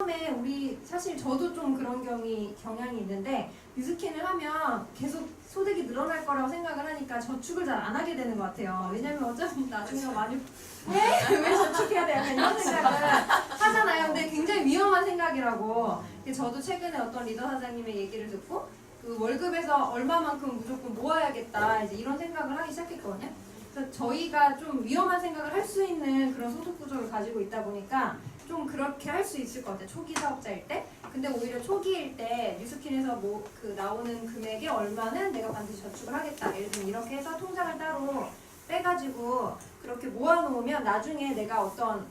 처음에 우리 사실 저도 좀 그런 경향이 있는데 뉴스킨을 하면 계속 소득이 늘어날 거라고 생각을 하니까 저축을 잘 안 하게 되는 것 같아요. 왜냐면 어차피 나중에 많이 왜 저축해야 돼? 약간 이런 생각을 하잖아요. 근데 굉장히 위험한 생각이라고. 저도 최근에 어떤 리더 사장님의 얘기를 듣고 그 월급에서 얼마만큼 무조건 모아야겠다 이제 이런 생각을 하기 시작했거든요. 그래서 저희가 좀 위험한 생각을 할 수 있는 그런 소득 구조를 가지고 있다 보니까 좀 그렇게 할 수 있을 것 같아요. 초기 사업자일 때. 근데 오히려 초기일 때 뉴스킨에서 뭐 그 나오는 금액의 얼마는 내가 반드시 저축을 하겠다. 예를 들면 이렇게 해서 통장을 따로 빼가지고 그렇게 모아놓으면 나중에 내가 어떤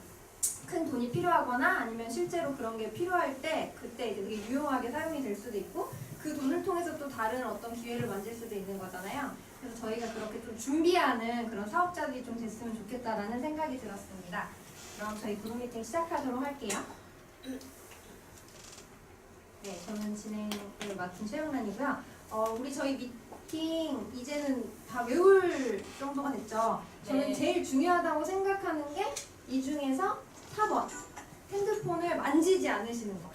큰 돈이 필요하거나 아니면 실제로 그런 게 필요할 때 그때 이제 되게 유용하게 사용이 될 수도 있고 그 돈을 통해서 또 다른 어떤 기회를 만들 수도 있는 거잖아요. 그래서 저희가 그렇게 좀 준비하는 그런 사업자들이 좀 됐으면 좋겠다라는 생각이 들었습니다. 그럼 저희 그룹 미팅 시작하도록 할게요. 네, 저는 진행을 맡은 최영란이고요. 우리 저희 미팅 이제는 다 외울 정도가 됐죠. 저는 네. 제일 중요하다고 생각하는 게 이 중에서 4번 핸드폰을 만지지 않으시는 거.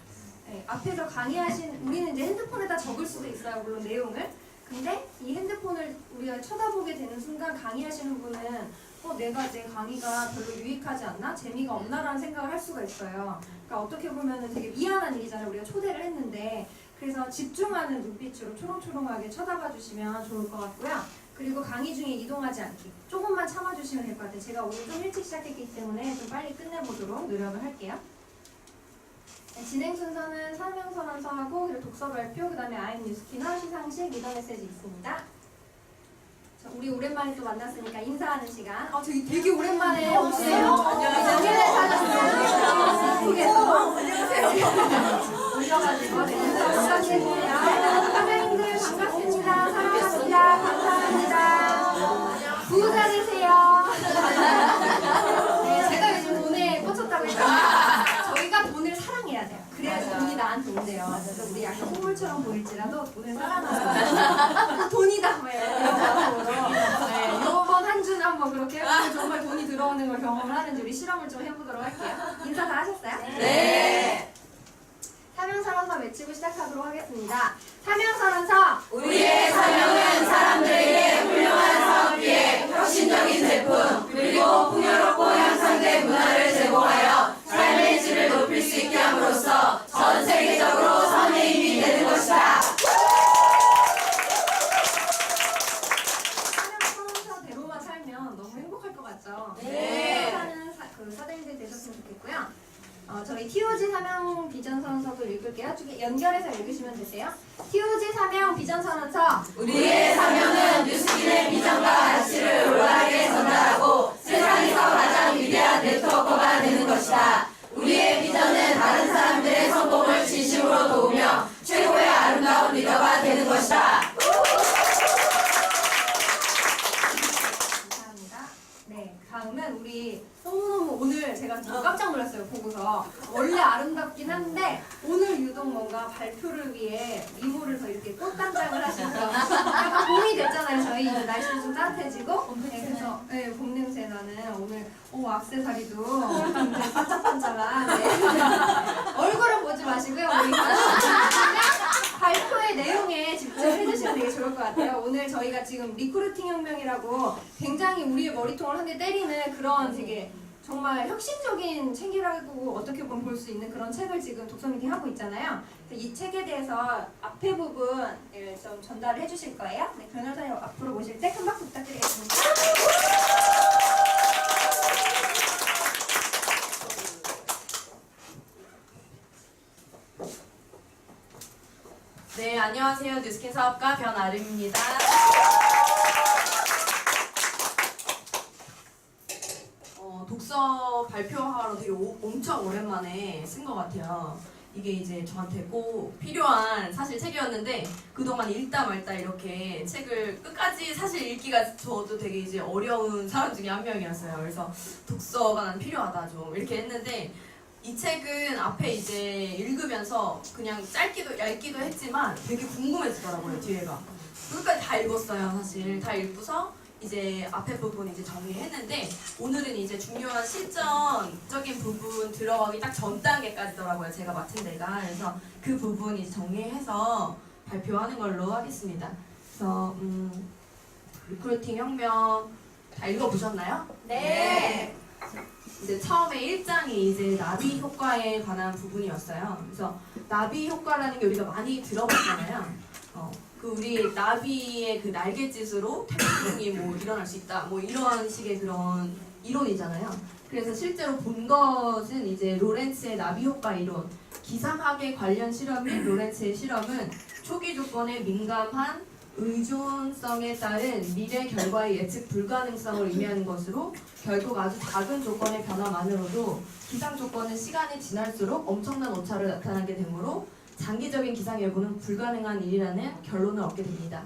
네, 앞에서 강의하신 우리는 이제 핸드폰에다 적을 수도 있어요, 물론 내용을. 근데 이 핸드폰을 우리가 쳐다보게 되는 순간 강의하시는 분은 내가 내 강의가 별로 유익하지 않나? 재미가 없나라는 생각을 할 수가 있어요. 그러니까 어떻게 보면 되게 미안한 일이잖아요. 우리가 초대를 했는데. 그래서 집중하는 눈빛으로 초롱초롱하게 쳐다봐 주시면 좋을 것 같고요. 그리고 강의 중에 이동하지 않기. 조금만 참아주시면 될 것 같아요. 제가 오늘 좀 일찍 시작했기 때문에 좀 빨리 끝내보도록 노력을 할게요. 네, 진행 순서는 설명서하고 그리고 독서 발표, 그 다음에 아임 뉴스키너, 시상식, 리더 메시지 있습니다. 자, 우리 오랜만에 또 만났으니까 인사하는 시간. 저기 되게 오랜만에 오세요. 안녕하세요. 안녕하세요. 오셔가지고 인사 부탁드립니다. 사장님들 반갑습니다. 사랑합니다. 감사합니다. 부자 되세요. 네, 제가 요즘 돈에 꽂혔다고 했잖아요. 저희가 돈을 사랑해야 돼요. 그래야지 돈이 나한테 온대요. 그래서 우리 약간 속물처럼 보일지라도 돈을 사랑하는 돈이다. 이런 마음으로 이번 한 주는 한번 그렇게 해보고 정말 돈이 들어오는 걸 경험을 하는지 우리 실험을 좀 해보도록 할게요. 인사 다 하셨어요? 네. 사명선언서 외치고 시작하도록 하겠습니다. 사명선언서 우리의 사명은 사람들에게 훌륭한 사업기회, 혁신적인 제품, 그리고 풍요롭고 향상된 문화를 제공하여 삶의 질을 높일 수 있게 함으로써 전 세계적으로 선의 힘이 되는 것이다. 사명선언서대로만 살면 너무 행복할 것 같죠? 네. 사는 사장님들 되셨으면 좋겠고요. 저희 TOG 사명 비전 선언서도 읽을게요. 연결해서 읽으시면 되세요. TOG 사명 비전 선언서. 우리의 사명은 뉴스킨의 비전과 가치를 올바르게 전달하고 세상에서 가장 위대한 네트워커가 되는 것이다. 우리의 비전은 다른 사람들의 성공을 진심으로 도우며 최고의 아름다운 리더가 되는 것이다. 감사합니다. 네, 다음은 우리 너무너무 오늘 제가 좀 깜짝 놀랐어요. 보고서 원래 아름답긴 한데 오늘 유독 뭔가 발표를 위해 미모를 더 이렇게 꽃단장을 하시고 약간 봄이 됐잖아요. 저희 이제 날씨도 좀 따뜻해지고 그래서 봄 냄새 나는 오늘 액세서리도 굉장히 반짝반짝한 얼굴을 보지 마시고요. 우리 발표의 내용에 집중해주시면 되게 좋을 것 같아요. 오늘 저희가 지금 리크루팅 혁명이라고 굉장히 우리의 머리통을 한 대 때리는 그런 되게 정말 혁신적인 책이라고 어떻게 보면 볼 수 있는 그런 책을 지금 독서 미팅 하고 있잖아요. 이 책에 대해서 앞에 부분을 좀 전달을 해주실 거예요. 네, 변호사님 앞으로 모실 때 큰 박수 부탁드리겠습니다. 네, 안녕하세요. 뉴스킨 사업가 변아름입니다. 독서 발표하러 되게 엄청 오랜만에 쓴 것 같아요. 이게 이제 저한테 꼭 필요한 사실 책이었는데 그동안 읽다 말다 이렇게 책을 끝까지 사실 읽기가 저도 되게 이제 어려운 사람 중에 한 명이었어요. 그래서 독서가 난 필요하다 좀 이렇게 했는데 이 책은 앞에 이제 읽으면서 그냥 짧기도 얇기도 했지만 되게 궁금해지더라고요. 뒤에가 끝까지 다 읽었어요. 사실 다 읽고서 이제 앞에 부분 이제 정리했는데 오늘은 이제 중요한 실전적인 부분 들어가기 딱 전 단계까지더라고요. 제가 맡은 데가. 그래서 그 부분 이제 정리해서 발표하는 걸로 하겠습니다. 그래서 리크루팅 혁명 다 읽어보셨나요? 네. 이제 처음에 1장이 이제 나비 효과에 관한 부분이었어요. 그래서 나비 효과라는 게 우리가 많이 들어봤잖아요. 그 우리 나비의 그 날갯짓으로 태풍이 뭐 일어날 수 있다, 뭐 이런 식의 그런 이론이잖아요. 그래서 실제로 본 것은 이제 로렌츠의 나비 효과 이론, 기상학에 관련 실험인 로렌츠의 실험은 초기 조건에 민감한 의존성에 따른 미래 결과의 예측 불가능성을 의미하는 것으로 결국 아주 작은 조건의 변화만으로도 기상 조건은 시간이 지날수록 엄청난 오차를 나타나게 되므로 장기적인 기상 예보는 불가능한 일이라는 결론을 얻게 됩니다.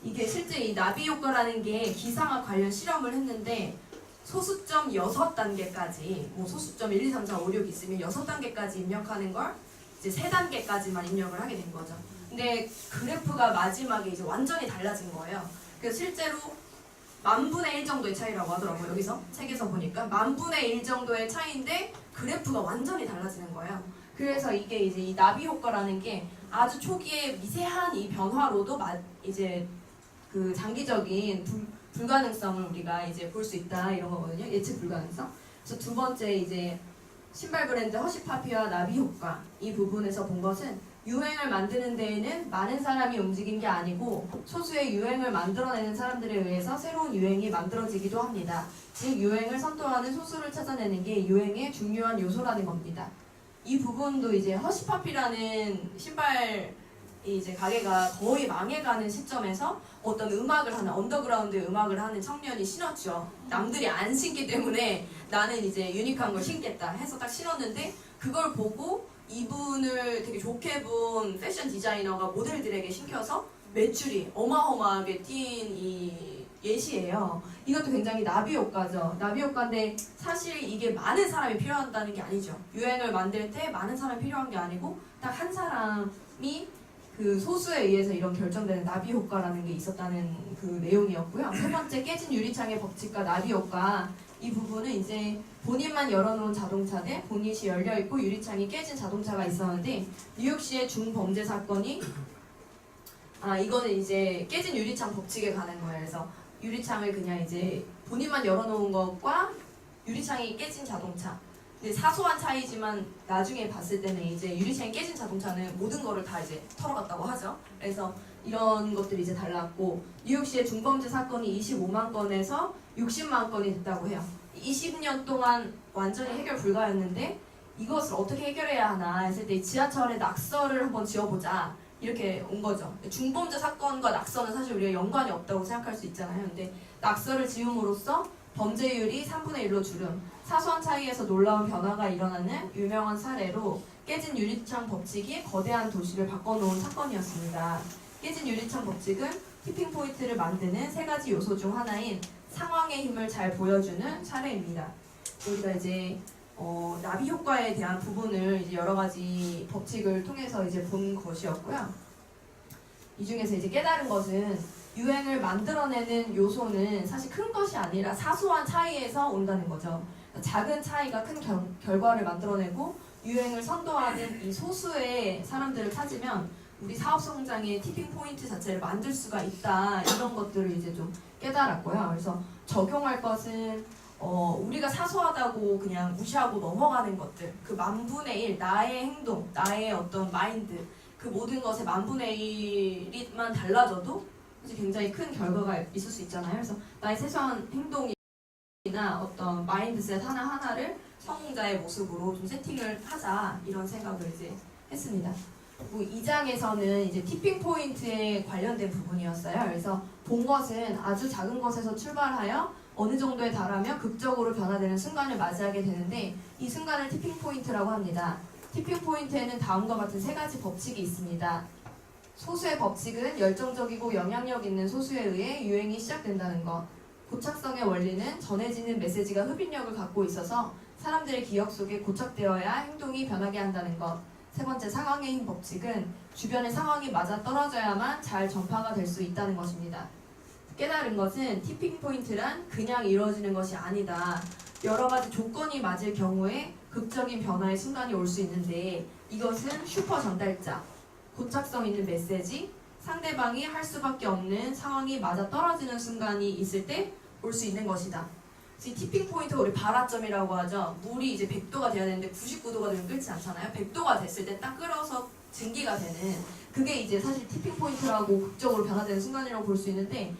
이게 실제 이 나비 효과라는 게 기상학 관련 실험을 했는데 소수점 6단계까지 뭐 소수점 1, 2, 3, 4, 5, 6 있으면 6단계까지 입력하는 걸 이제 3단계까지만 입력을 하게 된 거죠. 근데 그래프가 마지막에 이제 완전히 달라진 거예요. 그래서 실제로 10,000분의 1 정도의 차이라고 하더라고요. 여기서 책에서 보니까 10,000분의 1 정도의 차이인데 그래프가 완전히 달라지는 거예요. 그래서 이게 이제 이 나비 효과라는 게 아주 초기에 미세한 이 변화로도 이제 그 장기적인 불가능성을 우리가 이제 볼 수 있다 이런 거거든요. 예측 불가능성. 그래서 두 번째 이제 신발 브랜드 허쉬파피와 나비 효과 이 부분에서 본 것은 유행을 만드는 데에는 많은 사람이 움직인 게 아니고 소수의 유행을 만들어내는 사람들에 의해서 새로운 유행이 만들어지기도 합니다. 즉 유행을 선도하는 소수를 찾아내는 게 유행의 중요한 요소라는 겁니다. 이 부분도 이제 허쉬파피라는 신발 이제 가게가 거의 망해가는 시점에서 어떤 음악을 하는 언더그라운드 음악을 하는 청년이 신었죠. 남들이 안 신기 때문에 나는 이제 유니크한 걸 신겠다 해서 딱 신었는데 그걸 보고 이분을 되게 좋게 본 패션 디자이너가 모델들에게 신겨서 매출이 어마어마하게 뛴 이 예시예요. 이것도 굉장히 나비 효과죠. 나비 효과인데 사실 이게 많은 사람이 필요하다는 게 아니죠. 유행을 만들 때 많은 사람이 필요한 게 아니고 딱 한 사람이 그 소수에 의해서 이런 결정되는 나비 효과라는 게 있었다는 그 내용이었고요. 세 번째 깨진 유리창의 법칙과 나비 효과 이 부분은 이제 본인만 열어놓은 자동차 대 보닛이 열려있고 유리창이 깨진 자동차가 있었는데 뉴욕시의 중범죄 사건이 이거는 이제 깨진 유리창 법칙에 관한 거예요. 그래서 유리창을 그냥 이제 본인만 열어놓은 것과 유리창이 깨진 자동차 근데 사소한 차이지만 나중에 봤을 때는 이제 유리창이 깨진 자동차는 모든 거를 다 이제 털어갔다고 하죠. 그래서 이런 것들이 이제 달랐고 뉴욕시의 중범죄 사건이 25만 건에서 60만 건이 됐다고 해요. 20년 동안 완전히 해결 불가였는데 이것을 어떻게 해결해야 하나 했을 때 지하철에 낙서를 한번 지어보자 이렇게 온 거죠. 중범죄 사건과 낙서는 사실 우리가 연관이 없다고 생각할 수 있잖아요. 근데 낙서를 지음으로써 범죄율이 3분의 1로 줄음, 사소한 차이에서 놀라운 변화가 일어나는 유명한 사례로 깨진 유리창 법칙이 거대한 도시를 바꿔놓은 사건이었습니다. 깨진 유리창 법칙은 티핑 포인트를 만드는 세 가지 요소 중 하나인 상황의 힘을 잘 보여주는 사례입니다. 우리가 이제 나비 효과에 대한 부분을 이제 여러 가지 법칙을 통해서 이제 본 것이었고요. 이 중에서 이제 깨달은 것은 유행을 만들어내는 요소는 사실 큰 것이 아니라 사소한 차이에서 온다는 거죠. 작은 차이가 큰 결과를 만들어내고 유행을 선도하는 이 소수의 사람들을 찾으면 우리 사업 성장의 티핑 포인트 자체를 만들 수가 있다. 이런 것들을 이제 좀 깨달았고요. 그래서 적용할 것은 우리가 사소하다고 그냥 무시하고 넘어가는 것들, 그 10,000분의 1, 나의 행동, 나의 어떤 마인드, 그 모든 것의 10,000분의 1이만 달라져도 굉장히 큰 결과가 있을 수 있잖아요. 그래서 나의 세수한 행동이나 어떤 마인드셋 하나하나를 성공자의 모습으로 좀 세팅을 하자 이런 생각을 이제 했습니다. 그리고 2장에서는 이제 티핑 포인트에 관련된 부분이었어요. 그래서 본 것은 아주 작은 것에서 출발하여 어느 정도에 달하며 극적으로 변화되는 순간을 맞이하게 되는데 이 순간을 티핑 포인트라고 합니다. 티핑 포인트에는 다음과 같은 세 가지 법칙이 있습니다. 소수의 법칙은 열정적이고 영향력 있는 소수에 의해 유행이 시작된다는 것. 고착성의 원리는 전해지는 메시지가 흡인력을 갖고 있어서 사람들의 기억 속에 고착되어야 행동이 변하게 한다는 것. 세 번째, 상황의 힘 법칙은 주변의 상황이 맞아 떨어져야만 잘 전파가 될 수 있다는 것입니다. 깨달은 것은 티핑 포인트란 그냥 이루어지는 것이 아니다. 여러 가지 조건이 맞을 경우에 극적인 변화의 순간이 올 수 있는데 이것은 슈퍼 전달자, 고착성 있는 메시지, 상대방이 할 수밖에 없는 상황이 맞아 떨어지는 순간이 있을 때 올 수 있는 것이다. 이 티핑 포인트가 우리 발화점이라고 하죠. 물이 이제 100도가 돼야 되는데 99도가 되면 끓지 않잖아요. 100도가 됐을 때 딱 끓어서 증기가 되는 그게 이제 사실 티핑 포인트라고 극적으로 변화되는 순간이라고 볼 수 있는데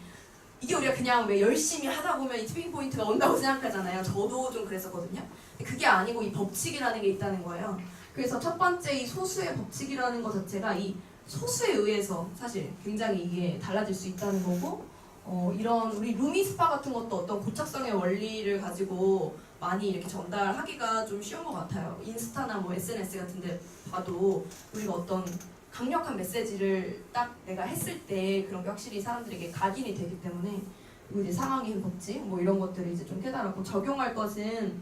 이게 우리가 그냥 왜 열심히 하다 보면 이 티핑 포인트가 온다고 생각하잖아요. 저도 좀 그랬었거든요. 근데 그게 아니고 이 법칙이라는 게 있다는 거예요. 그래서 첫 번째 이 소수의 법칙이라는 것 자체가 이 소수에 의해서 사실 굉장히 이게 달라질 수 있다는 거고 이런 우리 루미 스파 같은 것도 어떤 고착성의 원리를 가지고 많이 이렇게 전달하기가 좀 쉬운 것 같아요. 인스타나 뭐 SNS 같은 데 봐도 우리가 어떤 강력한 메시지를 딱 내가 했을 때 그런 게 확실히 사람들에게 각인이 되기 때문에 그리고 이제 상황의 힘 법칙 뭐 이런 것들을 이제 좀 깨달았고 적용할 것은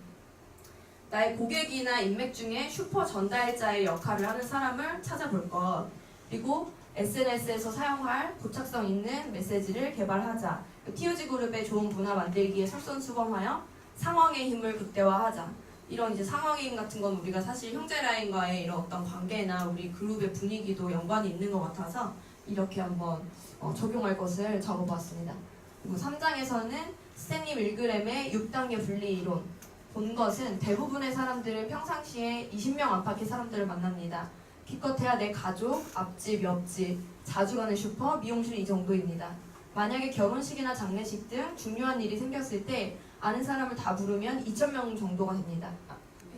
나의 고객이나 인맥 중에 슈퍼 전달자의 역할을 하는 사람을 찾아볼 것 그리고 SNS에서 사용할 고착성 있는 메시지를 개발하자. TOG 그룹의 좋은 문화 만들기에 솔선수범하여 상황의 힘을 극대화하자. 이런 이제 상황의 힘 같은 건 우리가 사실 형제라인과의 이런 어떤 관계나 우리 그룹의 분위기도 연관이 있는 것 같아서 이렇게 한번 적용할 것을 적어보았습니다. 그리고 3장에서는 스탠리 밀그램의 6단계 분리 이론. 본 것은 대부분의 사람들은 평상시에 20명 안팎의 사람들을 만납니다. 기껏해야 내 가족, 앞집, 옆집, 자주 가는 슈퍼, 미용실 이 정도입니다. 만약에 결혼식이나 장례식 등 중요한 일이 생겼을 때 아는 사람을 다 부르면 2,000명 정도가 됩니다.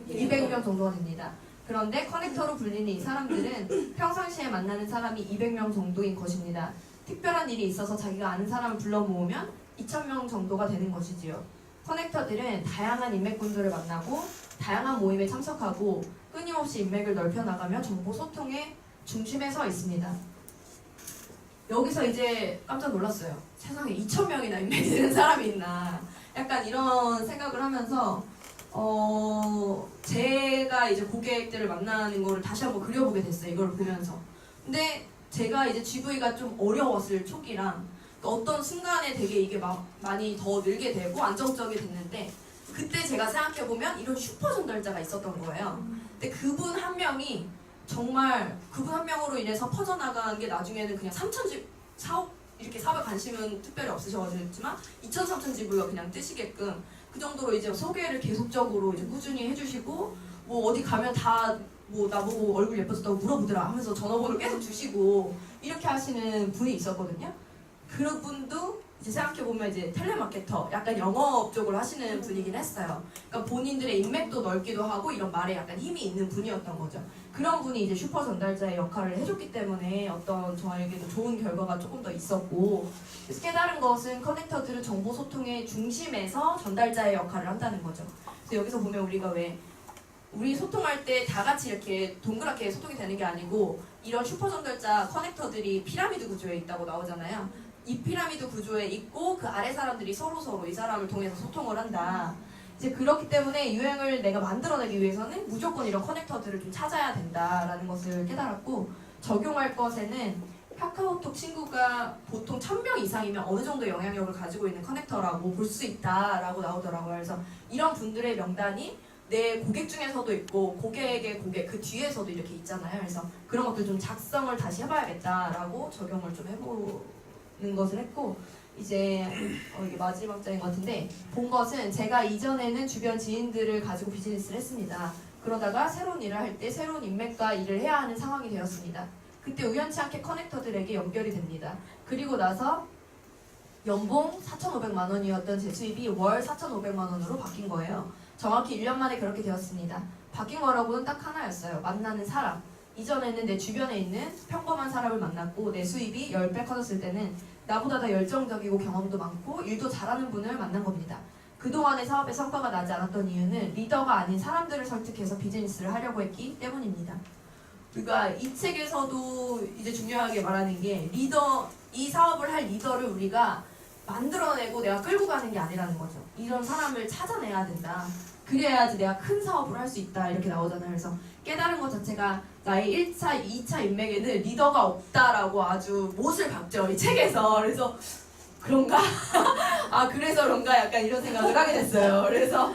200명 정도가 됩니다. 그런데 커넥터로 불리는 이 사람들은 평상시에 만나는 사람이 200명 정도인 것입니다. 특별한 일이 있어서 자기가 아는 사람을 불러 모으면 2,000명 정도가 되는 것이지요. 커넥터들은 다양한 인맥군들을 만나고 다양한 모임에 참석하고 끊임없이 인맥을 넓혀나가며 정보 소통의 중심에 서 있습니다. 여기서 이제 깜짝 놀랐어요. 세상에 2,000명이나 인맥이 되는 사람이 있나. 약간 이런 생각을 하면서 제가 이제 고객들을 만나는 거를 다시 한번 그려보게 됐어요. 이걸 보면서. 근데 제가 이제 GV가 좀 어려웠을 초기랑 어떤 순간에 되게 이게 막 많이 더 늘게 되고 안정적이 됐는데 그때 제가 생각해보면 이런 슈퍼 전달자가 있었던 거예요. 근데 그분 한 명이 정말 그분 한 명으로 인해서 퍼져나간 게 나중에는 그냥 3,000집 사업 이렇게 사업에 관심은 특별히 없으셔가지고지만 2,000, 3,000집을 그냥 뜨시게끔 그 정도로 이제 소개를 계속적으로 이제 꾸준히 해주시고 뭐 어디 가면 다 뭐 나보고 얼굴 예뻐졌다고 물어보더라 하면서 전화번호 계속 주시고 이렇게 하시는 분이 있었거든요. 그런 분도 이제 생각해보면 이제 텔레마케터 약간 영업 쪽으로 하시는 분이긴 했어요. 그러니까 본인들의 인맥도 넓기도 하고 이런 말에 약간 힘이 있는 분이었던 거죠. 그런 분이 이제 슈퍼 전달자의 역할을 해줬기 때문에 어떤 저에게도 좋은 결과가 조금 더 있었고 그래서 깨달은 것은 커넥터들은 정보 소통의 중심에서 전달자의 역할을 한다는 거죠. 그래서 여기서 보면 우리가 왜 우리 소통할 때 다 같이 이렇게 동그랗게 소통이 되는 게 아니고 이런 슈퍼 전달자 커넥터들이 피라미드 구조에 있다고 나오잖아요. 이 피라미드 구조에 있고 그 아래 사람들이 서로 이 사람을 통해서 소통을 한다. 이제 그렇기 때문에 유행을 내가 만들어내기 위해서는 무조건 이런 커넥터들을 좀 찾아야 된다라는 것을 깨달았고 적용할 것에는 카카오톡 친구가 보통 1,000명 이상이면 어느 정도 영향력을 가지고 있는 커넥터라고 볼 수 있다라고 나오더라고요. 그래서 이런 분들의 명단이 내 고객 중에서도 있고 고객의 고객 그 뒤에서도 이렇게 있잖아요. 그래서 그런 것들 좀 작성을 다시 해봐야겠다라고 적용을 좀 해보는 것을 했고 이제 이게 마지막 장인 것 같은데 본 것은 제가 이전에는 주변 지인들을 가지고 비즈니스를 했습니다. 그러다가 새로운 일을 할 때 새로운 인맥과 일을 해야 하는 상황이 되었습니다. 그때 우연치 않게 커넥터들에게 연결이 됩니다. 그리고 나서 연봉 4,500만 원이었던 제 수입이 월 4,500만 원으로 바뀐 거예요. 정확히 1년 만에 그렇게 되었습니다. 바뀐 거라고는 딱 하나였어요. 만나는 사람. 이전에는 내 주변에 있는 평범한 사람을 만났고 내 수입이 10배 커졌을 때는 나보다 더 열정적이고 경험도 많고 일도 잘하는 분을 만난 겁니다. 그동안의 사업에 성과가 나지 않았던 이유는 리더가 아닌 사람들을 설득해서 비즈니스를 하려고 했기 때문입니다. 그러니까 이 책에서도 이제 중요하게 말하는 게 이 사업을 할 리더를 우리가 만들어내고 내가 끌고 가는 게 아니라는 거죠. 이런 사람을 찾아내야 된다. 그래야지 내가 큰 사업을 할 수 있다. 이렇게 나오잖아요. 그래서 깨달은 것 자체가 나의 1차, 2차 인맥에는 리더가 없다라고 아주 못을 박죠. 이 책에서. 그래서 그런가? 아 그래서 그런가 약간 이런 생각을 하게 됐어요. 그래서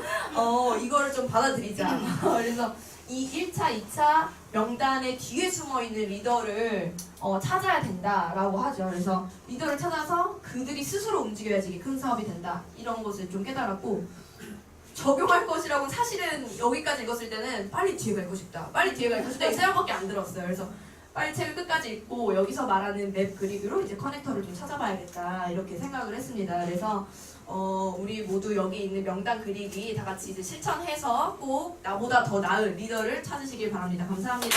이거를 좀 받아들이자. 그래서 이 1차, 2차 명단의 뒤에 숨어있는 리더를 찾아야 된다라고 하죠. 그래서 리더를 찾아서 그들이 스스로 움직여야지 이게 큰 사업이 된다. 이런 것을 좀 깨달았고 적용할 것이라고 사실은 여기까지 읽었을 때는 빨리 뒤에 가 읽고 싶다. 빨리 뒤에 가 읽고 싶다. 이 생각밖에 안 들었어요. 그래서 빨리 책을 끝까지 읽고 여기서 말하는 맵 그리기로 이제 커넥터를 좀 찾아봐야겠다 이렇게 생각을 했습니다. 그래서 우리 모두 여기 있는 명단 그리기 다 같이 이제 실천해서 꼭 나보다 더 나은 리더를 찾으시길 바랍니다. 감사합니다.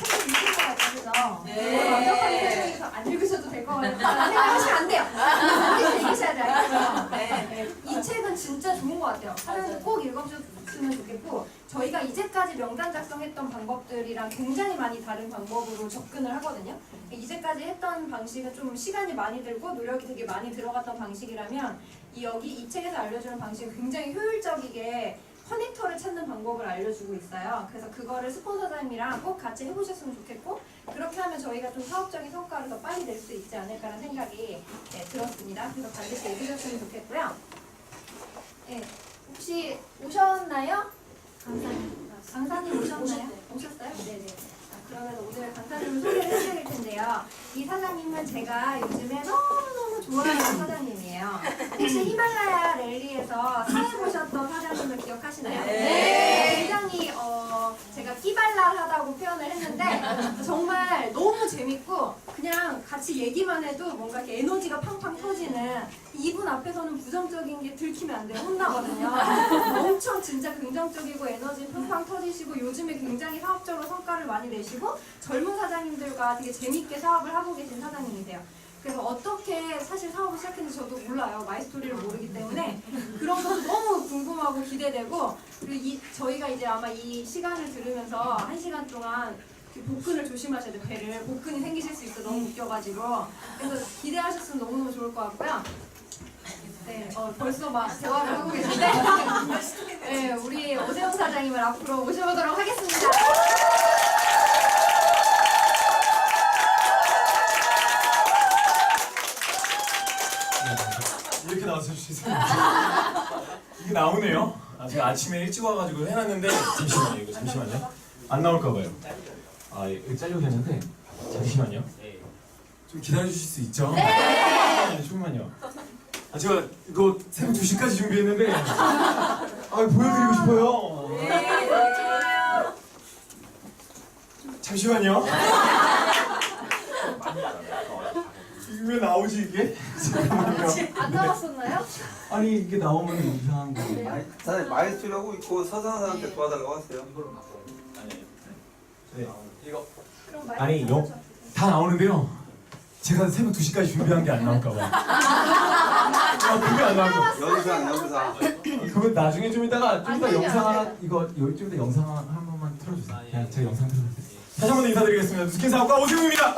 책을 읽을 것 같아요. 그죠? 네. 완벽한 세상에서 안 읽으셔도 될 것 같아요. 생각하시면 안 돼요. 반드시 읽으셔야 돼요. 알겠죠? 네. 이 책은 진짜 좋은 것 같아요. 사람들 꼭 읽어주셨으면 좋겠고 저희가 이제까지 명단 작성했던 방법들이랑 굉장히 많이 다른 방법으로 접근을 하거든요. 이제까지 했던 방식은 좀 시간이 많이 들고 노력이 되게 많이 들어갔던 방식이라면 이 책에서 알려주는 방식은 굉장히 효율적이게 커넥터를 찾는 방법을 알려주고 있어요. 그래서 그거를 스폰서장님이랑 꼭 같이 해보셨으면 좋겠고 그렇게 하면 저희가 좀 사업적인 성과를 더 빨리 낼 수 있지 않을까라는 생각이 들었습니다. 그래서 반드시 읽으셨으면 좋겠고요. 네, 혹시 오셨나요? 강사님 오셨나요? 오셨어요? 네네. 그러면 오늘 강사님을 소개를 해드릴 텐데요. 이 사장님은 제가 요즘에 너무너무 좋아하는 사장님이에요. 혹시 히말라야 랠리에서 사회보셨던 사장님을 기억하시나요? 네. 굉장히 제가 끼발랄하다고 표현을 했는데 정말 너무 재밌고 그냥 같이 얘기만 해도 뭔가 이렇게 에너지가 팡팡 터지는 이분 앞에서는 부정적인 게 들키면 안 돼요. 혼나거든요. 엄청 진짜 긍정적이고 에너지 팡팡 터지시고 요즘에 굉장히 사업적으로 성과를 많이 내시고 젊은 사장님들과 되게 재밌게 사업을 하고 계신 사장님이세요. 그래서 어떻게 사실 사업을 시작했는지 저도 몰라요. 마이스토리를 모르기 때문에 그런 것도 너무 궁금하고 기대되고 그리고 저희가 이제 아마 이 시간을 들으면서 1시간 동안 복근을 조심하셔야 돼요. 배를 복근이 생기실 수 있어 너무 웃겨가지고 그래서 기대하셨으면 너무너무 좋을 것 같고요. 네, 벌써 막 대화를 하고 계신데 네, 우리 오재용 사장님을 앞으로 모셔보도록 하겠습니다. 이렇게 나와서 주세요. 이게 나오네요. 제가 아침에 일찍 와가지고 해놨는데 잠시만요. 이거 잠시만요. 안 나올까봐요. 이거 잘려고 했는데 잠시만요. 좀 기다려주실 수 있죠? 네. 조금만요. 제가 이거 새벽 2시까지 준비했는데 보여드리고 싶어요. 네, 좋아요. 잠시만요. 이게 왜 나오지 이게? 잠깐만요. 안 나왔었나요? 아니 이게 나오면 이상한 거. 사장님 마이스터리하고 있고 서상사한테 도와달라고 하세요. 네. 이거 그럼 아니, 다 나오는데요. 제가 새벽 2시까지 준비한 게 안 나올까봐. 그게 안 나오고. 영상. 그건 나중에 좀 이따가 안 되면 영상 안 하나 돼요. 이거 좀 이따 영상 한 번만 틀어주세요. 그냥 제가 영상 틀어주세요. 다시 한 번 인사드리겠습니다. 누스킨 사업가 오세웅입니다.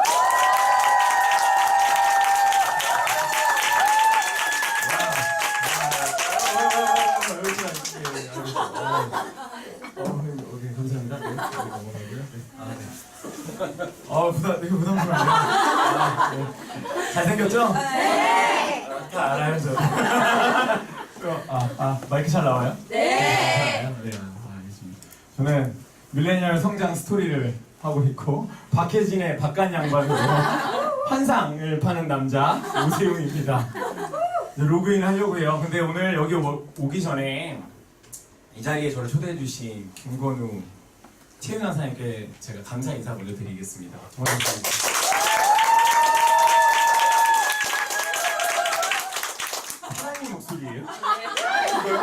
감사합니다. 되게 부담스러워요. 잘생겼죠? 네. 다 알아요, 저. 마이크 잘 나와요? 네. 네, 알겠습니다. 저는 밀레니얼 성장 스토리를 하고 있고 박혜진의 바깥 양반으로 환상을 파는 남자 오세웅입니다. 로그인 하려고 해요. 근데 오늘 여기 오기 전에 이 자리에 저를 초대해주신 김건우 최윤아 사장님께 제가 감사 인사 먼저 드리겠습니다. 정말 감사합니다. 사장님 목소리예요? 이거요?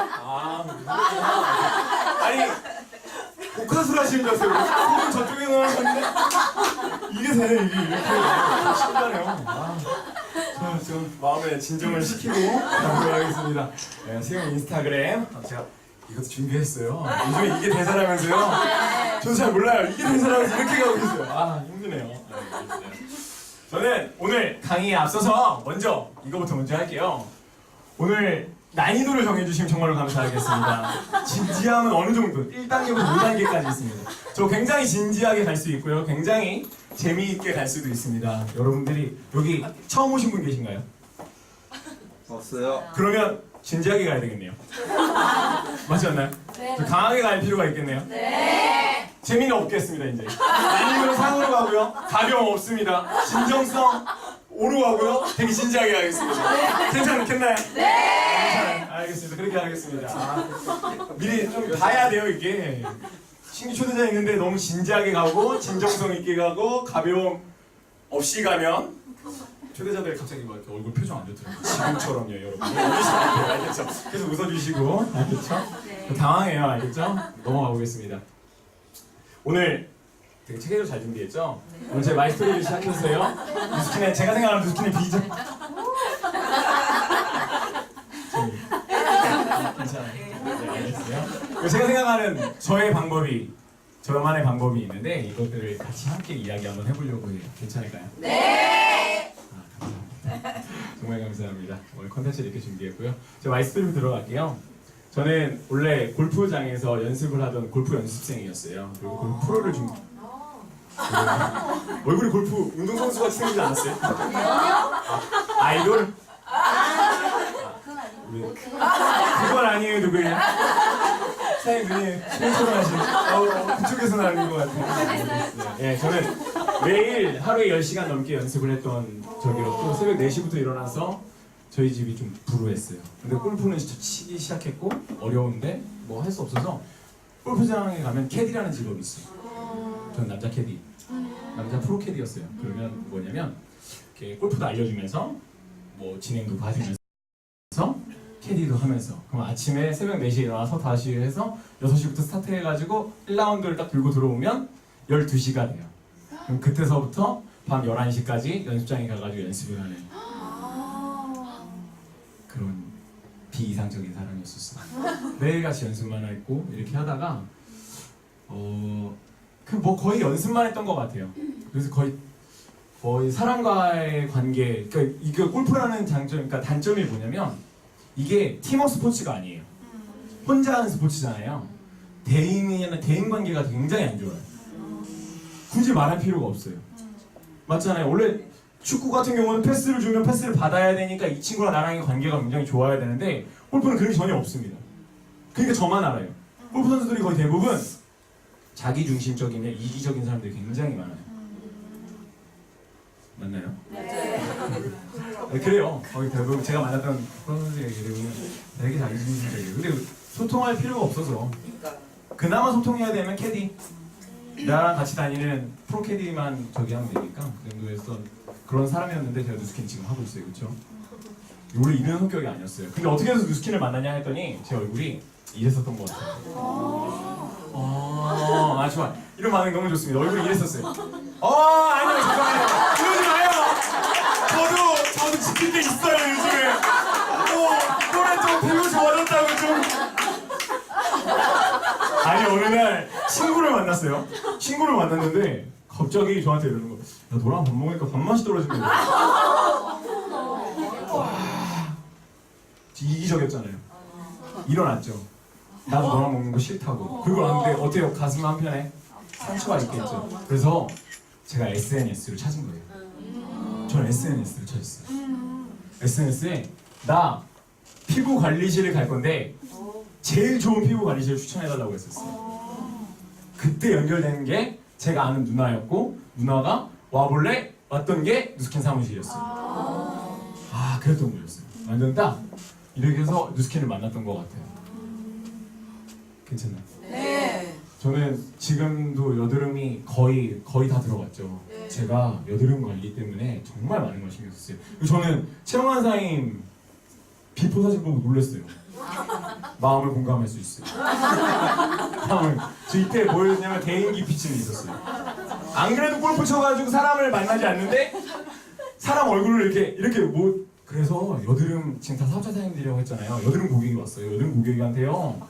아니 복화술 하시는 줄 알았어요. 손은 저쪽에 넣었는데 이게 되네 이게 이렇게 신기하네요. 좀 마음의 진정을 시키고 가보도록 하겠습니다. 네, 세용 인스타그램 제가 이것도 준비했어요. 요즘에 이게 대사라면서요? 저도 잘 몰라요. 이게 대사라면서 이렇게 가고 있어요. 힘드네요. 저는 오늘 강의에 앞서서 이거부터 할게요. 오늘 난이도를 정해주시면 정말로 감사하겠습니다. 진지함은 어느 정도? 1단계부터 5단계까지 있습니다. 저 굉장히 진지하게 갈 수 있고요. 굉장히 재미있게 갈 수도 있습니다. 여러분들이 여기 처음 오신 분 계신가요? 없어요. 그러면 진지하게 가야 되겠네요. 맞지 않나요? 네. 좀 강하게 갈 필요가 있겠네요. 네. 재미는 없겠습니다 이제. 아니면 상으로 가고요. 가벼움 없습니다. 진정성 오로 가고요. 되게 진지하게 하겠습니다. 괜찮겠나요? 네. 알겠습니다. 그렇게 하겠습니다. 미리 좀 봐야 돼요 이게. 신규 초대자 있는데 너무 진지하게 가고 진정성 있게 가고 가벼움 없이 가면 초대자들 갑자기 막 이렇게 얼굴 표정 안 좋더라고요. 지금처럼요 여러분. 알겠죠? 계속 웃어주시고 알겠죠? 당황해요 알겠죠? 넘어가 보겠습니다. 오늘 되게 체계로 잘 준비했죠? 오늘 제 마이스토리를 시작했어요. 뉴스킨의 제가 생각하는 뉴스킨의 비전. 괜찮아요. 네, 알겠어요. 제가 생각하는 저만의 방법이 있는데 이것들을 같이 함께 이야기 한번 해보려고 해요. 괜찮을까요? 네. 감사합니다. 정말 감사합니다. 오늘 컨텐츠를 이렇게 준비했고요. 제가 마이스토리로 들어갈게요. 저는 원래 골프장에서 연습을 하던 골프 연습생이었어요. 그리고 골프 프로를 얼굴이 골프 운동선수 같이 생기지 않았어요? 아이돌? 그건 아니에요 누구예요? 사장님 눈이 소리소리 하시네. 그쪽에서 나는 것 같아요. 네, 저는 매일 하루에 10시간 넘게 연습을 했던 적이었고 새벽 4시부터 일어나서 저희 집이 좀 불우했어요. 근데 골프는 진짜 치기 시작했고 어려운데 뭐 할 수 없어서 골프장에 가면 캐디라는 직업이 있어요. 전 남자 캐디, 남자 프로 캐디였어요. 그러면 뭐냐면 이렇게 골프도 알려주면서 뭐 진행도 봐주면서 캐디도 하면서 그럼 아침에 새벽 4시에 일어나서 다시 해서 6시부터 스타트 해가지고 1라운드를 딱 들고 들어오면 12시가 돼요. 그럼 그때서부터 밤 11시까지 연습장에 가가지고 연습을 하는 그런 비이상적인 사람이었었어요. 매일같이 연습만 했고 이렇게 하다가 뭐 거의 연습만 했던 것 같아요. 그래서 거의 사람과의 관계, 그러니까 이게 골프라는 그러니까 단점이 뭐냐면 이게 팀워크 스포츠가 아니에요. 혼자 하는 스포츠잖아요. 대인 관계가 굉장히 안 좋아요. 굳이 말할 필요가 없어요. 맞잖아요. 원래 축구 같은 경우는 패스를 주면 패스를 받아야 되니까 이 친구랑 나랑의 관계가 굉장히 좋아야 되는데 골프는 그런 게 전혀 없습니다. 그러니까 저만 알아요. 골프 선수들이 거의 대부분 자기중심적이며 이기적인 사람들이 굉장히 많아요. 맞나요? 네, 그래요. 거의 대부분 제가 만났던 선수들의 대부분 되게 자기중심적이에요. 근데 소통할 필요가 없어서 그나마 소통해야 되면 캐디 나랑 같이 다니는 프로 캐디만 저기 하면 되니까 그 정도에서 그런 사람이었는데 제가 누스킨 지금 하고 있어요. 그렇죠? 원래 이런 성격이 아니었어요. 근데 어떻게 해서 누스킨을 만나냐 했더니 제 얼굴이 이랬었던 것 같아요. 아 좋아. 이런 반응 너무 좋습니다. 얼굴이 이랬었어요. 아니요 잠깐만요. 그러지 마요. 저도 지킬 게 있어요 요즘에. 노래 좀 배우 좋아졌다고 좀. 아니 어느 날 친구를 만났어요. 친구를 만났는데 갑자기 저한테 이러는 거. 야 너랑 밥 먹으니까 밥맛이 떨어지는 거야. 이기적이었잖아요. 일어났죠. 나도 너랑 먹는 거 싫다고. 그리고 왔는데 어때요? 가슴 한편에 상처가 있겠죠. 그래서 제가 SNS를 찾은 거예요. 저는 SNS를 찾았어요. SNS에 나 피부 관리실을 갈 건데 제일 좋은 피부 관리실을 추천해달라고 했었어요. 그때 연결된 게 제가 아는 누나였고 누나가 와볼래? 왔던 게 누스킨 사무실이었어요. 그랬던 거였어요. 완전 딱 이렇게 해서 누스킨을 만났던 것 같아요. 괜찮나요? 네. 저는 지금도 여드름이 거의 다 들어갔죠. 네. 제가 여드름 관리 때문에 정말 많은 걸 신경 썼어요. 그리고 저는 최영환 사님 비포 사진 보고 놀랐어요. 마음을 공감할 수 있어요. 저 이때 뭐였냐면 개인기 피증이 있었어요. 안 그래도 골프 쳐가지고 사람을 만나지 않는데 사람 얼굴을 이렇게 뭐 그래서 여드름 지금 다 사업자 사장님들이라고 했잖아요. 여드름 고객이 왔어요. 여드름 고객한테요.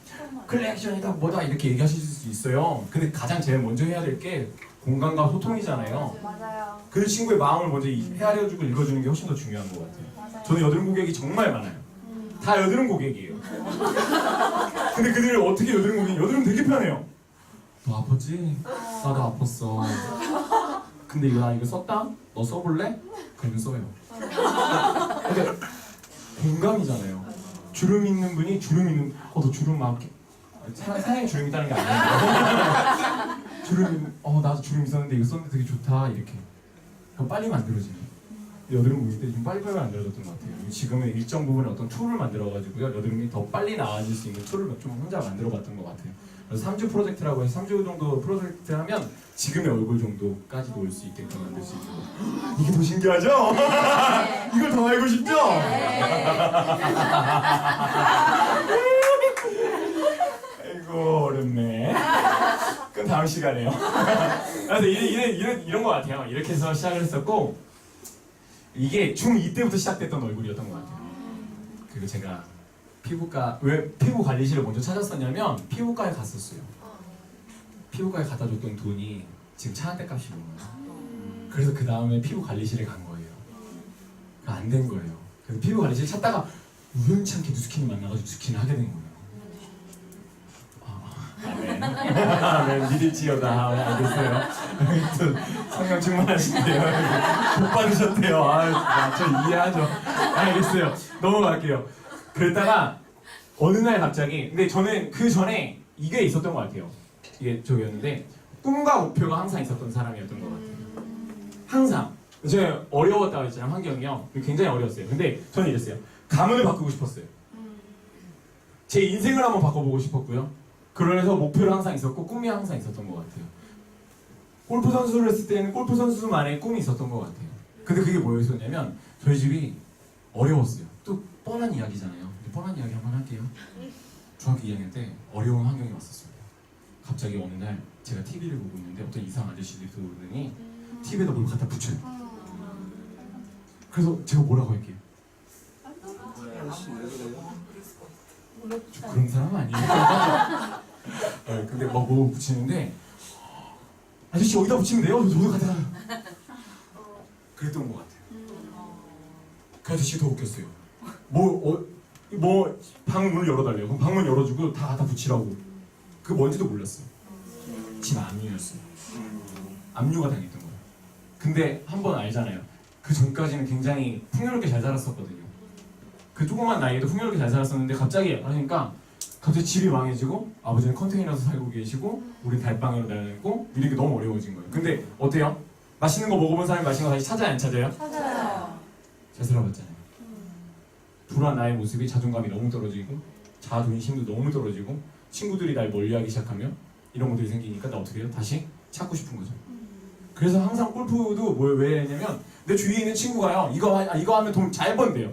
클렉션이다 뭐다 이렇게 얘기하실 수 있어요. 근데 가장 제일 먼저 해야 될 게 공감과 소통이잖아요. 맞아요. 그 친구의 마음을 먼저 헤아려주고 읽어주는 게 훨씬 더 중요한 것 같아요. 맞아요. 저는 여드름 고객이 정말 많아요. 다 여드름 고객이에요. 근데 그들이 어떻게 여드름 고객이 여드름 되게 편해요. 너 아팠지? 나도 아팠어. 근데 나 이거 썼다? 너 써볼래? 그러면 써요. 그러니까 공감이잖아요. 주름 있는 분이 주름 있는 너 주름 막 사장님 주름 있다는 게 아니에요. 주름 나도 주름 있었는데 이거 썼는데 되게 좋다 이렇게. 그럼 빨리 만들어지네. 여드름 보일 때 좀 빨리빨리 만들어졌던 것 같아요. 지금은 일정 부분에 어떤 툴을 만들어가지고요 여드름이 더 빨리 나아질 수 있는 툴을 좀 혼자 만들어봤던 것 같아요. 그래서 3주 프로젝트라고 해서 3주 정도 프로젝트 하면 지금의 얼굴 정도까지도 올 수 있게끔 만들 수 있는 거. 이게 더 신기하죠? 이걸 더 알고 싶죠? 아이고 어렵네. 그럼 다음 시간에요. 그래서 이런 것 같아요. 이렇게 해서 시작을 했었고 이게 중2 때부터 시작됐던 얼굴이었던 것 같아요. 그리고 제가 왜 피부 관리실을 먼저 찾았었냐면 피부과에 갔었어요. 피부과에 갖다 줬던 돈이 지금 차 한 대 값이 넘어요. 그래서 그 다음에 피부 관리실에 간 거예요. 안 된 거예요. 그래서 피부 관리실 찾다가 우연치 않게 누스킨을 만나가지고 누스킨을 하게 된 거예요. 아멘. 아멘. 믿을지어다. 알겠어요. 또 성령 충만하신데요. 복 받으셨대요. 저 이해하죠. 알겠어요. 넘어갈게요. 그랬다가 어느 날 갑자기 근데 저는 그 전에 이게 있었던 것 같아요. 이게 저기였는데 꿈과 목표가 항상 있었던 사람이었던 것 같아요. 항상 제가 어려웠다고 했잖아요. 환경이요. 굉장히 어려웠어요. 근데 저는 이랬어요. 가문을 바꾸고 싶었어요. 제 인생을 한번 바꿔보고 싶었고요. 그러면서 목표를 항상 있었고 꿈이 항상 있었던 것 같아요. 골프 선수를 했을 때는 골프 선수만의 꿈이 있었던 것 같아요. 근데 그게 뭐였었냐면 저희 집이 어려웠어요. 또 뻔한 이야기잖아요. 뻔한 이야기 한번 할게요. 중학교 2학년 때 어려운 환경이 왔었습니다. 갑자기 어느 날 제가 TV를 보고 있는데 어떤 이상 아저씨들이 들어오더니 TV에다 뭘 갖다 붙여요. 그래서 제가 뭐라고 할게요? 아저씨 왜 그래요? 저 그런 사람 아니에요. 근데 막 뭐 붙이는데 아저씨 여기다 붙이면 돼요? 저도 갖다 그랬던 것 같아요. 그 아저씨 더 웃겼어요. 방문을 열어달래요. 그럼 방문 열어주고 다 갖다 붙이라고. 그 뭔지도 몰랐어요. 집 압류였어요. 압류가 당했던 거예요. 근데 한 번 알잖아요. 그 전까지는 굉장히 풍요롭게 잘 살았었거든요. 그 조그만 나이에도 풍요롭게 잘 살았었는데 갑자기 하니까 갑자기 집이 망해지고 아버지는 컨테이너에서 살고 계시고 우리 달방으로 다녔고 이렇게 너무 어려워진 거예요. 근데 어때요? 맛있는 거 먹어본 사람이 맛있는 거 다시 찾아요 안 찾아요? 찾아요. 잘 살아봤잖아요. 불안 나의 모습이 자존감이 너무 떨어지고 자존심도 너무 떨어지고 친구들이 날 멀리하기 시작하면 이런 것들이 생기니까 나 어떻게 해요? 다시 찾고 싶은 거죠. 그래서 항상 골프도 왜 했냐면 내 주위에 있는 친구가요 이거 하면 돈 잘 번대요.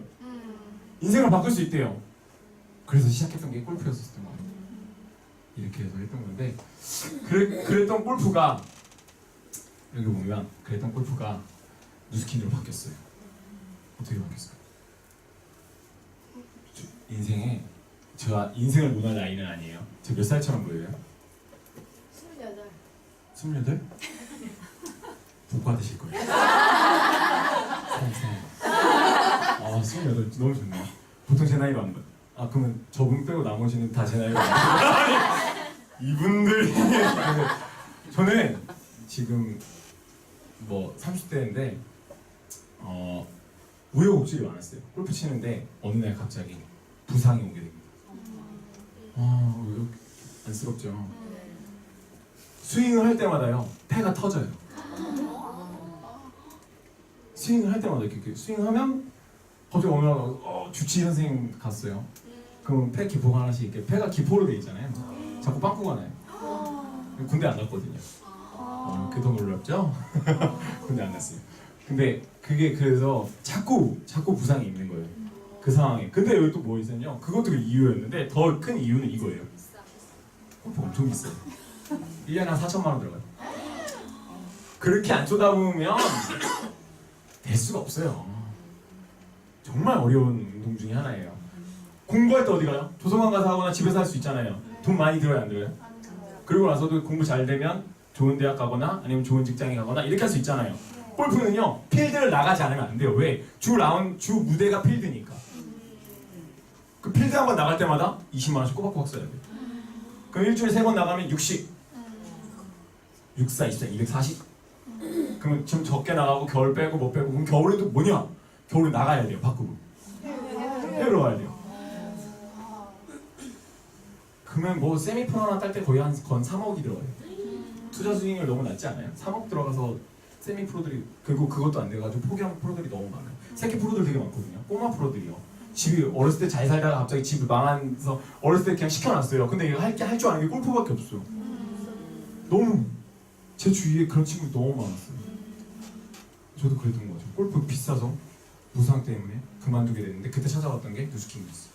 인생을 바꿀 수 있대요. 그래서 시작했던 게 골프였었던 것 같아요. 이렇게 해서 했던 건데 그랬던 골프가 여기 보면 그랬던 골프가 누스킨으로 바뀌었어요. 어떻게 바뀌었어요? 인생에 제가 인생을 논할 나이는 아니에요. 저 몇 살처럼 보여요? 28. 28? 복 받으실 거예요. 28 너무 좋네요. 보통 제 나이로 안 봐요. 그러면 저분 빼고 나머지는 다 제 나이로 안 봐요. 이분들이 저는 지금 뭐 30대인데 우여곡절이 많았어요. 골프 치는데 어느 날 갑자기 부상이 오게 됩니다. 안쓰럽죠. 스윙을 할 때마다요 폐가 터져요. 스윙을 할 때마다 이렇게 스윙하면 갑자기 어느 날 주치 선생님 갔어요. 그럼 폐 기포가 하나씩 이렇게 폐가 기포로 돼 있잖아요. 자꾸 빵꾸가 나요. 군대 안 갔거든요. 그게 더 놀랍죠? 군대 안 갔어요. 근데 그게 그래서 자꾸 부상이 있는 거예요. 그 상황에. 근데 여기 또 뭐 있었냐? 그것도 그 이유였는데 더 큰 이유는 이거예요. 골프 엄청 비싸요. 1년에 한 4천만 원 들어가요. 그렇게 안 쏟아부으면 될 수가 없어요. 정말 어려운 운동 중에 하나예요. 공부할 때 어디 가요? 도서관 가서 하거나 집에서 할 수 있잖아요. 돈 많이 들어요, 안 들어요? 그리고 나서도 공부 잘 되면 좋은 대학 가거나 아니면 좋은 직장에 가거나 이렇게 할 수 있잖아요. 골프는요, 필드를 나가지 않으면 안 돼요. 왜? 주 무대가 필드니까. 그 필드 한 번 나갈 때마다 20만 원씩 꼬박꼬박 써야 돼요. 그럼 일주일에 3번 나가면 60, 64, 24, 240. 그러면 좀 적게 나가고 겨울 빼고 못 빼고 그럼 겨울에도 뭐냐? 겨울에 나가야 돼요. 밖으로. 해외로 가야 돼요. 그러면 뭐 세미프로 하나 딸 때 거의 한 건 3억이 들어가요. 투자 수익률 너무 낮지 않아요? 3억 들어가서 세미 프로들이 그리고 그것도 안 돼가지고 포기한 프로들이 너무 많아요. 새끼 프로들 되게 많거든요. 꼬마 프로들이요. 집이 어렸을 때 잘 살다가 갑자기 집이 망해서 어렸을 때 그냥 시켜놨어요. 근데 이거 할 줄 아는 게 골프밖에 없어요. 너무 제 주위에 그런 친구들 너무 많았어요. 저도 그랬던 거 같아요. 골프 비싸서 무상 때문에 그만두게 됐는데 그때 찾아왔던 게 뉴스킹이었어요.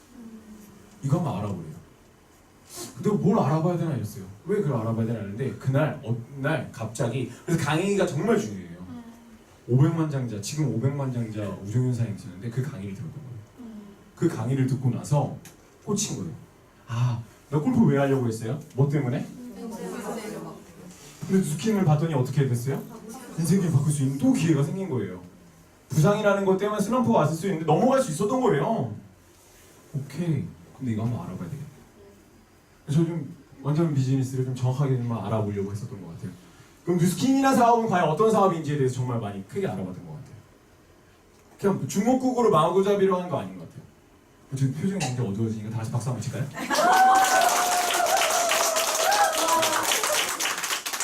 이거 한번 알아보래요. 근데 뭘 알아봐야 되나 이랬어요. 왜 그걸 알아봐야 되나 했는데 그날 어느 날 갑자기 그래서 강의가 정말 중요해요. 500만 장자 지금 500만 장자 우정윤 사행 쓰는데 그 강의를 들었던 거예요. 그 강의를 듣고 나서 꽂힌 거예요. 아, 나 골프 왜 하려고 했어요? 뭐 때문에? 근데 뉴스킹을 봤더니 어떻게 됐어요? 인생을 바꿀 수 있는 또 기회가 생긴 거예요. 부상이라는 것 때문에 슬럼프가 왔을 수 있는데 넘어갈 수 있었던 거예요. 오케이. 근데 이거 한번 알아봐야 되겠다. 저 좀 완전 비즈니스를 좀 정확하게 좀 알아보려고 했었던 것 같아요. 그럼 뉴스킹이나 사업은 과연 어떤 사업인지에 대해서 정말 많이 크게 알아봤던 것 같아요. 그냥 중목국으로 마구잡이로 하는 거 아닌 것 같아요. 지금 표정이 굉장히 어두워지니까 다 같이 박수 한번 칠까요?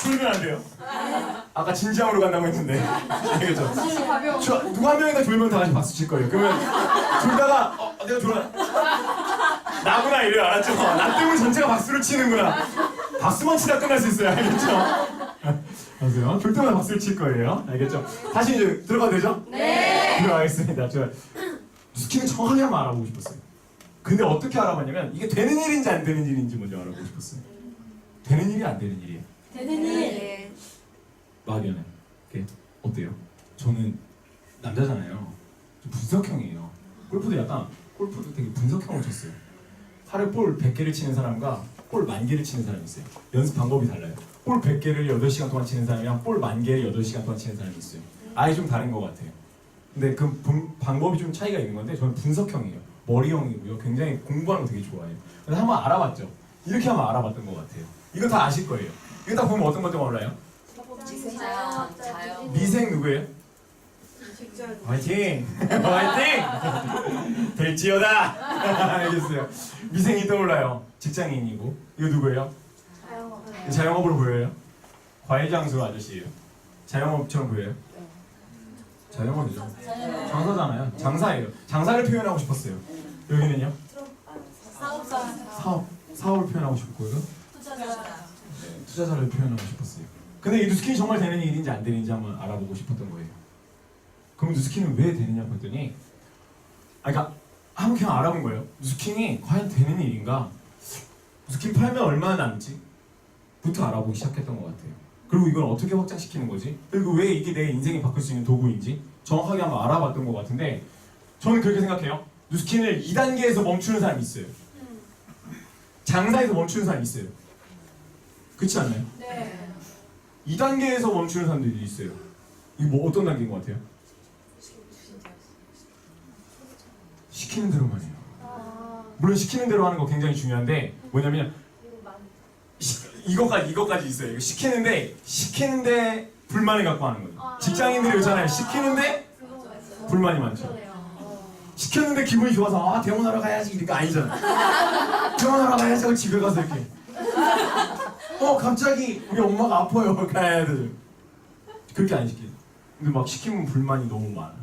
쫄면 안 돼요. 아까 진지함으로 간다고 했는데 알겠죠? 누가 한 명이나 졸면 다 같이 박수 칠 거예요. 그러면 졸다가 내가 졸아 나구나 이래요. 알았죠? 나 때문에 전체가 박수를 치는구나. 박수만 치다 끝날 수 있어요. 알겠죠? 아세요? 졸 때마다 박수를 칠 거예요. 알겠죠? 다시 이제 들어가도 되죠? 네. 들어가겠습니다. 제가 스킬을 정확하게 한번 알아보고 싶었어요. 근데 어떻게 알아봤냐면 이게 되는 일인지 안 되는 일인지 먼저 알아보고 싶었어요. 되는 일이 안 되는 일이에요. 되는 일. 막연해. 어때요? 저는 남자잖아요. 좀 분석형이에요. 골프도 약간 골프도 되게 분석형을 쳤어요. 하루에 볼 100개를 치는 사람과 볼 10,000개를 치는 사람이 있어요. 연습 방법이 달라요. 볼 100개를 8시간 동안 치는 사람이랑 볼 10,000개를 8시간 동안 치는 사람이 있어요. 아예 좀 다른 것 같아요. 근데 그 방법이 좀 차이가 있는 건데 저는 분석형이에요. 머리형이고요. 굉장히 공부하는 거 되게 좋아해요. 그래서 한번 알아봤죠. 이렇게 한번 알아봤던 것 같아요. 이거 다 아실 거예요. 이거 다 보면 어떤 것들 올라요? 자연. 미생 누구예요? 화이팅! 화이팅! 될지어다! 알겠어요. 미생이 떠올라요. 직장인이고. 이거 누구예요? 자영업으로 보여요? 과일장수 아저씨예요. 자영업처럼 보여요? 자영업이죠. 장사잖아요. 장사예요. 장사를 표현하고 싶었어요. 여기는요? 사업을 표현하고 싶었고요. 네, 투자자를 표현하고 싶었어요. 근데 이 뉴스킨이 정말 되는 일인지 안 되는지 한번 알아보고 싶었던 거예요. 그럼 뉴스킨은 왜 되느냐 봤더니 그러니까 한번 그냥 알아본 거예요. 뉴스킨이 과연 되는 일인가? 뉴스킨 팔면 얼마나 남지? 부터 알아보기 시작했던 것 같아요. 그리고 이걸 어떻게 확장시키는 거지? 그리고 왜 이게 내 인생이 바꿀 수 있는 도구인지 정확하게 한번 알아봤던 것 같은데 저는 그렇게 생각해요. 뉴스킨을 2단계에서 멈추는 사람이 있어요. 장사에서 멈추는 사람이 있어요. 그렇지 않나요? 네. 2단계에서 멈추는 사람들이 있어요. 이게 뭐 어떤 단계인 것 같아요? 시키는 대로만 해요. 물론 시키는 대로 하는 거 굉장히 중요한데 뭐냐면 이거까지 있어요. 이거 시키는데 불만을 갖고 하는 거예요. 직장인들이 그렇잖아요. 시키는데 불만이 많죠. 시켰는데 기분이 좋아서 대원하러 가야지 이거 아니잖아. 대원하러 가야지 하고 집에 가서 이렇게 갑자기 우리 엄마가 아파요 가야 돼. 그렇게 안 시키죠. 근데 막 시키면 불만이 너무 많아.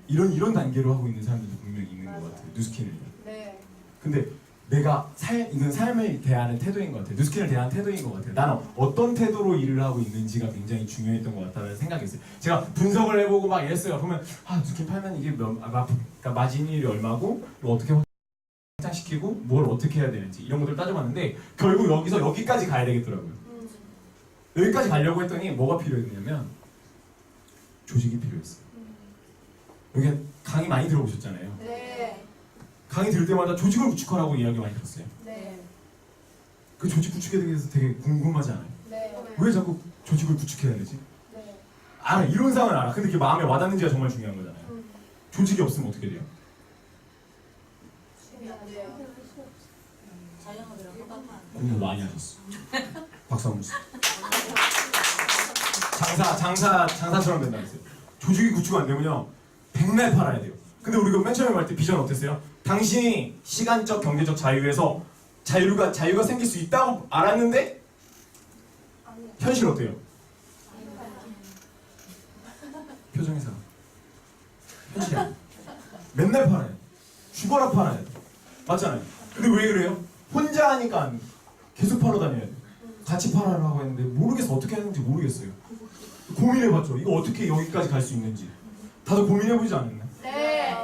이런 단계로 하고 있는 사람들도 분명히 있는 것 같아요. 뉴스킨을. 네. 근데 내가 이건 삶을 대하는 태도인 것 같아요. 뉴스킨을 대하는 태도인 것 같아요. 나는 어떤 태도로 일을 하고 있는지가 굉장히 중요했던 것 같다는 생각이 있어요. 제가 분석을 해보고 막 이랬어요. 그러면 뉴스킨 팔면 이게 그러니까 마진율이 얼마고 어떻게 확장시키고 뭘 어떻게 해야 되는지 이런 것들을 따져봤는데 결국 여기서 여기까지 가야 되겠더라고요. 여기까지 가려고 했더니 뭐가 필요했냐면 조직이 필요했어요. 여기 강의 많이 들어보셨잖아요. 네. 강의 들을 때마다 조직을 구축하라고 이야기 많이 들었어요. 네. 그 조직 구축에 대해서 되게 궁금하지 않아요? 네. 왜 자꾸 조직을 구축해야 되지? 네. 알아, 이론상은 알아. 근데 그게 마음에 와닿는지가 정말 중요한 거잖아요. 조직이 없으면 어떻게 돼요? 공부 많이 하셨어. 박수 한번 주세요. 장사처럼 된다 했어요. 조직이 구축 안 되면요 백날 팔아야 돼요. 근데 우리가 맨 처음에 말 때 비전 어땠어요? 당신이 시간적 경제적 자유에서 자유가 생길 수 있다고 알았는데 현실 어때요? 표정에서 현실이야. 맨날 팔아요. 죽어라 팔아요. 맞잖아요. 근데 왜 그래요? 혼자 하니까 계속 팔러 다녀야 돼. 같이 팔아라고 했는데 모르겠어. 어떻게 하는지 모르겠어요. 고민해봤죠. 이거 어떻게 여기까지 갈 수 있는지. 다들 고민해보지 않았나요? 네.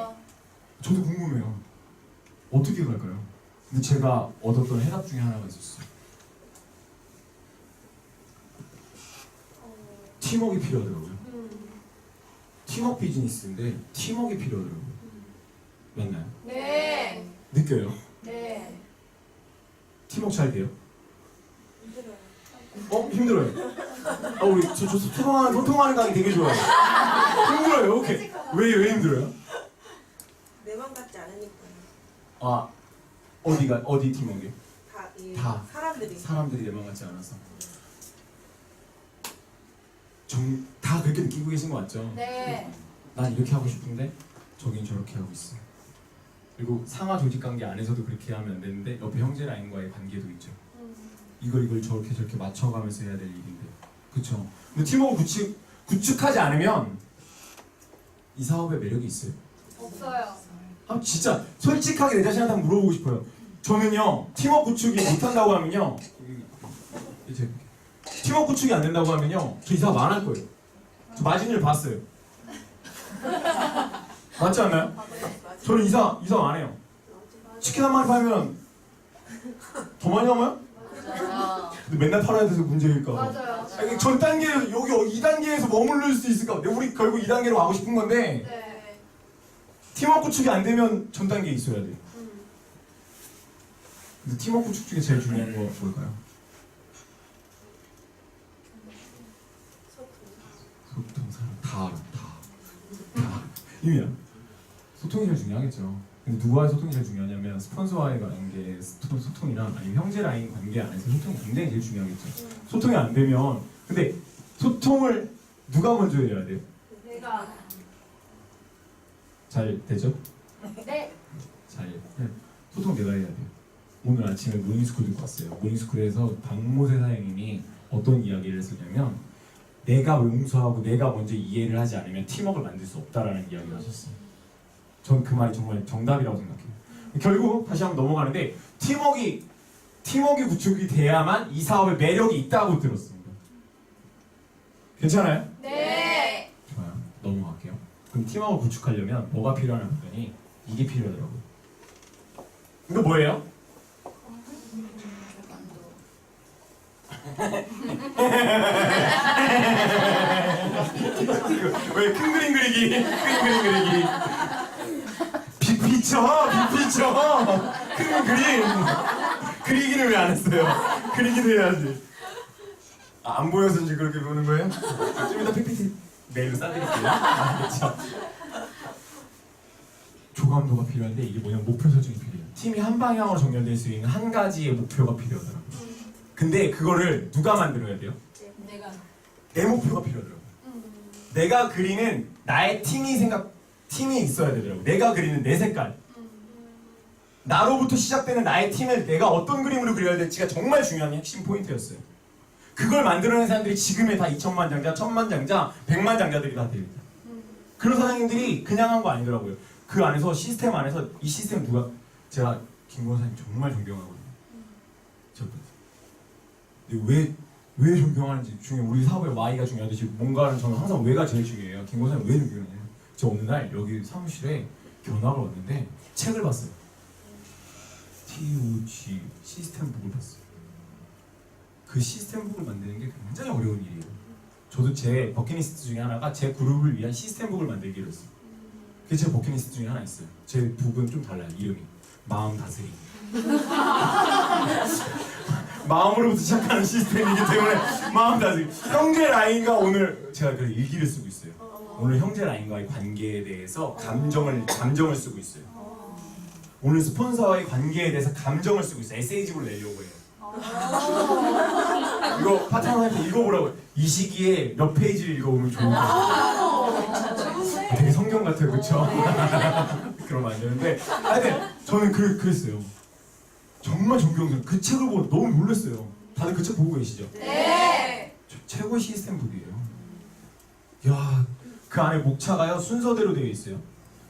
저도 궁금해요. 어떻게 갈까요? 근데 제가 얻었던 해답 중에 하나가 있었어요. 팀워크가 필요하더라고요. 팀워크 비즈니스인데 팀워크가 필요하더라고요. 맞나요? 네. 느껴요? 네. 팀워크 잘 돼요? 힘들어요. 우리 저 소통하는 강의 되게 좋아해요. 힘들어요. 오케이. 왜 힘들어요? 내 맘 같지 않으니까 어디 팀워크요? 다. 사람들이 내 맘 같지 않아서. 다 그렇게 느끼고 계신 거 맞죠? 네. 난 이렇게 하고 싶은데 저긴 저렇게 하고 있어. 그리고 상하 조직 관계 안에서도 그렇게 하면 안 되는데 옆에 형제 라인과의 관계도 있죠. 이걸 저렇게 맞춰가면서 해야 될 일인데, 그렇죠? 근데 팀워크 구축하지 않으면 이 사업에 매력이 있어요. 없어요. 진짜 솔직하게 내 자신한테 한번 물어보고 싶어요. 저는요 팀워크 구축이 못한다고 하면요, 이제 팀워크 구축이 안 된다고 하면요, 저 이 사업 안 할 거예요. 저 마진율 봤어요. 맞지 않나요? 저는 이 사업 안 해요. 치킨 한 마리 팔면 더 많이 남아요? 근데 맨날 팔아야 돼서 문제일까 봐. 맞아요. 전 단계 여기 2단계에서 머무를 수 있을까 봐. 우리 결국 2단계로 가고 싶은 건데 네. 팀워크 구축이 안 되면 전 단계에 있어야 돼요. 근데 팀워크 구축 중에 제일 중요한 거 뭘까요? 소통, 사람 다 알아. 다. 이미야. 소통이 제일 중요하겠죠. 근데 누구와의 소통이 제일 중요하냐면 스폰서와의 관계, 소통이랑 아니면 형제 라인 관계 안에서 소통이 굉장히 제일 중요하겠죠. 소통이 안 되면, 근데 소통을 누가 먼저 해야 돼요? 내가. 잘 되죠? 네. 소통 내가 해야 돼요. 오늘 아침에 모닝스쿨 듣고 왔어요. 모닝스쿨에서 박모세 사장님이 어떤 이야기를 했었냐면 내가 용서하고 내가 먼저 이해를 하지 않으면 팀워크를 만들 수 없다라는 이야기를 하셨어요. 전 그 말이 정말 정답이라고 생각해요. 결국 다시 한번 넘어가는데 팀워크 구축이 돼야만 이 사업에 매력이 있다고 들었습니다. 괜찮아요? 네. 좋아요. 넘어갈게요. 그럼 팀워크 구축하려면 뭐가 필요하냐 했더니 이게 필요하더라고요. 이거 뭐예요? 왜 큰 그림 그리기? 빅피처. 큰 그림. 그리기는 왜 안 했어요? 그리기도 해야지. 안 보여서 이제 그렇게 보는 거예요? 좀 이따 PPT 메일로 싸드릴게요. 알겠죠? 조감도가 필요한데 이게 뭐냐면 목표 설정이 필요해요. 팀이 한 방향으로 정렬될 수 있는 한 가지의 목표가 필요하더라고요. 근데 그거를 누가 만들어야 돼요? 내가. 내 목표가 필요하더라고요. 내가 그리는 나의 팀이 있어야 되더라고요. 내가 그리는 내 색깔. 나로부터 시작되는 나의 팀을 내가 어떤 그림으로 그려야 될지가 정말 중요한 핵심 포인트였어요. 그걸 만들어낸 사람들이 지금의 다 2천만 장자, 1,000만 장자, 100만 장자들이 다 됩니다. 그런 사장님들이 그냥 한 거 아니더라고요. 그 안에서 시스템 안에서 이 시스템 제가 김 권사님 정말 존경하거든요. 근데 왜 존경하는지 중에 우리 사업의 Y가 중요하듯이 뭔가는 저는 항상 왜가 제일 중요해요. 김 권사님 왜 존경하냐면 저 어느 날 여기 사무실에 견학을 왔는데 책을 봤어요. TOG 시스템북을 봤어요. 그 시스템북을 만드는 게 굉장히 어려운 일이에요. 저도 제 버킷리스트 중에 하나가 제 그룹을 위한 시스템북을 만들기로 했어요. 그게 제 버킷리스트 중에 하나 있어요. 제 북은 좀 달라요. 이름이 마음 다스림. 마음으로부터 시작하는 시스템이기 때문에 마음 다스림. 형제 라인과 오늘 제가 그 일기를 쓰고 있어요. 오늘 형제 라인과의 관계에 대해서 감정을 쓰고 있어요. 오늘 스폰서와의 관계에 대해서 감정을 쓰고 있어요. 에세이집을 내려고 해요. 이거 파트너한테 읽어보라고. 이 시기에 몇 페이지를 읽어보면 좋은 거예요. 되게 성경 같아요, 그렇죠? 그러면 안 되는데. 하여튼 저는 그랬어요. 정말 존경스러워. 그 책을 보고 너무 놀랐어요. 다들 그 책 보고 계시죠? 네. 최고의 시스템 북이에요. 야, 그 안에 목차가요 순서대로 되어 있어요.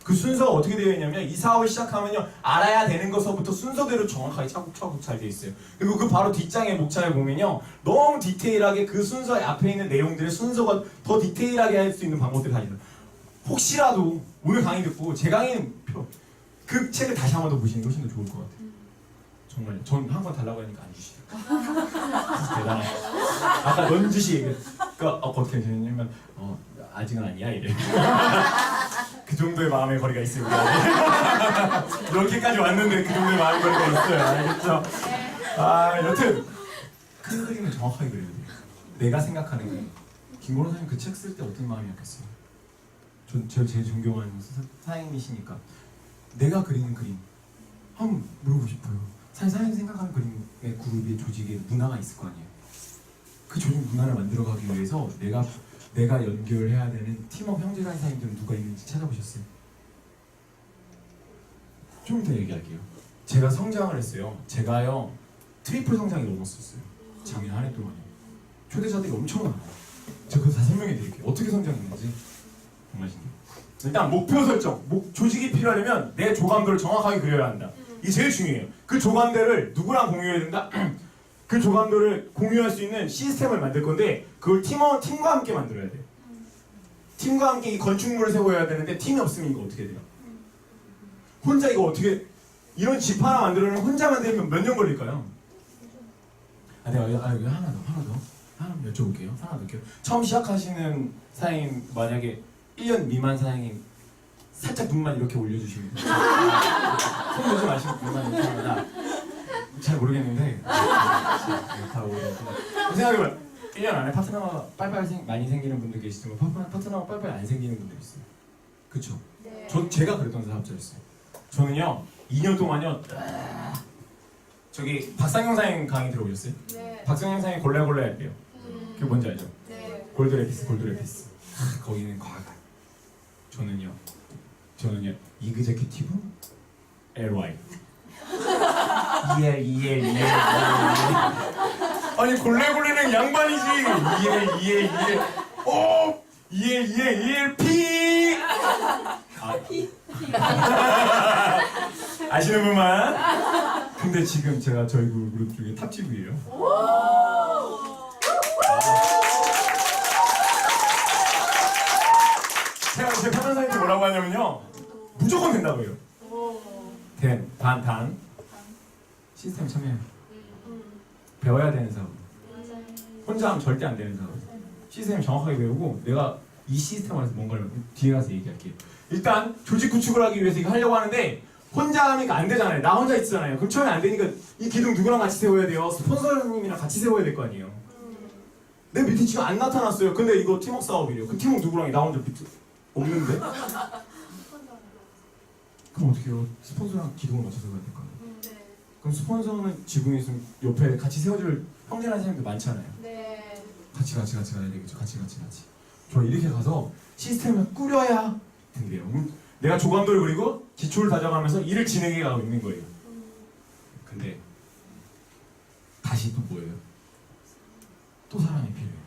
그 순서가 어떻게 되어 있냐면 이 사업을 시작하면요 알아야 되는 것서부터 순서대로 정확하게 차곡차곡 잘 되어 있어요. 그리고 그 바로 뒷장의 목차에 보면요 너무 디테일하게 그 순서 앞에 있는 내용들의 순서가 더 디테일하게 할 수 있는 방법들이 다 있어요. 혹시라도 오늘 강의 듣고 제 강의는 그 책을 다시 한 번 더 보시는 게 훨씬 더 좋을 것 같아요. 정말 전 한 번 달라고 하니까 안 주시더라고요. 대단해. 아까 넌지시 얘기했으니까 어떻게 되냐면 아직은 아니야 이래. 그 정도의 마음의 거리가 있습니다. 이렇게까지 왔는데 그 정도의 마음의 거리가 있어요. 알겠죠? 여튼 큰 그림을 정확하게 그려야 돼요. 내가 생각하는 그림. 김건호 선생님 그 책 쓸 때 어떤 마음이었겠어요? 제가 제일 존경하는 사장님이시니까 내가 그리는 그림 한번 물어보고 싶어요. 사장님이 생각하는 그림의 그룹의 조직에 문화가 있을 거 아니에요. 그 조직 문화를 만들어가기 위해서 내가 연결해야 되는 팀업 형제간사님들은 누가 있는지 찾아보셨어요? 좀 이따 얘기할게요. 제가 성장을 했어요. 제가요 트리플 성장이 넘었었어요. 작년 한 해 동안요. 초대자들이 엄청 많아요. 제가 그거 다 설명해 드릴게요. 어떻게 성장했는지 정말 신기해요. 일단 목표 설정. 조직이 필요하려면 내 조감도를 정확하게 그려야 한다. 이게 제일 중요해요. 그 조감도를 누구랑 공유해야 된다? 그 조감도를 공유할 수 있는 시스템을 만들 건데 그걸 팀과 함께 만들어야 돼요. 팀과 함께 이 건축물을 세워야 되는데 팀이 없으면 이거 어떻게 돼요? 혼자 이거 어떻게 이런 집 하나 만들려면 혼자 만들면 몇 년 걸릴까요? 내가 여기 하나 더 여쭤볼게요. 하나 더 할게요. 처음 시작하시는 사장님 만약에 1년 미만 사장님 살짝 눈만 이렇게 올려주시면 돼요. 손 내지 마시고 눈만 이렇게 하면 잘 모르겠는데 다 오르고 생각해봐요. 1년 안에 파트너가 빨리빨리 많이 생기는 분들 계시지만 파트너가 빨리빨리 안 생기는 분들 있어요. 그쵸? 네. 제가 그랬던 사업자였어요. 저는요 2년 동안요 저기 박상영 사장님 강의 들어보셨어요? 네. 박상영 사장님 골라골라 할게요. 그게 뭔지 알죠? 네. 골드레피스. 거기는 과가. 저는요 이그제큐티브 LY EL 아니 골래골래는 양반이지. EL ELP 아시는 분만. 근데 지금 제가 저희 그룹 중에 탑집이에요. 제가 제 파트너한테 뭐라고 하냐면요 무조건 된다고 해요. 단 시스템 참여해요. 배워야 되는 사업. 혼자 하면 절대 안 되는 사업. 시스템 정확하게 배우고 내가 이 시스템 안에서 뭔가를 뒤에 가서 얘기할게요. 일단 조직 구축을 하기 위해서 이거 하려고 하는데 혼자 하니까 안 되잖아요. 나 혼자 있잖아요. 그럼 처음에 안 되니까 이 기둥 누구랑 같이 세워야 돼요? 스폰서님이랑 같이 세워야 될 거 아니에요. 내 밑에 지금 안 나타났어요. 근데 이거 팀워크 사업이에요. 그 팀워크 누구랑 나 혼자 밑에 없는데? 그럼 어떻게 해요? 스폰서랑 기둥을 맞춰서 가야 될 거 아니에요. 그럼 스폰서는 지붕에 있으면 옆에 같이 세워줄 형제라는 사람들 많잖아요. 네. 같이 가야 되겠죠. 같이. 저 이렇게 가서 시스템을 꾸려야 된대요. 내가 조감도를 그리고 기초를 다져가면서 일을 진행해 가고 있는 거예요. 근데 다시 또 뭐예요? 또 사람이 필요해요.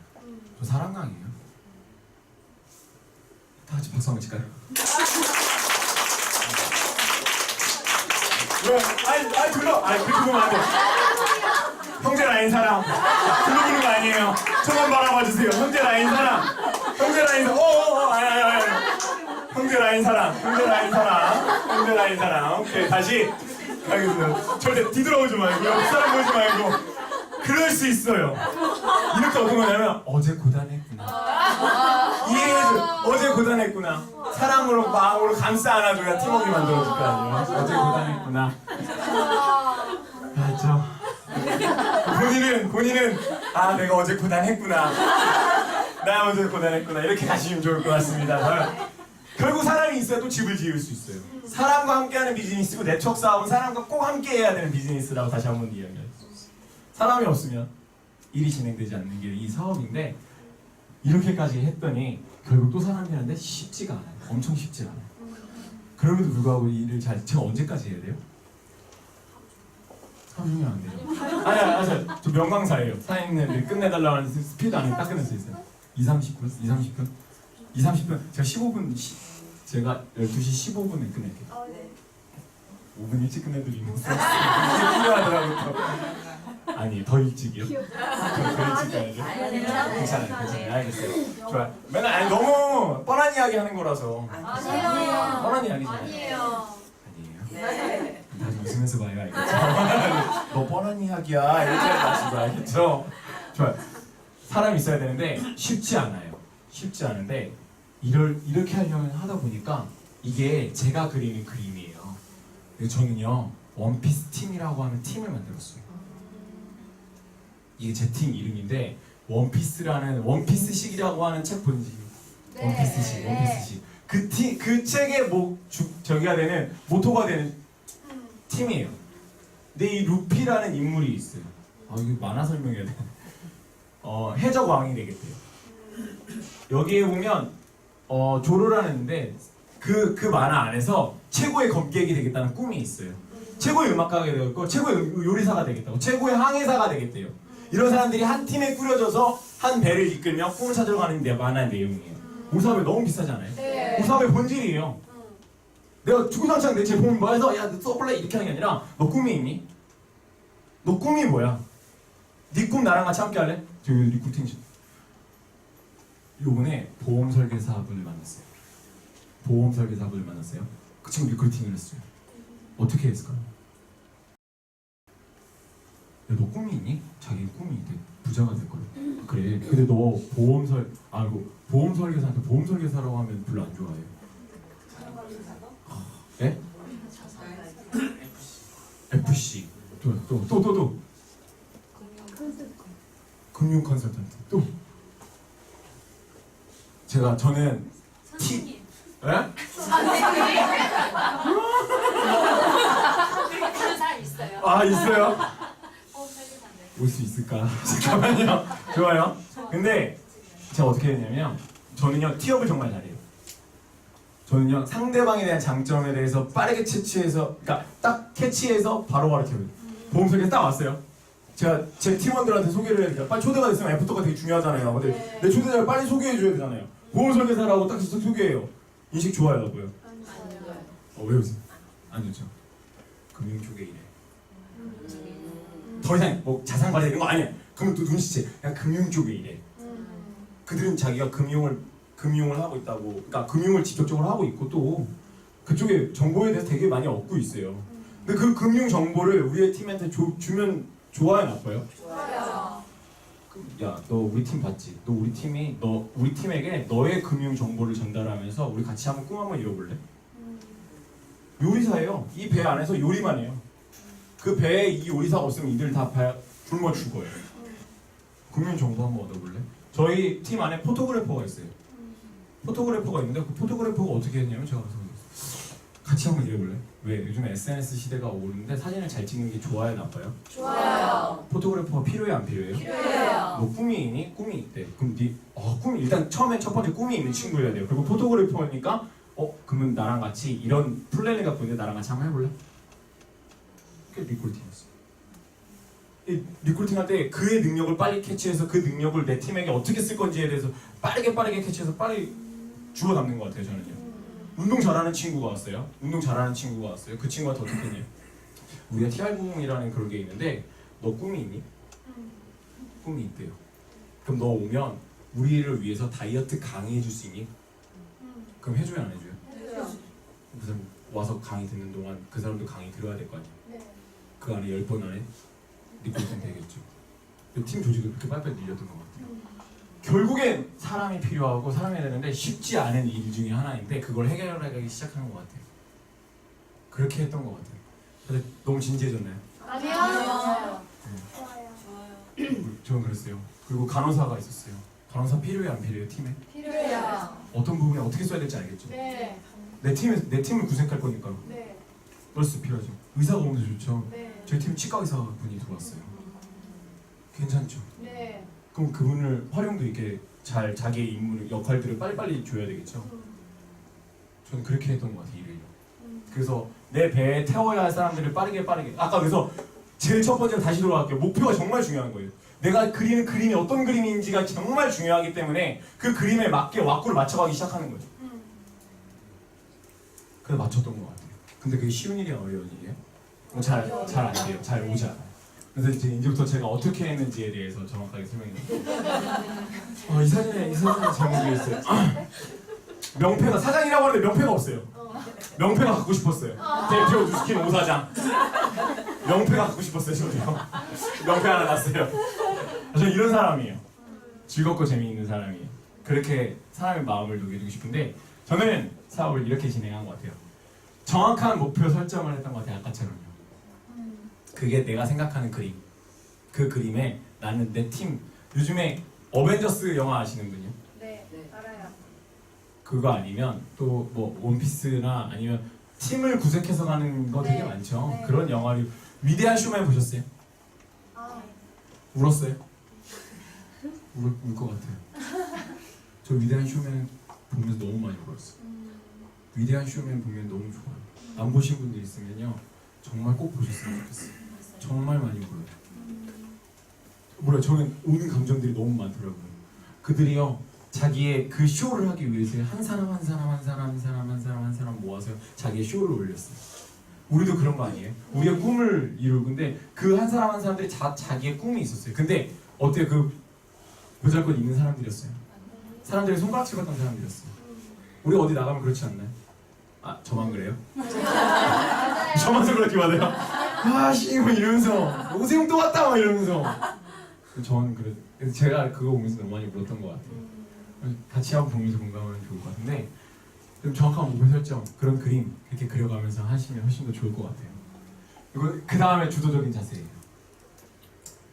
저 사람강이에요. 다 같이 박수 한번 칠까요? 왜? 그렇게 보면 안 돼. 형제 라인 사랑. 그거 부르는 거 아니에요. 저만 바라봐 주세요. 형제 라인 사랑. 형제 라인 사랑. 형제 라인 사랑. 오케이, 다시. 알겠습니다. 절대 뒤돌아오지 말고, 옆 사람 보지 말고. 그럴 수 있어요. 이렇게 어떤 거냐면, 어제 고단했구나. 이해해줘. 어제 고단했구나. 사랑으로, 마음으로 감싸 안아줘야 팀워크를 만들어줄 거 아니에요. 어제 고단했구나. 알죠? 본인은 내가 어제 고단했구나. 나 어제 고단했구나. 이렇게 가시면 좋을 것 같습니다. 결국 사람이 있어야 또 집을 지을 수 있어요. 사람과 함께하는 비즈니스고 네트워크 사업은 사람과 꼭 함께해야 되는 비즈니스라고 다시 한번 이야기할 수 있어요. 사람이 없으면 일이 진행되지 않는 게 이 사업인데 이렇게까지 했더니 결국 또 사람이 하는데 쉽지가 않아요. 엄청 쉽지가 않아요. 그럼에도 불구하고 이 일을 제가 언제까지 해야 돼요? 하루 종일 안 돼요. 아니, 저 명강사예요. 사장님들이 끝내달라고 하는 스피드 안에 딱 끝낼 수 있어요. 2, 30분? 제가 15분, 제가 12시 15분에 끝낼게요. 네. 5분 일찍 끝내드리는 거 필요하더라고요. 아니, 더 일찍이요? 더 일찍 가야죠? 괜찮아요. 알겠어요. 좋아요. 맨날 아니, 너무 뻔한 이야기 하는 거라서. 아니에요. 뻔한 이야기잖아요. 아니에요. 아니에요? 다시 웃으면서 봐요, 알겠죠? 너 뻔한 이야기야. 이렇게 마시고 알겠죠? 좋아요. 사람이 있어야 되는데 쉽지 않아요. 쉽지 않은데 이렇게 하려면 하다 보니까 이게 제가 그리는 그림이에요. 그래서 저는요 원피스 팀이라고 하는 팀을 만들었어요. 이게 제 팀 이름인데 원피스라는 원피스식이라고 하는 책 본지 원피스식 그 책의 저기가 되는 모토가 되는 팀이에요. 근데 이 루피라는 인물이 있어요. 이거 만화 설명해야 돼. 해적 왕이 되겠대요. 여기에 보면 조로라는데 그 만화 안에서 최고의 검객이 되겠다는 꿈이 있어요. 최고의 음악가가 되겠고 최고의 요리사가 되겠다고 최고의 항해사가 되겠대요. 이런 사람들이 한 팀에 꾸려져서 한 배를 이끌며 꿈을 찾으러 가는 만화의 내용이에요. 우사회 너무 비싸지 않아요? 네. 우사회 본질이에요. 내가 주구장창 내 제 돈 모아서 야 너 써볼래 이렇게 하는 게 아니라 너 꿈이 있니? 너 꿈이 뭐야? 네 꿈 나랑 같이 함께 할래? 저기 리쿠팅 요번에 보험 설계사분을 만났어요. 보험 설계사분을 만났어요. 그 친구 리크루팅을 했어요. 어떻게 했을까요? 야, 너 꿈이 있니? 자기 꿈이 있대. 부자가 될 거래. 그래. 근데 너 보험 설계사한테 보험 설계사라고 하면 별로 안 좋아해요. 예? FC. 또. 금융 컨설턴트. 또. 저는 선생님. 예? 그런 사람 있어요. 아 있어요? 설계사인데. 올 수 있을까? 잠깐만요. 좋아요. 근데 제가 어떻게 했냐면 저는요 티업을 정말 잘해요. 저는요 상대방에 대한 장점에 대해서 빠르게 캐치해서 그러니까 딱 캐치해서 바로바로 티업을. 보험 설계 딱 왔어요. 제가 제 팀원들한테 소개를 해야 돼요. 빨리 초대가 됐으면 애프터가 되게 중요하잖아요. 근데 내 초대자를 빨리 소개해줘야 되잖아요. 보험 설계사라고 딱 소개해요. 인식 좋아요고요. 왜 웃으세요? 안 좋죠. 금융 쪽에 일해. 더 이상 뭐 자산 관리 이런 거 아니야. 그러면 또 눈치채. 그냥 금융 쪽에 일해. 그들은 자기가 금융을 하고 있다고. 그러니까 금융을 직접적으로 하고 있고 또 그쪽에 정보에 대해서 되게 많이 얻고 있어요. 근데 그 금융 정보를 우리의 팀한테 주면 좋아요, 나빠요? 좋아요. 야, 너 우리 팀 봤지? 너 우리 팀에게 너의 금융 정보를 전달하면서 우리 같이 한번 꿈 한번 이뤄볼래? 요리사예요. 이 배 안에서 요리만 해요. 그 배에 이 요리사가 없으면 이들 다 굶어 죽어요. 금융 정보 한번 얻어볼래? 저희 팀 안에 포토그래퍼가 있어요. 포토그래퍼가 있는데 그 포토그래퍼가 어떻게 했냐면 제가 그래서 같이 한번 일해볼래? 왜? 요즘 SNS 시대가 오는데 사진을 잘 찍는 게 좋아요, 나빠요? 좋아요. 포토그래퍼가 필요해, 안 필요해요? 필요해요. 너 꿈이 있니? 꿈이 있대. 그럼 꿈이 일단 처음에 첫 번째 꿈이 있는 친구여야 돼요. 그리고 포토그래퍼니까 그러면 나랑 같이 이런 플랜을 갖고 있는데 나랑 같이 한번 해볼래? 그게 리크루팅이었어. 이 리크루팅 할 때 그의 능력을 빨리 캐치해서 그 능력을 내 팀에게 어떻게 쓸 건지에 대해서 빠르게 캐치해서 빨리 주워 담는 것 같아요, 저는요. 운동 잘하는 친구가 왔어요. 그 친구한테 어떻게 했냐? 우리가 TR90이라는 그런 게 있는데 너 꿈이 있니? 꿈이 있대요. 그럼 너 오면 우리를 위해서 다이어트 강의해 줄 수 있니? 그럼 해줘요, 안 해줘요? 그 사람 와서 강의 듣는 동안 그 사람도 강의 들어야 될 거 아니야? 그 안에 10번 안에 리크루팅 되겠죠. 팀 조직을 그렇게 빨리빨리 늘렸던 것 같아요. 결국엔 사람이 필요하고 사람이 되는데 쉽지 않은 일 중에 하나인데 그걸 해결하기 시작하는 것 같아요. 그렇게 했던 것 같아요. 근데 너무 진지해졌나요? 아니요. 저는 그랬어요. 그리고 간호사가 있었어요. 간호사 필요해, 안 필요해요, 팀에? 필요해요. 어떤 부분에 어떻게 써야 될지 알겠죠? 네. 내 팀을 구색할 거니까 네. 너스 필요하죠. 의사가 오면 좋죠. 네. 저희 팀 치과 의사 분이 들어왔어요. 괜찮죠. 네. 그럼 그분을 활용도 이렇게 잘 자기의 인물 역할들을 빨리빨리 줘야 되겠죠. 저는 그렇게 했던 것 같아요, 일을. 그래서 내 배에 태워야 할 사람들을 빠르게 아까 그래서 제일 첫 번째로 다시 돌아갈게요. 목표가 정말 중요한 거예요. 내가 그리는 그림이 어떤 그림인지가 정말 중요하기 때문에 그 그림에 맞게 왁구를 맞춰가기 시작하는 거죠. 그래서 맞췄던 것 같아요. 근데 그게 쉬운 일이야 어려운 일이에요? 잘 안 돼요. 잘 오지 않아요. 그래서 이제부터 제가 어떻게 했는지에 대해서 정확하게 설명해드릴게요. 이 사진에 제목이 있어요. 명패가 사장이라고 하는데 명패가 없어요. 명패가 갖고 싶었어요. 대표 누스킨 5사장. 명패가 갖고 싶었어요, 저도요. 명패 하나 났어요. 저는 이런 사람이에요. 즐겁고 재미있는 사람이에요. 그렇게 사람의 마음을 녹여주고 싶은데 저는 사업을 이렇게 진행한 것 같아요. 정확한 목표 설정을 했던 것 같아요, 아까처럼요. 그게 내가 생각하는 그림. 그 그림에 나는 내 팀. 요즘에 어벤져스 영화 아시는 분이요? 네. 알아요. 그거 아니면 또 뭐 원피스나 아니면 팀을 구색해서 가는 거 되게 네. 많죠. 네. 그런 영화를 위대한 쇼맨 보셨어요? 아, 울었어요? 울 것 같아요. 저 위대한 쇼맨 보면서 너무 많이 울었어요. 위대한 쇼맨 보면 너무 좋아요. 안 보신 분들 있으면요 정말 꼭 보셨으면 좋겠어요. 정말 많이 울어요. 몰라요. 저는 오는 감정들이 너무 많더라고요. 그들이요 자기의 그 쇼를 하기 위해서 한 사람 모아서 자기의 쇼를 올렸어요. 우리도 그런 거 아니에요? 우리의 꿈을 이루고 근데 그 한 사람 한 사람들이 자기의 꿈이 있었어요. 근데 어때요? 그 보잘것 있는 사람들이었어요. 사람들이 손가락질 같은 사람들이었어요. 우리 어디 나가면 그렇지 않나요? 아 저만 그래요? 저만 그렇게 받아요? 아씨 뭐 이러면서 오세훈 또 왔다 막 이러면서 저는 그래서 제가 그거 보면서 너무 많이 울었던 것 같아요. 같이 한번 보면서 공감하면 좋을 것 같은데 좀 정확한 목표 설정 그런 그림 이렇게 그려가면서 하시면 훨씬 더 좋을 것 같아요. 그리고 그 다음에 주도적인 자세예요.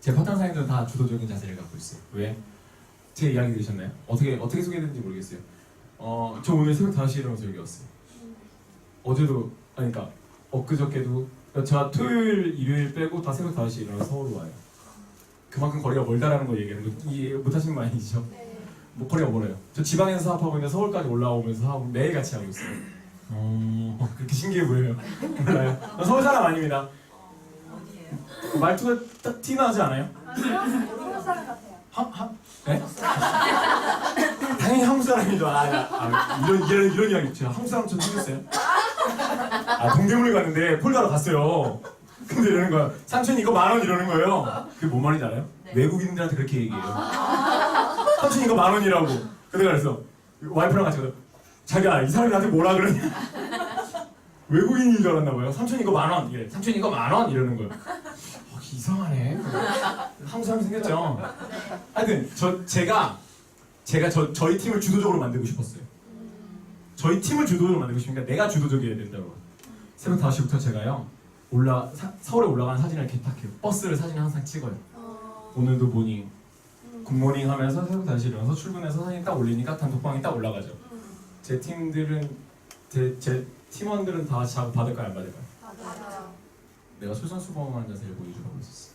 제 파트너 사장님들은 다 주도적인 자세를 갖고 있어요. 왜? 제 이야기 들으셨나요? 어떻게 소개했는지 모르겠어요. 저 오늘 새벽 5시에 일어나서 여기 왔어요. 어제도 아니 그러니까 엊그저께도 제가 토요일 일요일 빼고 다 새벽 5시에 일어나서 서울로 와요. 그만큼 거리가 멀다라는 거 얘기하는 거 이해 못하시는 거 아니죠? 뭐 거리가 멀어요. 저 지방에서 사업하고 있는데 서울까지 올라오면서 사업을 매일 같이 하고 있어요. 그렇게 신기해 보여요. 몰라요. 저 서울 사람 아닙니다. 어디예요? 말투가 딱 티나지 않아요? 아니요. 한국 사람 같아요. 네? 당연히 한국 사람이죠. 이런 이야기 있죠. 한국 사람처럼 생겼어요. 동대문을 갔는데 폴더로 갔어요. 근데 이러는 거야. 삼촌 이거 10,000원 이러는 거예요. 그게 뭔 말인지 알아요? 네. 외국인들한테 그렇게 얘기해요. 삼촌 이거 10,000원이라고. 근데 그래서 와이프랑 같이 가서 자기야 이 사람이 나한테 뭐라 그러냐. 외국인인 줄 알았나 봐요. 삼촌 이거 10,000원 이래. 삼촌 이거 10,000원 이러는 거예요. 이상하네. 한국 사람 생겼죠. 하여튼 저희 팀을 주도적으로 만들고 싶었어요. 저희 팀을 주도적으로 만들고 싶으니까 내가 주도적이어야 된다고. 새벽 5시부터 제가요 서울에 올라가는 사진을 이렇게 딱 해요. 버스를 사진을 항상 찍어요. 오늘도 모닝 굿모닝 하면서 새벽 5시에 일어나서 출근해서 사진 딱 올리니까 단톡방이 딱 올라가죠. 제 팀들은 제 팀원들은 다 자고 받을까요 안 받을까요? 맞아요. 내가 솔선수범한 자세를 보여주라고 했었어.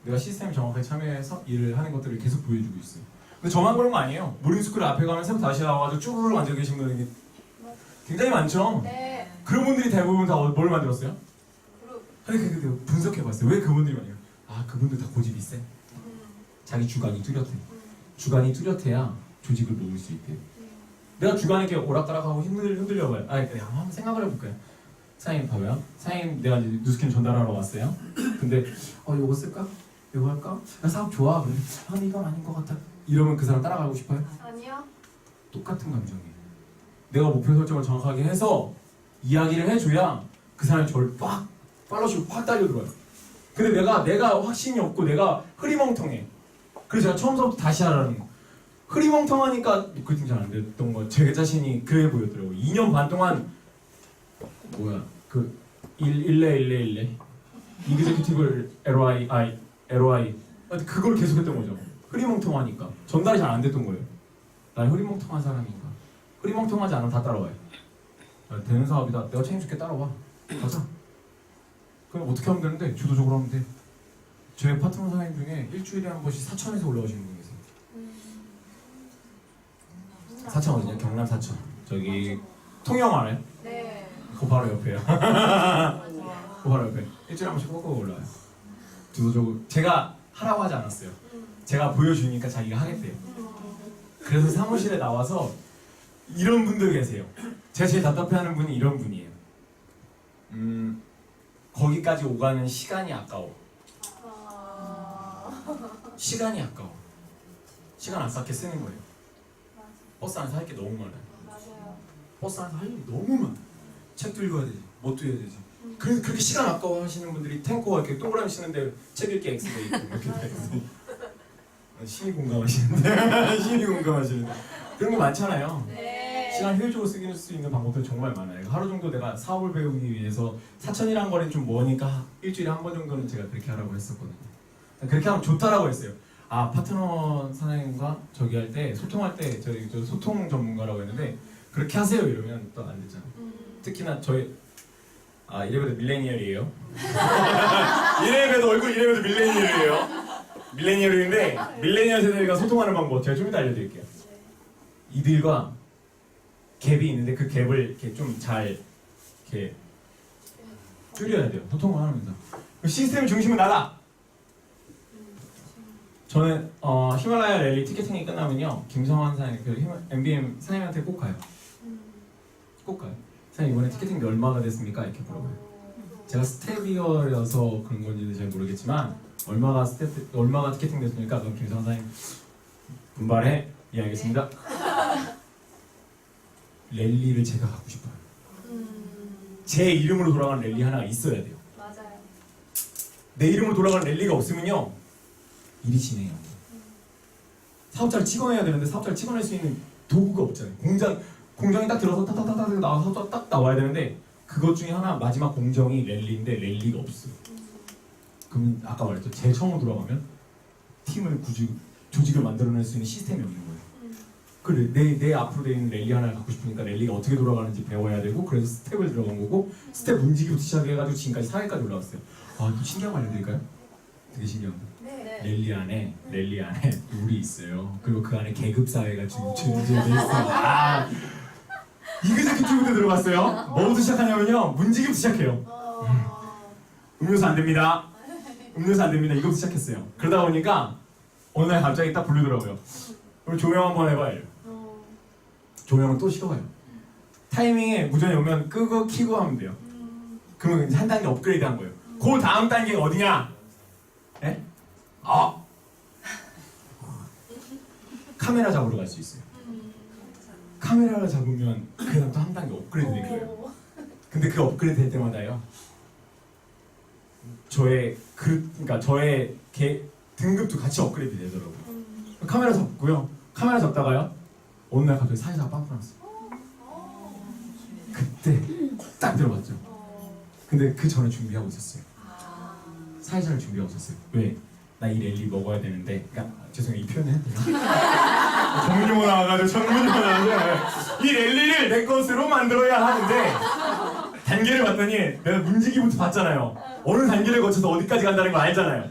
내가 시스템에 정확하게 참여해서 일을 하는 것들을 계속 보여주고 있어요. 근데 저만 그런 거 아니에요. 모닝스쿨 앞에 가면 새벽 5시에 나와가지고 쭈르르 앉아 계신 분들이 굉장히 많죠. 네. 그런 분들이 대부분 다 뭘 만들었어요? 근데 분석해봤어요. 왜 그분들이 많아요? 그분들 다 고집이 세. 자기 주관이 뚜렷해. 주관이 뚜렷해야 조직을 모을 수 있대요. 내가 주관에 이렇게 오락가락하고 흔들려봐요. 그냥 한번 생각을 해볼까요? 사장님 봐봐요. 사장님 내가 이제 누스킨 전달하러 왔어요. 근데 이거 쓸까? 이거 할까? 나 사업 좋아. 근데 이건 아닌 것 같아. 이러면 그 사람 따라가고 싶어요? 아니요. 똑같은 감정이에요. 내가 목표 설정을 정확하게 해서 이야기를 해줘야 그 사람이 저를 팔로우시고 확 달려들어요. 근데 내가 확신이 없고 내가 흐리멍텅해. 그래서 제가 처음부터 다시 하라는 거. 흐리멍텅하니까 마케팅 잘 안 됐던 거. 제 자신이 그래 보였더라고요. 2년 반 동안 일레 이그제큐티브 LOI 그걸 계속했던 거죠. 흐리멍텅하니까 전달이 잘 안 됐던 거예요. 난 흐리멍텅한 사람인가? 흐리멍텅하지 않으면 다 따라와요. 되는 사업이다. 내가 책임질게 따라와. 가자. 그럼 어떻게 하면 되는데? 주도적으로 하면 돼. 저희 파트너 사장님 중에 일주일에 한 번씩 사천에서 올라오시는 분이 계세요. 사천거든요. 경남 사천. 저기 통영 알아요? 네. 그 바로 옆에요. 그 바로 옆에. 일주일에 한 번씩 꼭 올라와요. 주도적으로 제가 하라고 하지 않았어요. 제가 보여주니까 자기가 하겠대요. 그래서 사무실에 나와서 이런 분들 계세요. 제가 제일 답답해하는 분이 이런 분이에요. 거기까지 오가는 시간이 아까워. 시간이 아까워. 시간 아깝게 쓰는 거예요. 버스 안에서 할 게 너무 많아요. 버스 안에서 할 일이 너무 많아. 책도 읽어야 되지, 뭣도 해야 되지. 그래서 그렇게 시간 아까워 하시는 분들이 탱커가 이렇게 동그라미 치는데 책 읽기 X돼 있고 이렇게 돼 있어요. 심히 공감하시는데 심히 공감하시는데 그런 거 많잖아요. 네. 시간 효율적으로 쓰길 수 있는 방법들 정말 많아요. 하루 정도 내가 사업을 배우기 위해서 사천이란 거리는 좀 머니까 일주일에 한 번 정도는 제가 그렇게 하라고 했었거든요. 그렇게 하면 좋다라고 했어요. 아 파트너 사장님과 저기 할 때 소통할 때 저 소통 전문가라고 했는데 그렇게 하세요 이러면 또 안 되잖아요. 특히나 저희 이래봬도 밀레니얼이에요. 이래봬도 얼굴 이래봬도 밀레니얼이에요. 밀레니얼인데 밀레니얼 세대가 소통하는 방법 제가 좀 이따 알려드릴게요. 이들과 갭이 있는데 그 갭을 이렇게 좀 잘 이렇게 줄여야 돼요. 소통을 하면서 시스템 중심은 나다. 저는 히말라야 랠리 티켓팅이 끝나면요 김성환 사장님 그 MBM 사장님한테 꼭 가요. 꼭 가요. 사장님 이번에 티켓팅비 얼마가 됐습니까? 이렇게 물어봐요. 제가 스텝이어서 그런 건지는 잘 모르겠지만 얼마가 티켓팅 됐습니까? 그럼 김성환 사장님 분발해. 예 알겠습니다. 랠리를 제가 갖고 싶어요. 제 이름으로 돌아가는 랠리 하나가 있어야 돼요. 맞아요. 내 이름으로 돌아가는 랠리가 없으면요 일이 진행이 안 돼요. 사업자를 찍어내야 되는데 사업자를 찍어낼 수 있는 도구가 없잖아요. 공정이 딱 들어서 탁탁탁탁 나와서 딱 나와야 되는데 그것 중에 하나 마지막 공정이 랠리인데 랠리가 없어요. 그럼 아까 말했죠. 제일 처음으로 돌아가면 팀을 조직을 만들어낼 수 있는 시스템이 없는 거예요. 그래 내 앞으로 돼 있는 랠리 하나를 갖고 싶으니까 랠리가 어떻게 돌아가는지 배워야 되고 그래서 스텝을 들어간 거고 스텝 움직이부터 시작해가지고 지금까지 4회까지 올라왔어요. 또 신기한 거 알려드릴까요? 되게 신기한 거. 네. 랠리 안에 룰이 있어요. 그리고 그 안에 계급 사회가 존재돼 있어요. 이그제큐티브도 들어갔어요. 뭐부터 시작하냐면요 문지기부터 시작해요. 음료수 안 됩니다. 음료수 안 됩니다. 이거부터 시작했어요. 그러다 보니까 어느 날 갑자기 딱 부르더라고요. 우리 조명 한번 해봐요. 조명은 또 싫어해요. 타이밍에 무전이 오면 끄고 키고 하면 돼요. 그러면 이제 한 단계 업그레이드 한 거예요. 그 다음 단계가 어디냐? 예? 카메라 잡으러 갈 수 있어요. 카메라를 잡으면 그다음 또 한 단계 업그레이드 된 거예요. 근데 그 업그레이드 될 때마다요. 저의 등급도 같이 업그레이드 되더라고요. 카메라 잡고요. 카메라 잡다가요. 어느 날 갑자기 사회자가 빵꾸 났어요. 그때 딱 들어봤죠. 근데 그 전에 준비하고 있었어요. 사회자를 준비하고 있었어요. 왜? 나 이 랠리 먹어야 되는데. 그러니까 죄송해요. 이 표현을 해도 되나? 전문용어 나와가지고 이 랠리를 내 것으로 만들어야 하는데 단계를 봤더니 내가 문지기부터 봤잖아요. 어느 단계를 거쳐서 어디까지 간다는 거 알잖아요.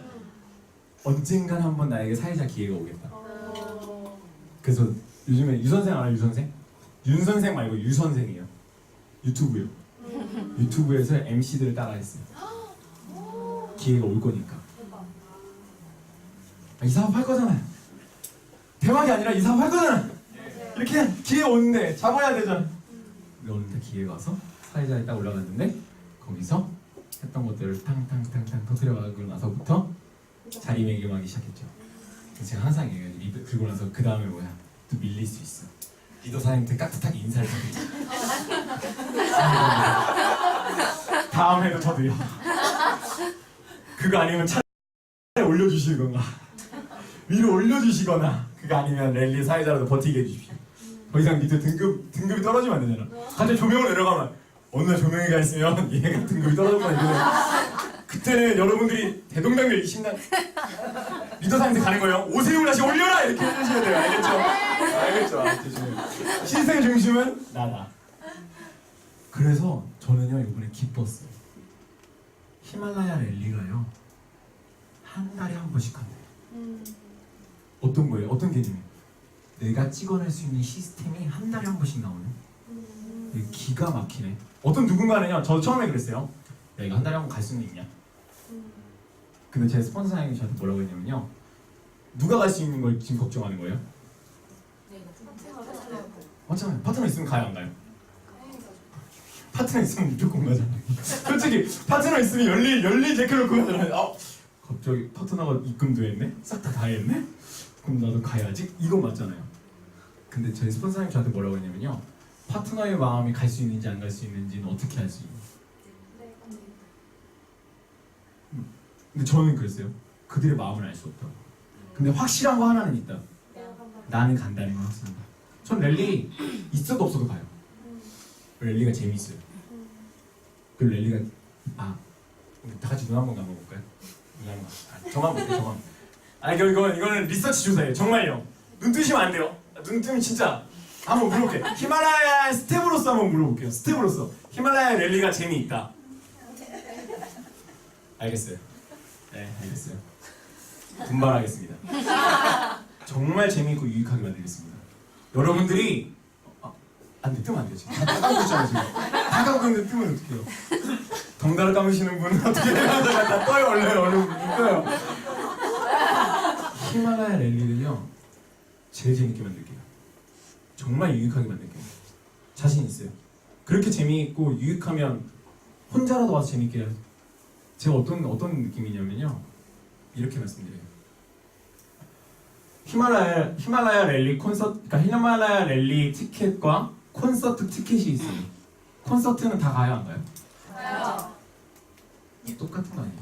언젠간 한번 나에게 사회자 기회가 오겠다. 그래서 요즘에 유선생 알아요? 유선생? 윤선생 말고 유선생이에요. 유튜브요. 유튜브에서 MC들을 따라했어요. 기회가 올 거니까. 이 사업 할 거잖아. 대박이 아니라 이 사업 할 거잖아. 이렇게 기회 오는데 잡아야 되잖아. 근데 어느 날 기회가 와서 사회자에 딱 올라갔는데 거기서 했던 것들을 탕탕탕탕 터뜨려가고 나서부터 자리매김하기 시작했죠. 제가 항상 얘기해요. 그리고 나서 그 다음에 뭐야? 또 밀릴 수 있어. 리더 사장님한테 깍듯하게 인사를 드리죠. 다음 해도 저도요. 그거 아니면 차에 올려주시거나 위로 올려주시거나 그거 아니면 랠리 사회자라도 버티게 해주십시오. 더 이상 리더 등급이 떨어지면 안 되잖아. 갑자기 조명을 내려가면 어느 날 조명이가 있으면 얘가 등급이 떨어졌구나 이러면 그때는 여러분들이 대동단결 신난 리더상한테 가는 거예요. 오세훈 다시 올려라 이렇게 해주셔야 돼요. 알겠죠? 알겠죠? 시스템 중심은 나다. 그래서 저는요 이번에 기뻤어요. 히말라야 랠리가요 한 달에 한 번씩 한대요. 어떤 거예요? 어떤 개념이에요? 내가 찍어낼 수 있는 시스템이 한 달에 한 번씩 나오네. 이게 기가 막히네. 어떤 누군가는요, 저도 처음에 그랬어요. 야, 이거 한 달에 한 번 갈 수는 있냐? 근데 제 스폰서 사장님이 저한테 뭐라고 했냐면요, 누가 갈 수 있는 걸 지금 걱정하는 거예요? 맞잖아요. 파트너 있으면 가요, 안 가요? 파트너 있으면 무조건 가잖아요. 솔직히 파트너 있으면 열리 제껴놓고 가잖아요. 갑자기 파트너가 입금도 했네? 싹 다 했네? 그럼 나도 가야지? 이거 맞잖아요. 근데 저희 스폰서님 저한테 뭐라고 했냐면요, 파트너의 마음이 갈 수 있는지 안 갈 수 있는지는 어떻게 알 수 있냐. 근데 저는 그랬어요. 그들의 마음을 알 수 없다고. 근데 확실한 거 하나는 있다. 나는 간다는 건 확실합니다. 전 랠리 있어도 없어도 가요. 랠리가 재미있어요. 그 랠리가 다 같이 눈 한번 감아볼까요? 눈 한번. 저만 볼게요. 저만. 이거는 리서치 조사예요. 정말요. 눈 뜨시면 안 돼요. 눈 뜨면 진짜 한번 물어볼게요. 히말라야 스텝으로서 한번 물어볼게요. 스텝으로서 히말라야 랠리가 재미있다. 알겠어요. 네, 알겠어요. 분발하겠습니다. 정말 재미있고 유익하게 만들겠습니다. 여러분들이 안돼, 뜨면 안 돼요. 지금 다 감고 있잖아요. 지금 다 감고 있는데 뜨면 어떡해요? 덩달아 감으시는 분은 어떻게 해요? 다 떠요. 얼른 떠요. 히말라야 랠리는요, 제일 재밌게 만들게요. 정말 유익하게 만들게요. 자신 있어요. 그렇게 재미있고 유익하면 혼자라도 와서 재밌게 해요. 제가 어떤 느낌이냐면요, 이렇게 말씀드려요. 히말라야 랠리 콘서트, 그러니까 히말라야 랠리 티켓과 콘서트 티켓이 있어요. 콘서트는 다 가요, 안 가요? 가요. 똑같은 거 아니에요?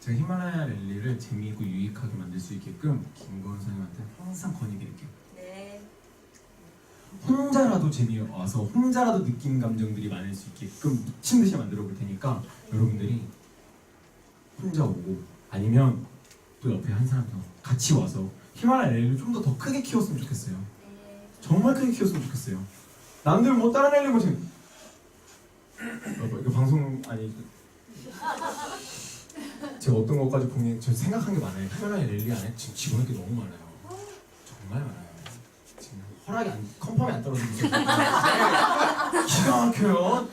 제가 히말라야 랠리를 재미있고 유익하게 만들 수 있게끔 김건우 선생님한테 항상 권유드릴게요. 네. 혼자라도 재미와서 혼자라도 느끼는 감정들이 많을 수 있게끔 미친 듯이 만들어 볼 테니까 여러분들이 혼자 오고 아니면 또 옆에 한 사람 더 같이 와서 히말라야 랠리를 좀 더 크게 키웠으면 좋겠어요. 정말 크게 키웠으면 좋겠어요. 남들 뭐 다른 랠리 뭐 지금 이거 방송 아니 제가 어떤 것까지 공연 저 생각한 게 많아요. 히말라야 랠리 안에 지금 집어넣을 게 너무 많아요. 정말 많아요. 지금 허락이 컨펌이 안 떨어지는 기가 막혀요.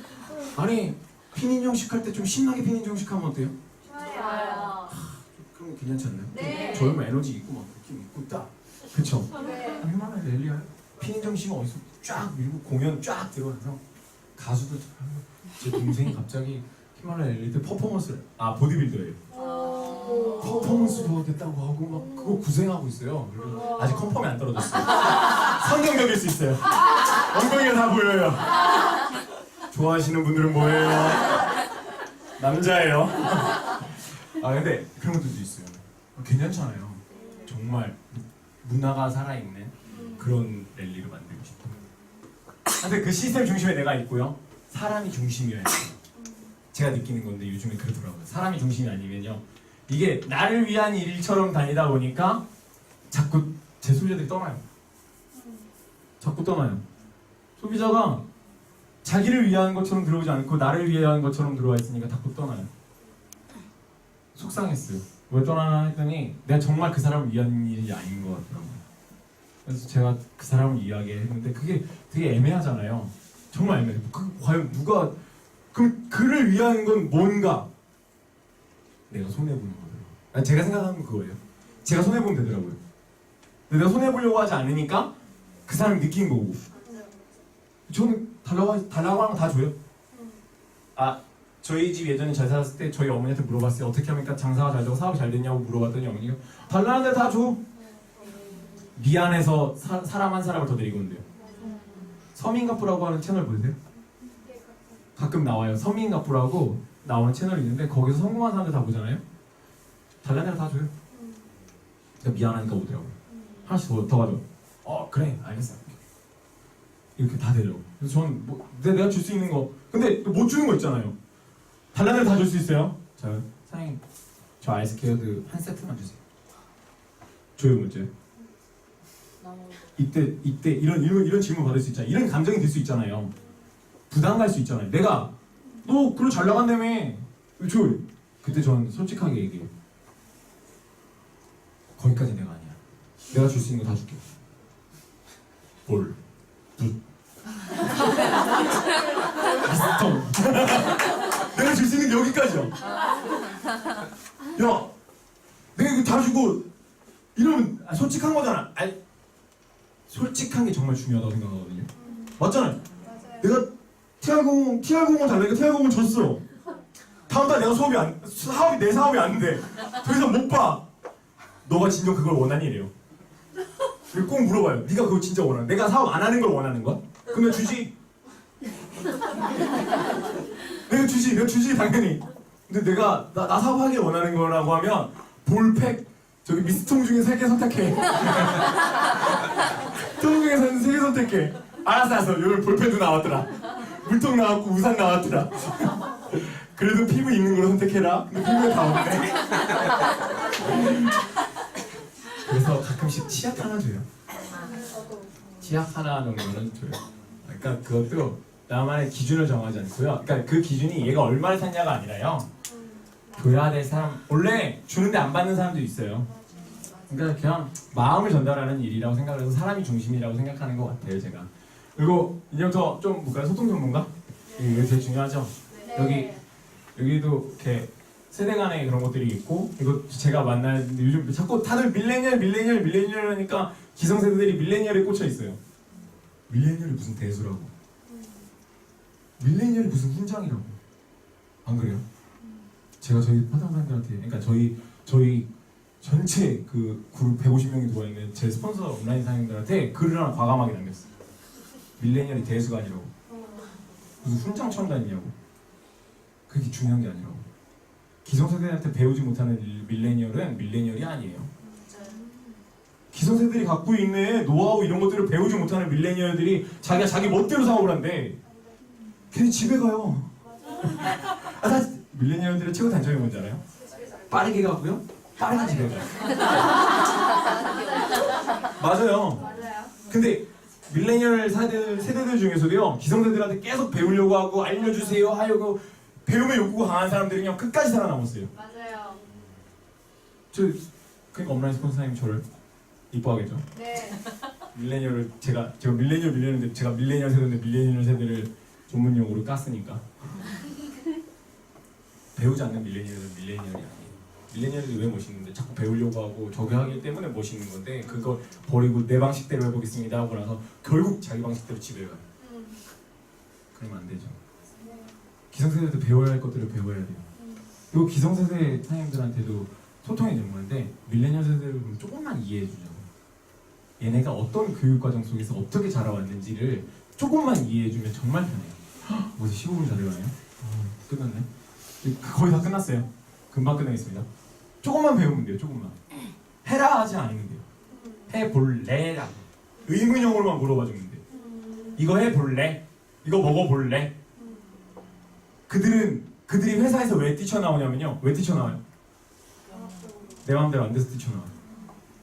아니 피닌정식 할 때 좀 신나게 피닌정식 하면 어때요? 좋아요. 그럼 괜찮지 않나요? 네. 저희만 에너지 있고 막 느낌 있고 딱 그쵸? 네. 히말라야 랠리 피닌정식 어디서 쫙 밀고 공연 쫙 들어가서 가수들 제 동생이 갑자기 히말라야 랠리 때 퍼포먼스를 보디빌더예요. 퍼포먼스 좋아하겠다고 하고 막 그거 구생하고 있어요. 그리고 아직 컨펌이 안 떨어졌어요. 성경적일 수 있어요. 엉덩이가 다 보여요. 좋아하시는 분들은 뭐예요? 남자예요. 근데 그런 것들도 있어요. 괜찮잖아요. 정말 문화가 살아있는 그런 랠리를 만들고 싶어요. 근데 그 시스템 중심에 내가 있고요. 사람이 중심이어야 돼요. 제가 느끼는 건데 요즘에 그러더라고요. 사람이 중심이 아니면요, 이게 나를 위한 일처럼 다니다 보니까 자꾸 제 소비자들이 떠나요. 자꾸 떠나요. 소비자가 자기를 위한 것처럼 들어오지 않고 나를 위한 것처럼 들어와 있으니까 자꾸 떠나요. 속상했어요. 왜 떠나나 했더니 내가 정말 그 사람을 위한 일이 아닌 것 같더라고요. 그래서 제가 그 사람을 이야기를 했는데 그게 되게 애매하잖아요. 정말 애매해요. 과연 누가 그럼 그를 위한 건 뭔가? 내가 손해보는 거더라고요. 제가 생각하는 건 그거예요. 제가 손해보면 되더라고요. 근데 내가 손해보려고 하지 않으니까 그 사람이 느낀 거고. 저는 달라고 하는 거 다 줘요. 저희 집 예전에 잘 살았을 때 저희 어머니한테 물어봤어요. 어떻게 하니까 장사가 잘 되고 사업이 잘 됐냐고 물어봤더니 어머니가 달라는 데 다 줘. 미안해서 사람 한 사람을 더 데리고 온대요. 서민가부라고 하는 채널 보세요. 가끔 나와요. 서민가부라고 나오는 채널이 있는데 거기서 성공한 사람들 다 보잖아요. 달라는 데다 줘요. 그러니까 미안하니까 오더라고요. 하나씩 더 가져. 그래 알겠어. 이렇게 다 되더라고요. 그래서 저는 내가 줄 수 있는 거, 근데 못 주는 거 있잖아요. 달라는 데 다 줄 수 있어요. 자, 사장님 저 아이스케어드 한 세트만 주세요. 줘요, 문제. 이때 이런 질문 받을 수 있잖아요. 이런 감정이 들 수 있잖아요. 부담 갈 수 있잖아요. 내가 너 그걸 잘 나간다며 줘. 그때 전 솔직하게 얘기해요. 거기까지 내가 아니야. 내가 줄 수 있는 거 다 줄게. 볼, 붓, 미스통. 내가 줄 수 있는 게 여기까지야. 야, 내가 이거 다 주고 이러면 솔직한 거잖아. 아니, 솔직한 게 정말 중요하다고 생각하거든요. 맞잖아요. 맞아요. 내가 TR 공원 달라니까 TR 공원 줬어. 다음 달 내가 내 사업이 안 돼. 더 이상 못 봐. 너가 진정 그걸 원하니 이래요. 그리고 꼭 물어봐요. 네가 그거 진짜 원하는? 내가 사업 안 하는 걸 원하는 거야? 그럼 내가 주지. 내가 주지 당연히. 근데 내가 나 사업하길 원하는 거라고 하면 볼팩 저기 미스통 중에 3개 선택해. 통 중에서 3개 선택해. 알았어. 여기 볼펜도 나왔더라. 물통 나왔고 우산 나왔더라. 그래도 피부 있는 걸로 선택해라. 근데 피부에 다 없네. 그래서 가끔씩 치약 하나 줘요. 치약 하나 정도는 줘요. 그러니까 그것도 나만의 기준을 정하지 않고요. 그러니까 그 기준이 얘가 얼마를 샀냐가 아니라요. 줘야 될 사람, 원래 주는데 안 받는 사람도 있어요. 그러니까 그냥 마음을 전달하는 일이라고 생각을 해서 사람이 중심이라고 생각하는 것 같아요, 제가. 그리고 이제부터 좀 볼까요? 소통 전문가? 이게 되게 중요하죠. 여기도 이렇게 세대 간의 그런 것들이 있고, 이거 제가 만난 요즘 자꾸 다들 밀레니얼 하니까 기성세대들이 밀레니얼에 꽂혀 있어요. 밀레니얼이 무슨 대수라고? 밀레니얼이 무슨 훈장이라고? 안 그래요? 제가 저희 파트너분들한테, 그러니까 저희 전체 그 그룹 150명이 들어와 있는 제 스폰서 온라인 사장님들한테 글을 하나 과감하게 남겼어요. 밀레니얼이 대수가 아니라고. 무슨 훈장처럼 다니냐고. 그게 중요한 게 아니라고. 기성세대한테 배우지 못하는 밀레니얼은 밀레니얼이 아니에요. 기성세대들이 갖고 있는 노하우 이런 것들을 배우지 못하는 밀레니얼들이 자기가 자기 멋대로 사업을 한대. 걔네 집에 가요. 밀레니얼들의 최고 단점이 뭔지 알아요? 빠르게 가고요. 빠르게 집에 가요. 맞아요. 근데 밀레니얼 세대들 중에서도요, 기성세대들한테 계속 배우려고 하고 알려주세요 하려고 배움의 욕구가 강한 사람들이 그냥 끝까지 살아남았어요. 맞아요. 그러니까 온라인 스폰서님 저를 이뻐하겠죠. 네. 밀레니얼을 제가 밀레니얼인데 제가 밀레니얼 세대인데 밀레니얼 세대를 전문 용어로 깠으니까. 배우지 않는 밀레니얼은 밀레니얼이 아니에요. 밀레니얼이 왜 멋있는데 자꾸 배우려고 하고 저기 하기 때문에 멋있는 건데, 그걸 버리고 내 방식대로 해보겠습니다 하고 나서 결국 자기 방식대로 집에 가요. 그러면 안 되죠. 기성세대도 배워야 할 것들을 배워야 돼요. 그리고 기성세대 사장님들한테도 소통이 전문인데 밀레니얼 세대를 보면 조금만 이해해주죠. 얘네가 어떤 교육과정 속에서 어떻게 자라왔는지를 조금만 이해해주면 정말 편해요. 뭐지 15분 다 돼가네요? 끝났네. 거의 다 끝났어요. 금방 끝내겠습니다. 조금만 배우면 돼요. 조금만. 해라 하지 않으면 돼요. 해볼래라고. 의문형으로만 물어봐주면 돼요. 이거 해볼래? 이거 먹어볼래? 그들이 회사에서 왜 뛰쳐나오냐면요. 왜 뛰쳐나와요? 내 마음대로 안 돼서 뛰쳐나와요.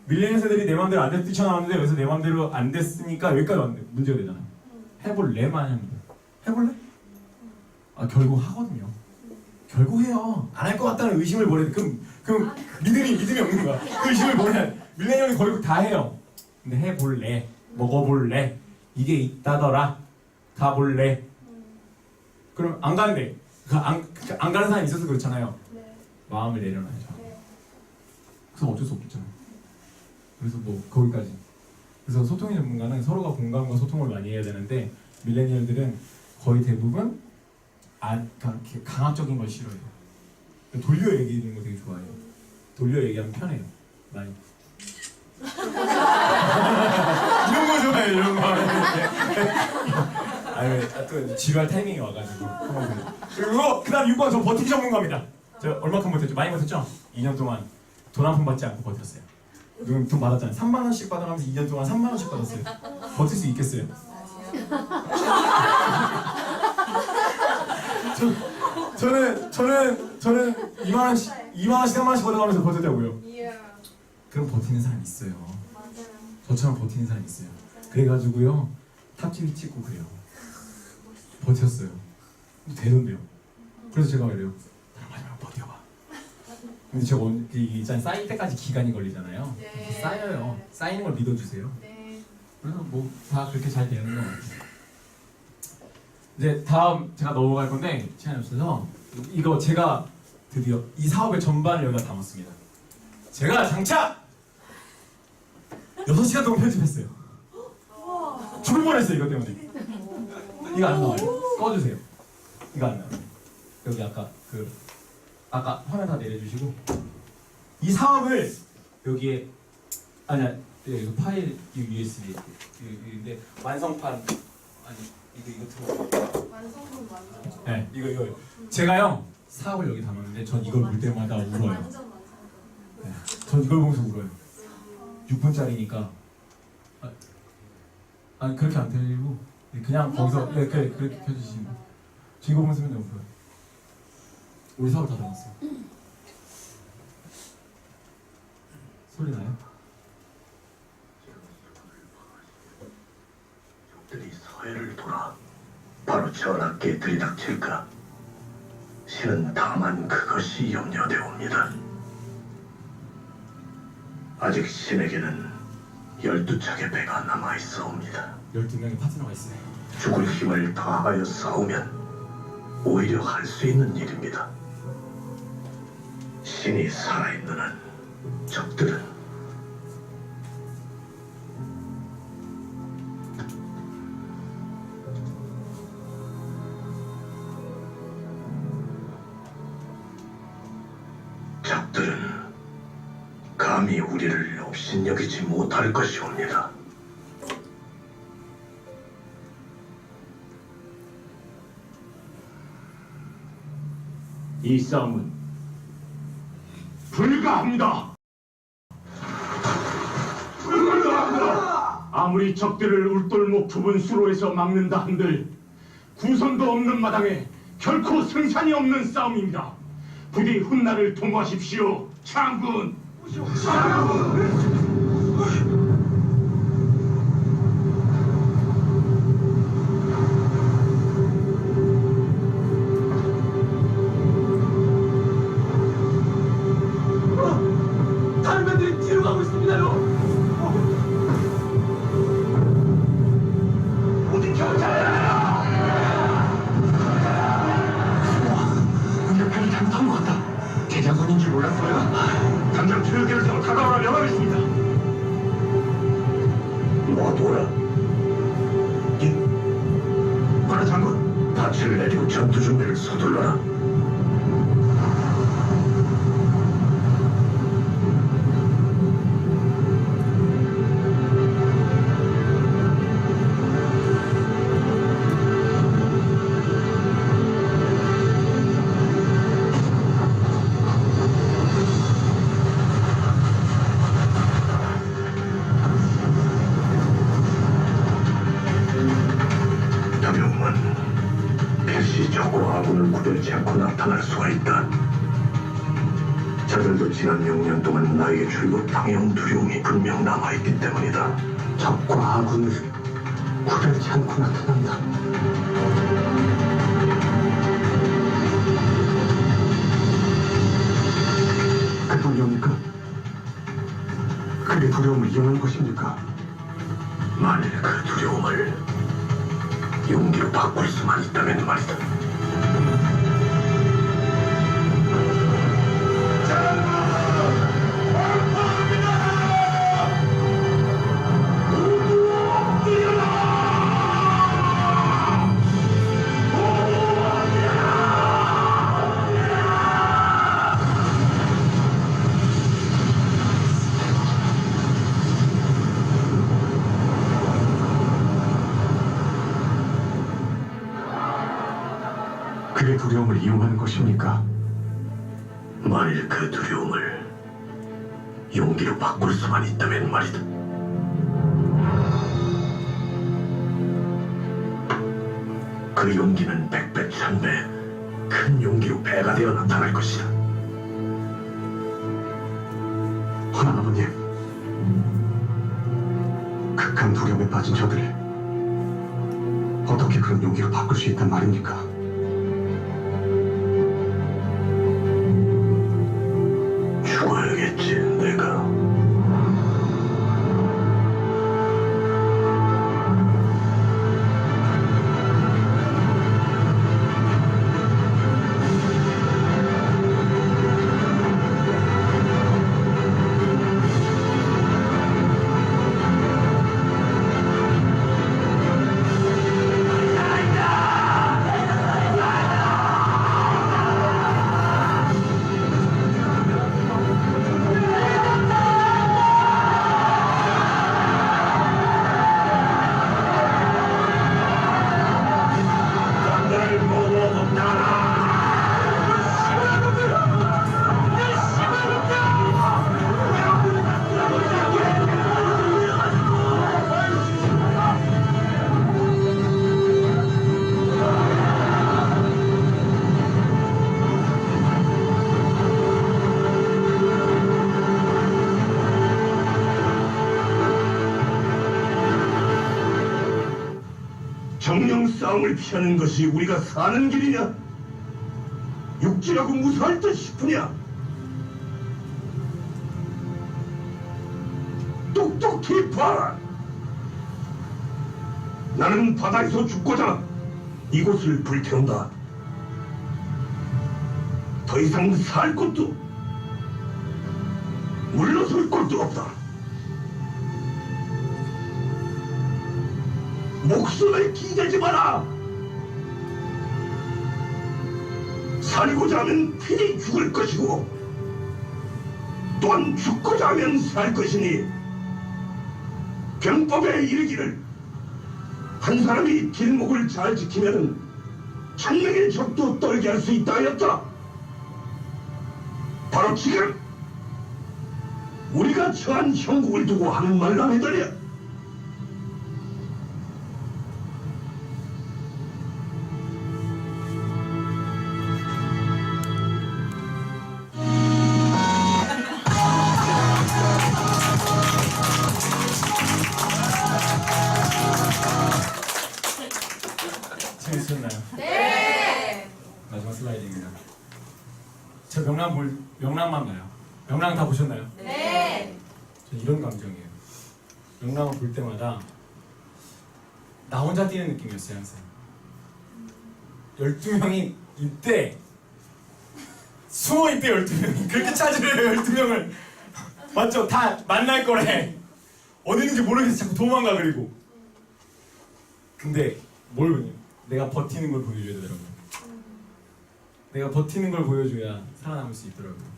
밀레니얼 세대들이 내 마음대로 안 돼서 뛰쳐나왔는데 여기서 내 마음대로 안 됐으니까 여기까지 왔는데 문제가 되잖아요. 해볼래만 하면 돼요. 해볼래? 결국 하거든요. 결국 해요. 안 할 것 같다는 의심을 버려야 돼. 그럼 믿음이 없는 거야. 그 의심을 버려야 돼. 밀레니얼이 결국 다 해요. 근데 해볼래? 먹어볼래? 이게 있다더라? 가볼래? 그럼 안 간대. 안 가는 사람이 있어서 그렇잖아요. 네. 마음을 내려놔야죠. 네. 그래서 어쩔 수 없겠잖아요. 그래서 뭐 거기까지. 그래서 소통의 전문가는 서로가 공감과 소통을 많이 해야 되는데, 밀레니얼들은 거의 대부분 강압적인 걸 싫어해요. 돌려 얘기하는 거 되게 좋아해요. 돌려 얘기하면 편해요. 많이. 이런 거 좋아해요. 이런 거. 또 지루할 타이밍이 와가지고. 그리고 그다음 6번 저 버티기 전문가입니다. 저 얼마큼 버텼죠? 많이 버텼죠? 2년 동안 돈 한 푼 받지 않고 버텼어요. 돈 받았잖아요. 3만 원씩 받아가면서 2년 동안 3만 원씩 받았어요. 버틸 수 있겠어요? 저는 2만 원씩 3만 원씩 받아가면서 버텼다고요. 그럼 버티는 사람 있어요. 저처럼 버티는 사람 있어요. 그래가지고요 탑TV 찍고 그래요. 버텼어요. 되던데요. 그래서 제가 이래요. 마지막 버텨봐. 근데 제가 이 일단 쌓일 때까지 기간이 걸리잖아요. 네. 쌓여요. 쌓이는 걸 믿어주세요. 네. 그래서 뭐 다 그렇게 잘 되는 것 같아요. 이제 다음 제가 넘어갈 건데 시간이 없어서 이거 제가 드디어 이 사업의 전반을 여기다 담았습니다. 제가 장차 6시간 동안 편집했어요. 죽을 뻔했어요 이거 때문에. 이거 안 나와요. 꺼주세요. 이거 안 나와요. 여기 아까 화면 다 내려주시고 이 사업을 여기에 아니야 이거 파일 USB인데 완성판 아니 이거 들어. 완성품 완성. 네 이거 제가요 사업을 여기 담았는데 전 이걸 볼 때마다 울어요. 완전 완성. 네, 전 이걸 보면서 울어요. 6분짜리니까 아니 그렇게 안 들리고 그냥 거기서 그렇게 켜주시면 저 이거 보면서 맨날 울어요. 우리 사업 다 담았어요. 소리 나요? 들이 서해를 돌아 바로 전하께 들이닥칠까? 실은 다만 그것이 염려되옵니다. 아직 신에게는 12척의 배가 남아있사옵니다. 12명의 파트너가 있어요. 죽을 힘을 다하여 싸우면 오히려 할 수 있는 일입니다. 신이 살아있는 한 적들은 감히 우리를 업신여기지 못할 것이옵니다. 이 싸움은 불가합니다. 아무리 적들을 울돌목 좁은 수로에서 막는다 한들 구선도 없는 마당에 결코 승산이 없는 싸움입니다. 부디 훗날을 통과하십시오. 장군! 다른 배들이 뒤로 가고 있습니다요. 어디 경찰이야! 우리가 편이 잘못한 것 같다. 대장군인 줄 몰랐어요. 당장 조용히를 타고 다가오라 명하겠습니다. 놔둬라. 마라 장군, 닻을 내리고 전투 준비를 서둘러라. 구별치 않고 나타날 수가 있다. 저들도 지난 6년 동안 나에게 출국당해온 두려움이 분명 남아있기 때문이다. 적과 아군을 구별치 않고 나타난다. 그 두려움입니까? 그게 두려움을 이용한 것입니까? 만일 그 두려움을 용기로 바꿀 수만 있다면 말이다. 그게 두려움을 이용하는 것입니까? 만일 그 두려움을 용기로 바꿀 수만 있다면 말이다. 그 용기는 100배, 1000배 큰 용기로 배가 되어 나타날 것이다. 허나 아버님, 극한 두려움에 빠진 저들을 어떻게 그런 용기로 바꿀 수 있단 말입니까? 정령 싸움을 피하는 것이 우리가 사는 길이냐? 육지라고 무사할 듯 싶으냐? 똑똑히 봐라. 나는 바다에서 죽고자 이곳을 불태운다. 더 이상 살 곳도 물러설 곳도 없다. 목숨을 기대지 마라. 살고자 하면 필히 죽을 것이고 또한 죽고자 하면 살 것이니 병법에 이르기를 한 사람이 길목을 잘 지키면 천명의 적도 떨게 할 수 있다 하였다. 바로 지금 우리가 처한 형국을 두고 하는 말로 해더냐. 재밌었나요? 네. 마지막 슬라이드입니다. 저 명랑만 나요. 명랑 다 보셨나요? 네. 저 이런 감정이에요. 명랑을 볼 때마다 나 혼자 뛰는 느낌이었어요. 항상 12명이 이때 숨어있대. 12명이 그렇게 찾으래요. 12명을 맞죠? 다 만날 거래. 어디 있는지 모르겠어. 자꾸 도망가. 그리고 근데 내가 버티는 걸 보여줘야 되더라고요. 내가 버티는 걸 보여줘야 살아남을 수 있더라고요.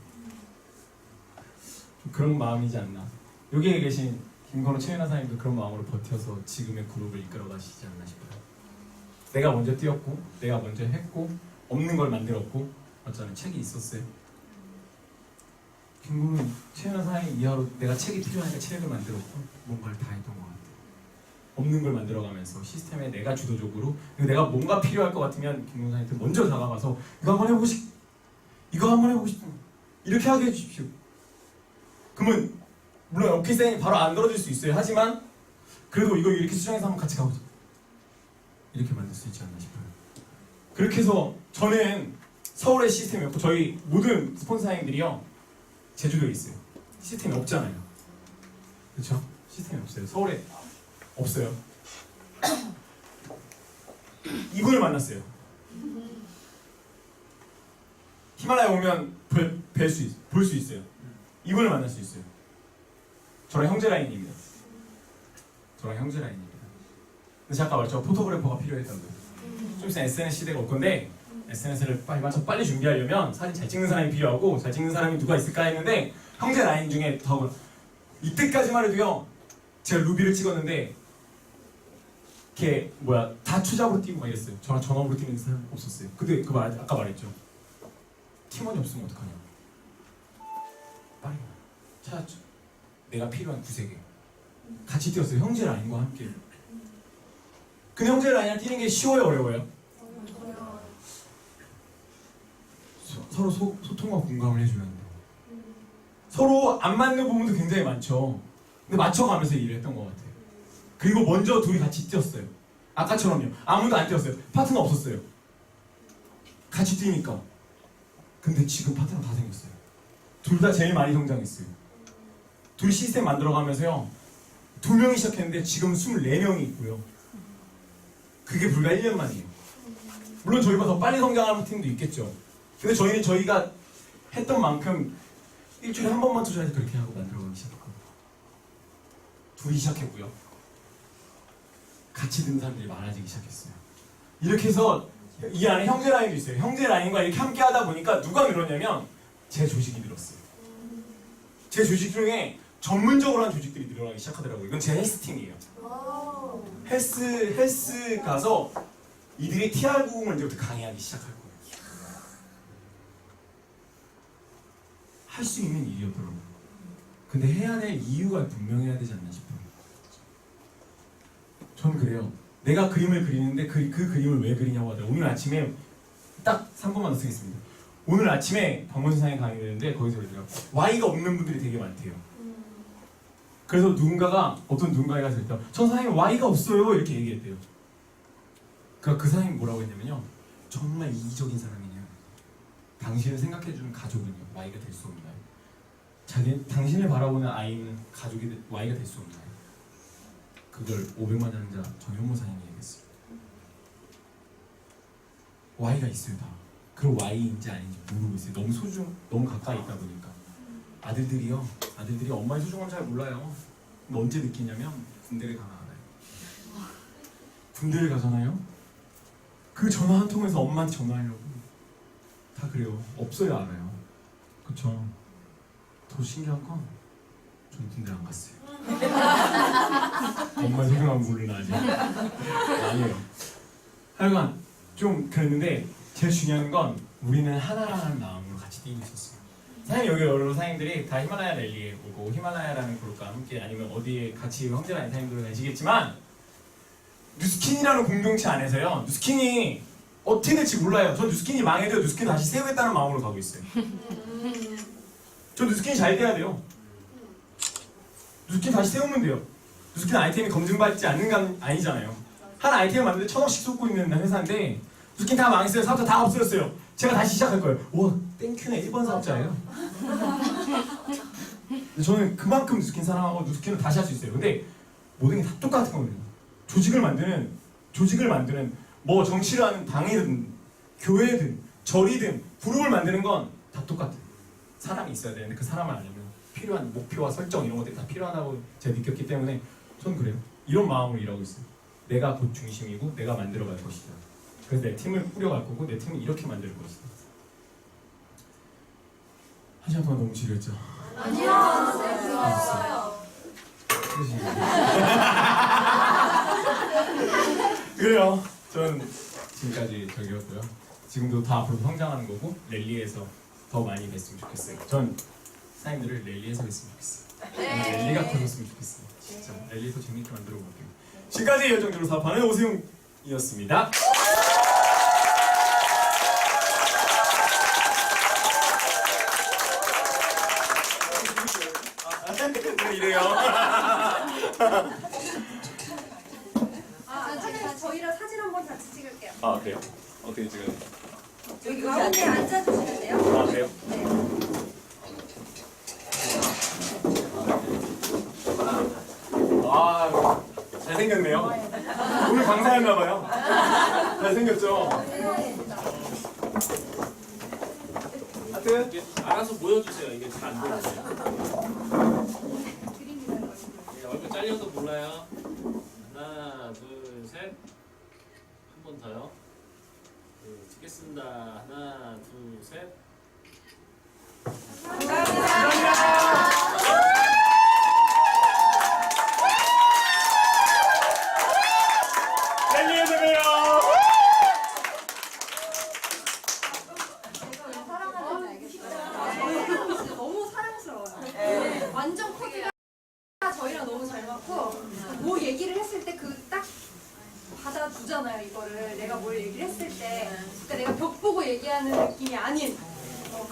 좀 그런 마음이지 않나. 여기에 계신 김건우 최윤아사님도 그런 마음으로 버텨서 지금의 그룹을 이끌어 가시지 않나 싶어요. 내가 먼저 뛰었고 내가 먼저 했고 없는 걸 만들었고 맞잖아요. 책이 있었어요. 김건우 최윤아사님 이하로 내가 책이 필요하니까 책을 만들었고 뭔가를 다 했던 것 같아요. 없는 걸 만들어가면서 시스템에 내가 주도적으로 내가 뭔가 필요할 것 같으면 김동산한테 먼저 다가가서 이거 한번 해보고 싶어 이렇게 하게 해주십시오. 그러면 물론 오케이 바로 안 들어줄 수 있어요. 하지만 그래도 이거 이렇게 수정해서 한번 같이 가보자 이렇게 만들 수 있지 않나 싶어요. 그렇게 해서 저는 서울의 시스템이 없고 저희 모든 스폰서님들이요 제주도에 있어요. 시스템이 없잖아요. 그렇죠? 시스템이 없어요. 서울에 없어요. 이분을 만났어요. 히말라야 오면 볼 수 있어요. 이분을 만날 수 있어요. 저랑 형제 라인입니다. 근데 아까 말했죠. 포토그래퍼가 필요했다고요. 좀 있으면 SNS 시대가 올 건데 SNS를 빨리 준비하려면 사진 잘 찍는 사람이 필요하고 잘 찍는 사람이 누가 있을까 했는데 형제 라인 중에 이때까지만 해도요. 제가 루비를 찍었는데 이렇게 다 추잡으로 뛰고 막 이랬어요. 저랑 전업으로 뛰는 사람 없었어요. 근데 아까 말했죠. 팀원이 없으면 어떡하냐. 빨리 찾았죠. 내가 필요한 구세계 같이 뛰었어요. 형제 라인과 함께. 근데 형제 라인이랑 뛰는 게 쉬워요, 어려워요? 서로 소통과 공감을 해줘야 한다. 서로 안 맞는 부분도 굉장히 많죠. 근데 맞춰가면서 일을 했던 것 같아요. 그리고 먼저 둘이 같이 뛰었어요. 아까처럼요. 아무도 안 뛰었어요. 파트너 없었어요. 같이 뛰니까. 근데 지금 파트너 다 생겼어요. 둘 다 제일 많이 성장했어요. 둘이 시스템 만들어가면서요. 2명이 시작했는데 지금 24명이 있고요. 그게 불과 1년 만이에요. 물론 저희보다 더 빨리 성장하는 팀도 있겠죠. 근데 저희는 저희가 했던 만큼 일주일에 한 번만 투자해서 그렇게 하고 만들어가기 시작했고 둘이 시작했고요. 같이 든 사람들이 많아지기 시작했어요. 이렇게 해서 이 안에 형제 라인도 있어요. 형제 라인과 이렇게 함께 하다 보니까 누가 늘었냐면 제 조직이 늘었어요. 제 조직 중에 전문적으로 한 조직들이 늘어나기 시작하더라고요. 이건 제 헬스팀이에요. 헬스 가서 이들이 TR90을 이제부터 강의하기 시작할 거예요. 할 수 있는 일이었더라고요. 근데 해야 될 이유가 분명해야 되지 않나 싶어요. 저는 그래요. 내가 그림을 그리는데 그 그림을 왜 그리냐고 하더라고요. 오늘 아침에 딱 3분만 더 쓰겠습니다. 오늘 아침에 박문선상에 강의 되는데 거기서 그러더라고요. Y가 없는 분들이 되게 많대요. 그래서 어떤 누군가가 가서 전 선생님 Y가 없어요 이렇게 얘기했대요. 그 사람이 뭐라고 했냐면요. 정말 이기적인 사람이냐. 당신을 생각해주는 가족은요. Y가 될 수 없나요? 당신을 바라보는 아이는 Y가 될 수 없나요? 그걸 500만 장자 정현모 사님이 얘기했어요. Y가 있어요 다. 그럼 Y인지 아닌지 모르고 있어요. 너무 가까이 있다 보니까. 아들들이 엄마의 소중함 잘 몰라요. 언제 느끼냐면 군대를 가면 알아요. 군대를 가잖아요. 그 전화 한 통에서 엄마한테 전화하려고 다 그래요. 없어야 알아요. 그쵸? 더 신기한 건 전 군대 안 갔어요. 엄마의 소중함 모르나 아직. 아니에요. 하여간 좀 그랬는데 제일 중요한 건 우리는 하나라는 마음으로 같이 뛰고 있었어요. 사실 여기 여러 사장님들이 다 히말라야 랠리에 오고 히말라야라는 그룹과 함께 아니면 어디에 같이 형제라는 사장님들은 아시겠지만 뉴스킨이라는 공동체 안에서요. 뉴스킨이 어떻게 될지 몰라요. 전 뉴스킨이 망해도 뉴스킨 다시 세우겠다는 마음으로 가고 있어요. 저 뉴스킨이 잘 돼야 돼요. 뉴스킨 다시 세우면 돼요. 뉴스킨 아이템이 검증받지 않는 건 아니잖아요. 한 아이템을 만드는데 1,000원씩 쏟고 있는 회사인데 뉴스킨 다 망했어요. 사업자 다 없어졌어요. 제가 다시 시작할 거예요. 와, 땡큐네 1번 사업자예요. 근데 저는 그만큼 뉴스킨 사랑하고 뉴스킨을 다시 할 수 있어요. 근데 모든 게 다 똑같은 거거든요. 조직을 만드는 뭐 정치를 하는 당이든 교회든 절이든 그룹을 만드는 건 다 똑같아요. 사람이 있어야 되는데 그 사람을 알려면 필요한 목표와 설정 이런 것들이 다 필요하다고 제가 느꼈기 때문에 저는 그래요. 이런 마음으로 일하고 있어요. 내가 곧 중심이고 내가 만들어갈 것이다. 그래서 내 팀을 꾸려갈 거고 내 팀을 이렇게 만들 것이다. 한 시간 동안 너무 지루했죠? 아니요. 그래요. 전 지금까지 저기였고요. 지금도 다 앞으로 성장하는 거고 랠리에서 더 많이 뵀으면 좋겠어요. 전 사장님들을 랠리에서 뵀으면 좋겠어요. 랠리가 커졌으면 좋겠어요. 진짜 랠리 더 재밌게 만들어 볼게요. 지금까지 열정적으로 사업하는 오세훈이었습니다. 이래요. 저희랑 사진 한번 같이 찍을게요. 아 그래요? 어떻게 지금? 여기 가운데 앉아주시면 돼요. 아 그래요? 네. 아 잘생겼네요. 오늘 강사였나봐요. 잘생겼죠? 하여튼 알아서 보여주세요. 이게 잘 안 보여요. 얼굴 잘려도 몰라요. 하나, 둘, 셋. 한 번 더요. 네, 찍겠습니다. 하나, 둘, 셋. 랠리에서 봬요. 제가 왜 사랑하는지 알겠어요. 진짜 너무 사랑스러워요. 완전 코디가 저희랑 너무 잘 맞고 뭐 얘기를 했을 때 그 딱 받아두잖아요. 이거를 내가 뭘 얘기를 했을 때 그러니까 내가 벽 보고 얘기하는 느낌이 아닌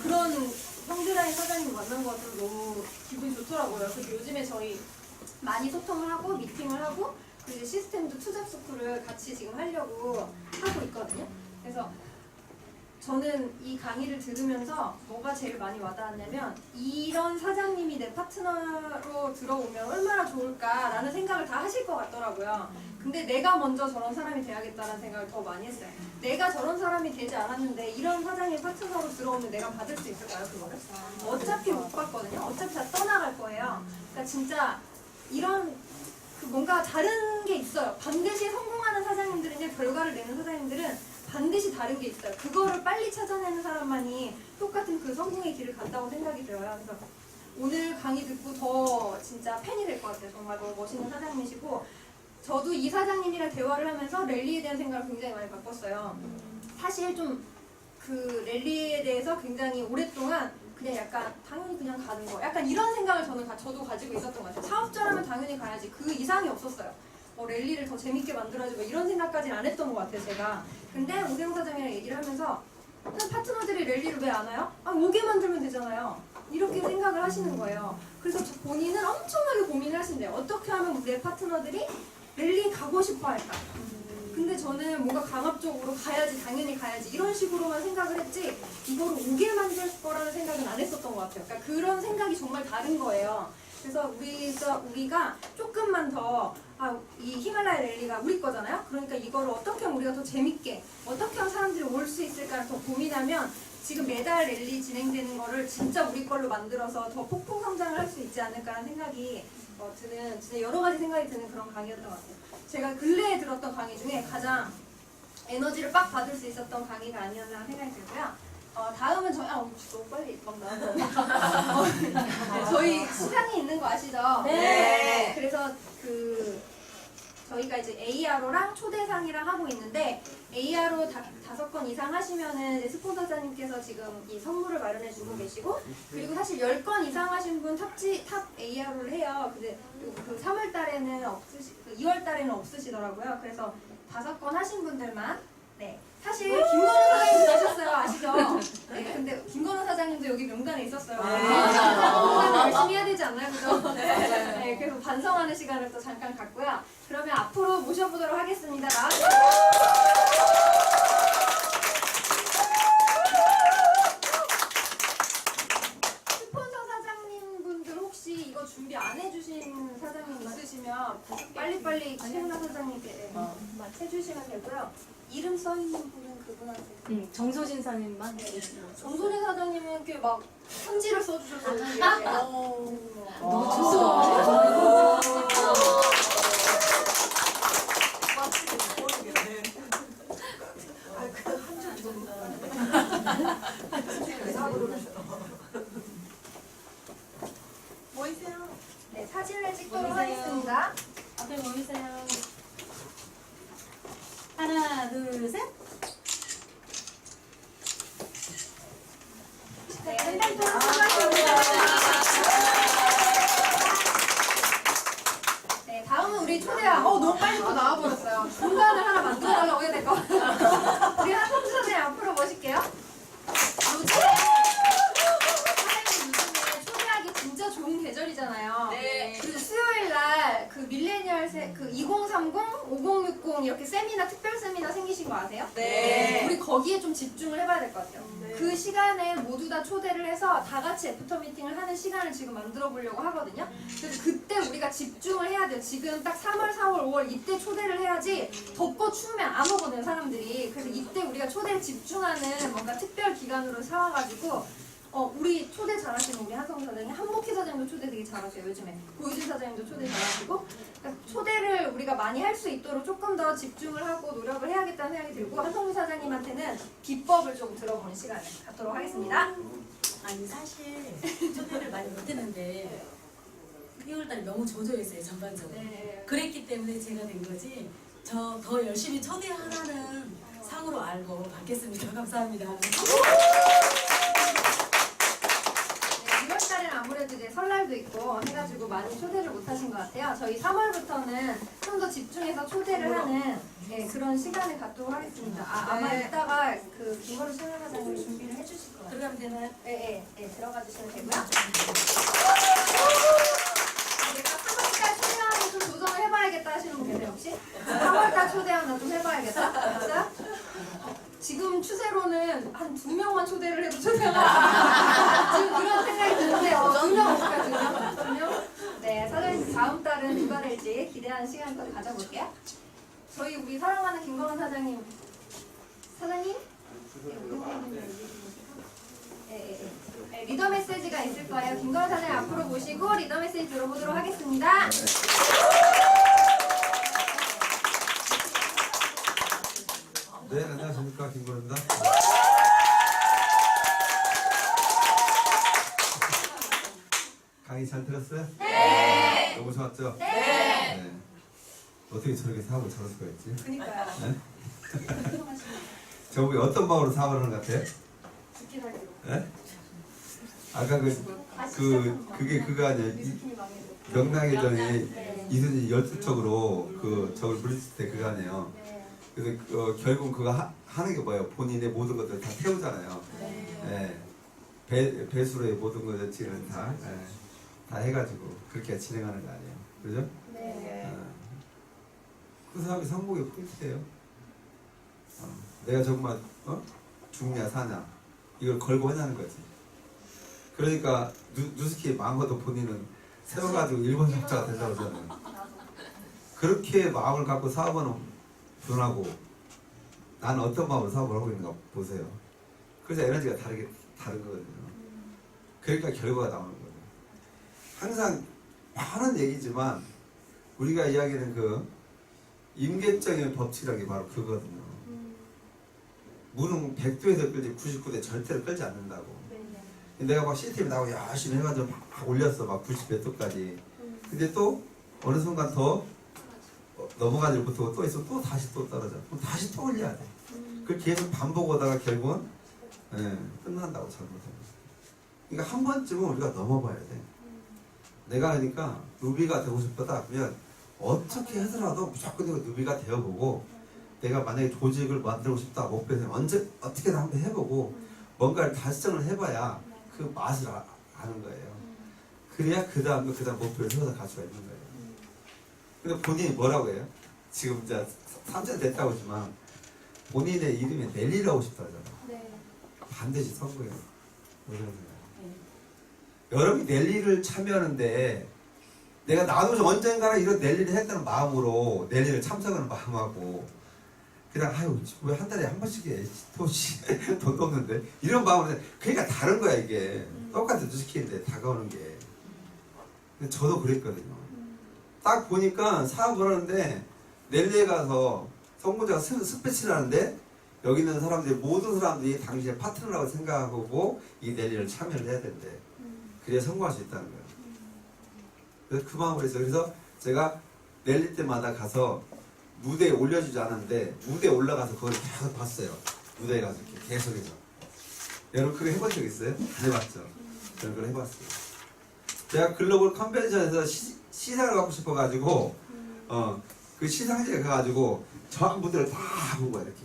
그런 형제라인 사장님 만난 것 같아서 너무 기분이 좋더라고요. 그리고 요즘에 저희 많이 소통을 하고 미팅을 하고 그리고 이제 시스템도 투잡 스쿨을 같이 지금 하려고 하고 있거든요. 그래서 저는 이 강의를 들으면서 뭐가 제일 많이 와닿았냐면 이런 사장님이 내 파트너로 들어오면 얼마나 좋을까라는 생각을 다 하실 것 같더라고요. 근데 내가 먼저 저런 사람이 돼야겠다는 생각을 더 많이 했어요. 내가 저런 사람이 되지 않았는데 이런 사장님 파트너로 들어오면 내가 받을 수 있을까요, 그거를? 어차피 못 받거든요. 어차피 다 떠나갈 거예요. 그러니까 진짜 이런 뭔가 다른 게 있어요. 반드시 성공하는 사장님들이나 결과를 내는 사장님들은 반드시 다른 게 있어요. 그거를 빨리 찾아내는 사람만이 똑같은 그 성공의 길을 간다고 생각이 들어요. 그래서 오늘 강의 듣고 더 진짜 팬이 될 것 같아요. 정말 너무 멋있는 사장님이시고 저도 이 사장님이랑 대화를 하면서 랠리에 대한 생각을 굉장히 많이 바꿨어요. 사실 좀 그 랠리에 대해서 굉장히 오랫동안 그냥 약간 당연히 그냥 가는 거 약간 이런 생각을 저도 가지고 있었던 것 같아요. 사업자라면 당연히 가야지 그 이상이 없었어요. 랠리를 더 재밌게 만들어주고 이런 생각까지는 안 했던 것 같아요, 제가. 근데 오세훈 사장이랑 얘기를 하면서 파트너들이 랠리를 왜 안 와요? 오게 만들면 되잖아요. 이렇게 생각을 하시는 거예요. 그래서 본인은 엄청나게 고민을 하신대요. 어떻게 하면 내 파트너들이 랠리 가고 싶어 할까? 근데 저는 뭔가 강압적으로 가야지, 당연히 가야지 이런 식으로만 생각을 했지 이거를 오게 만들 거라는 생각은 안 했었던 것 같아요. 그러니까 그런 생각이 정말 다른 거예요. 그래서 우리가 조금만 더 이 히말라야 랠리가 우리 거잖아요. 그러니까 이거를 어떻게 하면 우리가 더 재밌게 어떻게 하면 사람들이 올 수 있을까를 더 고민하면 지금 매달 랠리 진행되는 거를 진짜 우리 걸로 만들어서 더 폭풍 성장을 할 수 있지 않을까라는 생각이 드는 진짜 여러 가지 생각이 드는 그런 강의였던 것 같아요. 제가 근래에 들었던 강의 중에 가장 에너지를 빡 받을 수 있었던 강의가 아니었나 생각이 들고요. 다음은 저희 너무 빨리 막 나와서 저희 시상이 있는 거 아시죠? 네. 그래서 저희가 이제 ARO랑 초대상이랑 하고 있는데 ARO 5건 이상 하시면은 이제 스폰서사님께서 지금 이 선물을 마련해주고 계시고 그리고 사실 10건 이상 하신 분 탑 ARO를 해요. 근데 그 3월 달에는 2월 달에는 없으시더라고요. 그래서 5건 하신 분들만 네. 사실 김건우 사장님도 하셨어요. 아시죠? 네. 근데 김건우 사장님도 여기 명단에 있었어요. 명단 열심히 해야 되지 않나요? 그죠? 네. 그래서 반성하는 시간을 또 잠깐 갖고요. 그러면 앞으로 모셔보도록 하겠습니다. 나와주세요. 스폰서 사장님 분들 혹시 이거 준비 안 해주신 사장님 있으시면 빨리빨리 최은하 사장님께 해주시면 되고요. 이름 써있는 분은 그분한테. 정소진 사님만. 정소진 사장님은 이렇게 막 편지를 써주셔서 이렇게. 너무 모이세요. 네, 사진을 찍도록 하겠습니다. 앞에 모이세요. 하나, 둘, 셋. 네, 한 달 동안 수고하셨습니다. 네, 다음은 우리 초대왕. 너무 빨리 또 나와버렸어요. 중간을 하나 만들어달라고 해야 될 것 같아요. 우리 한성주 선생님 앞으로 모실게요. 요즘에 초대하기 진짜 좋은 계절이잖아요. 네. 그리고 수요일 날 그 밀레니얼 2030, 5060 이렇게 세미나 특별 세미나 생기신 거 아세요? 네. 우리 거기에 좀 집중을 해봐야 될 것 같아요. 네. 그 시간에 모두 다 초대를 해서 다 같이 애프터 미팅을 하는 시간을 지금 만들어 보려고 하거든요. 그래서 그때 우리가 집중을 해야 돼요. 지금 딱 3월, 4월, 5월 이때 초대를 해야지 덥고 추우면 안 오거든요, 사람들이. 그래서 이때 우리가 초대에 집중하는 뭔가 특별 기간으로 삼아가지고 우리 초대 잘하시는 우리 한성우 사장님, 한복희 사장님도 초대 되게 잘하세요, 요즘에. 고유진 사장님도 초대 잘하시고. 그러니까 초대를 우리가 많이 할 수 있도록 조금 더 집중을 하고 노력을 해야겠다는 생각이 들고, 한성우 사장님한테는 비법을 좀 들어보는 시간을 갖도록 하겠습니다. 아니 사실 초대를 많이 못했는데 6월달에 너무 조조했어요 전반적으로. 네. 그랬기 때문에 제가 된 거지. 저 더 열심히 초대하라는 상으로 알고 받겠습니다. 감사합니다. 2월달에는 아무래도 이제 설날도 있고 해가지고 많이 초대를 못 하신 것 같아요. 저희 3월부터는 좀 더 집중해서 초대를 하는 그런 시간을 갖도록 하겠습니다. 아마 이따가 그 김건우 수행사장님 준비를 해주실 거예요. 들어가면 되나요? 네, 들어가 주시면 되고요. 내가 3월달 초대하는 좀 도전을 해봐야겠다 하시는 분 계세요 혹시? 3월달 초대하는 좀 해봐야겠다. 진짜? 지금 추세로는 한 2명만 초대를 해도 초대가 지금 그런 생각이 드는데 2명 없을까요? 2명? 네, 사장님 다음 달은 누가 될지 기대하는 시간 또 가져볼게요. 저희 우리 사랑하는 김건우 사장님 네, 리더 메시지가 있을 거예요. 김건우 사장님 앞으로 모시고 리더 메시지 들어보도록 하겠습니다. 네, 안녕하십니까. 김건우입니다. 강의 잘 들었어요? 네! 너무 좋았죠? 네! 어떻게 저렇게 사업을 저럴 수가 있지? 그니까요. 네? 저분이 어떤 마음으로 사업을 하는 것 같아요? 지키라기로. 네? 아까 그게 그거 아니에요? 명랑해전이 네. 이순이 열투적으로 저걸 물리칠 때 그거 아니에요? 네. 그래서 결국 그거 하는 게 뭐예요? 본인의 모든 것들 다 태우잖아요. 네. 배수로의 모든 것들은 다 해가지고 그렇게 진행하는 거 아니에요? 그죠? 네. 그 사람이 성공의 포인트예요. 내가 정말 죽냐 사냐 이걸 걸고 하냐는 거지. 그러니까 누스키의 마음도 본인은 세워가지고 일본 학자가 된다고 하잖아요. 그렇게 마음을 갖고 사업하는 분하고 나는 어떤 마음으로 사업을 하고 있는가 보세요. 그래서 에너지가 다른 거거든요. 그러니까 결과가 나오는 거예요. 항상 많은 얘기지만 우리가 이야기하는 그 임계적인 법칙이라는 게 바로 그거거든요. 물은 100도에서 끌지 99대 절대로 끌지 않는다고. 내가 막 시스템이 나오고 열심히 해가지고 막 올렸어. 막 90몇 도까지. 근데 또 어느 순간 더 넘어가지를 못하고 또 있어. 또 다시 또 떨어져. 그럼 다시 또 올려야 돼. 그걸 계속 반복하다가 결국은 끝난다고 잘못하면. 그러니까 한 번쯤은 우리가 넘어봐야 돼. 내가 그러니까 누비가 되고 싶다 그러면 어떻게 해서라도 무조건 누비가 되어보고 내가 만약에 조직을 만들고 싶다 목표는 언제 어떻게든 한번 해보고 뭔가를 달성을 해봐야 그 맛을 아는 거예요. 그래야 그 다음 목표를 세워서 갈 수가 있는 거예요. 근데 본인이 뭐라고 해요? 지금 이제 3년 됐다고 하지만 본인의 이름에 넬리를 하고 싶다 하잖아. 네. 반드시 선거예요. 여러분이 넬리를 참여하는데 내가 나도 언젠가는 이런 넬리를 했다는 마음으로 넬리를 참석하는 마음하고 그냥 아유 왜 한 달에 한 번씩 해 돈도 없는데 이런 마음으로 그러니까 다른 거야 이게. 똑같은 주식인데 다가오는 게. 저도 그랬거든요. 딱 보니까 사업을 하는데 넬리에 가서 성공자가 스피치를 하는데 여기 있는 사람들이 모든 사람들이 당신의 파트너라고 생각하고 이 넬리를 참여를 해야 된대. 그래야 성공할 수 있다는 거예요. 그래서 그 마음으로 했어요. 그래서 제가 넬리 때마다 가서 무대에 올려주지 않았는데 무대에 올라가서 그걸 계속 봤어요. 무대에 가서 이렇게 계속해서. 여러분 그거 해본 적 있어요? 해봤죠. 저는 그걸 해봤어요. 제가 글로벌 컨벤션에서 시상을 갖고 싶어가지고 그 시상식에 가가지고 전부들을 다 본 거야 이렇게.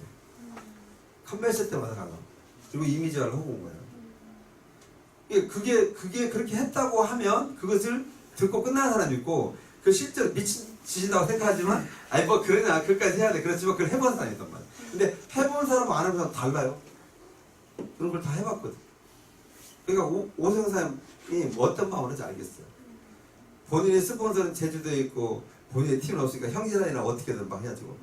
컨벤션 때마다 가서. 그리고 이미지화를 하고 온 거예요. 그게 그렇게 했다고 하면 그것을 듣고 끝나는 사람이 있고 그 실제로 미친 짓이라고 생각하지만 아니 뭐 그러냐 그것까지 해야 돼 그렇지만 그걸 해본 사람이 있단 말이야. 근데 해본 사람은 안 해본 사람 달라요. 그런 걸 다 해봤거든. 그러니까 오생사님이 어떤 마음을 하는지 알겠어요. 본인의 스폰서는 제주도에 있고 본인의 팀은 없으니까 형제라이나 어떻게든 막 해가지고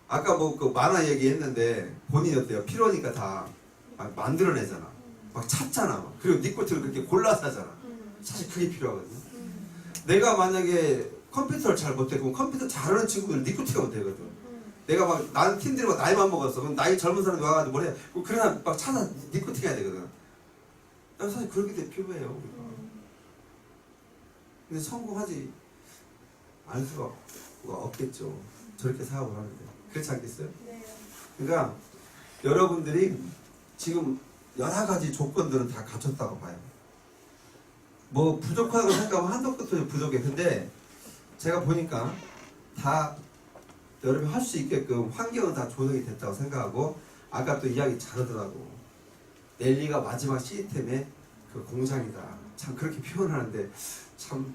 아까 뭐 그 만화 얘기했는데 본인이 어때요? 필요하니까 다 막 만들어내잖아. 막 찾잖아. 막. 그리고 니코틴을 그렇게 골라서 하잖아. 사실 그게 필요하거든요. 내가 만약에 컴퓨터를 잘 못해 그럼 컴퓨터 잘하는 친구들은 니코틴이 못되거든. 내가 막 나는 팀들이 막 나이만 먹었어. 그럼 나이 젊은 사람이 와가지고 뭐래? 그러나 막 찾아 니코틴 해야 되거든. 사실 그렇게 돼 필요해요. 우리가. 근데 성공하지 않을 수가 없겠죠. 저렇게 사업을 하는데. 그렇지 않겠어요? 네. 그러니까 여러분들이 지금 여러 가지 조건들은 다 갖췄다고 봐요. 뭐 부족하다고 생각하면 한도 끝도 부족해. 근데 제가 보니까 다 여러분이 할 수 있게끔 환경은 다 조성이 됐다고 생각하고 아까 또 이야기 잘하더라고. 넬리가 마지막 시스템의 그 공장이다. 참 그렇게 표현하는데 참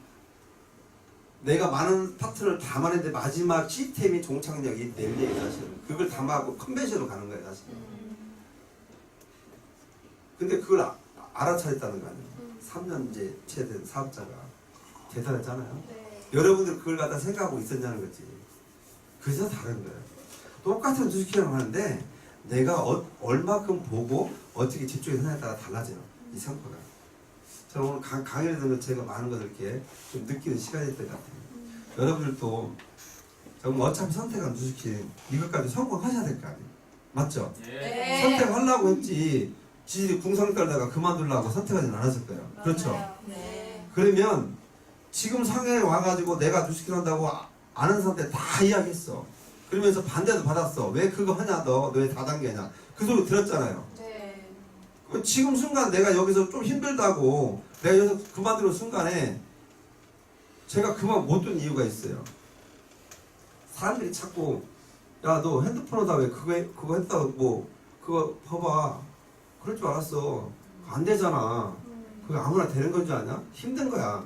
내가 많은 파트를 담아냈는데 마지막 시스템이 종착역이 넬리에 사실은 그걸 담아하고 컨벤션으로 가는 거예요 사실. 근데 그걸 알아차렸다는 거 아니에요. 3년 이제 채된 사업자가 대단했잖아요. 네. 여러분들 그걸 갖다 생각하고 있었냐는 거지. 그래서 다른 거예요. 똑같은 주식회사를 하는데 내가 얼마큼 보고 어떻게 집중해서 하냐에 따라 달라져요. 이 성과가. 저는 오늘 강의를 들으면 제가 많은 것을 이렇게 좀 느끼는 시간이었던 것 같아요. 여러분들도 정말 어차피 선택한 주식회 이것까지 성공하셔야 될 거 아니에요. 맞죠? 네. 선택하려고 했지 지들이 궁상 떨다가 그만두려고 선택하진 않았을 거예요. 그렇죠? 네. 그러면 지금 상해에 와가지고 내가 주식을 한다고 아는 사람한테 다 이야기했어. 그러면서 반대도 받았어. 왜 그거 하냐 너 왜 다단계냐 그 소리 들었잖아요. 네. 지금 순간 내가 여기서 좀 힘들다고 내가 여기서 그만두는 순간에 제가 그만 못 둔 이유가 있어요. 사람들이 자꾸 야 너 핸드폰으로다 왜 그거 했다고 뭐 그거 봐봐 그럴 줄 알았어. 안 되잖아. 그거 아무나 되는 건 줄 아냐? 힘든 거야.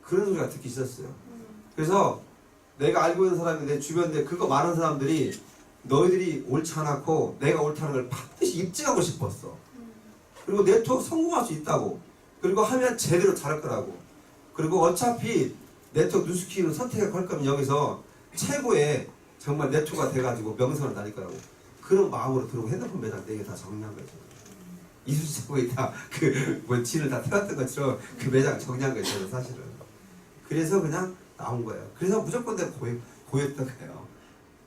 그런 소리가 듣기 싫었어요. 그래서 내가 알고 있는 사람이 내 주변에 그거 많은 사람들이 너희들이 옳지 않았고 내가 옳다는 걸 반드시 입증하고 싶었어. 그리고 네트워크 성공할 수 있다고. 그리고 하면 제대로 잘할 거라고. 그리고 어차피 네트워크 뉴스키를 선택할 거면 여기서 최고의 정말 네트워크가 돼가지고 명성을 날릴 거라고. 그런 마음으로 들어오고 핸드폰 매장 4개 다 정리한 거죠. 이수지 최고에 다뭐 진을 다 태웠던 것처럼 그 매장 정리한 거죠, 사실은. 그래서 그냥 나온 거예요. 그래서 무조건 내가 고였던 거예요.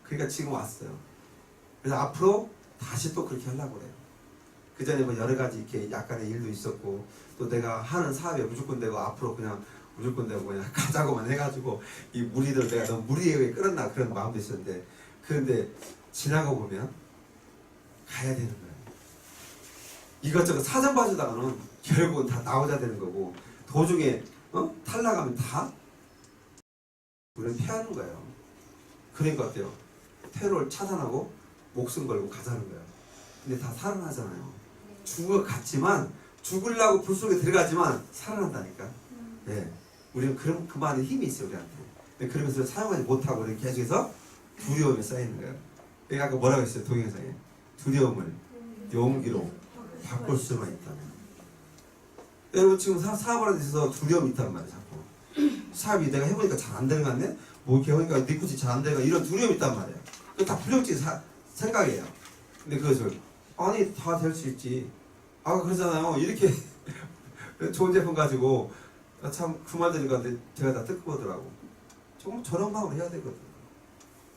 그러니까 지금 왔어요. 그래서 앞으로 다시 또 그렇게 하려고 그래요. 그 전에 뭐 여러 가지 이렇게 약간의 일도 있었고 또 내가 하는 사업에 무조건 되고 앞으로 그냥 무조건 되고 그냥 가자고만 해가지고 이 무리들 내가 너무 무리에 끌었나 그런 마음도 있었는데 그런데 지나고 보면 가야 되는 거예요. 이것저것 사정 봐주다가는 결국은 다 나오자 되는 거고 도중에 탈락하면 다 우리는 패하는 거예요. 그러니까 어때요? 테러를 차단하고 목숨 걸고 가자는 거예요. 근데 다 살아나잖아요. 죽을 것 같지만 죽으려고 불 속에 들어가지만 살아난다니까. 예, 우리는 그만의 힘이 있어요 우리한테. 근데 그러면서 사용하지 못하고 이렇게 계속해서 두려움에 쌓이는 거예요. 그러니까 아까 뭐라고 했어요 동영상에? 두려움을 용기로 바꿀 수만 있다면. 여러분 지금 사업을 하는 데 있어서 두려움이 있단 말이에요. 자꾸 사업이 내가 해보니까 잘 안 되는 것 같네? 뭐 이렇게 해보니까 네 굳이 잘 안 되는 것 이런 두려움이 있단 말이에요. 그게 다 부정적인 생각이에요. 근데 그것을 아니 다 될 수 있지. 아 그러잖아요. 이렇게 좋은 제품 가지고 참 그 말 들으니까 제가 다 뜻보더라고. 정말 저런 마음으로 해야 되거든요.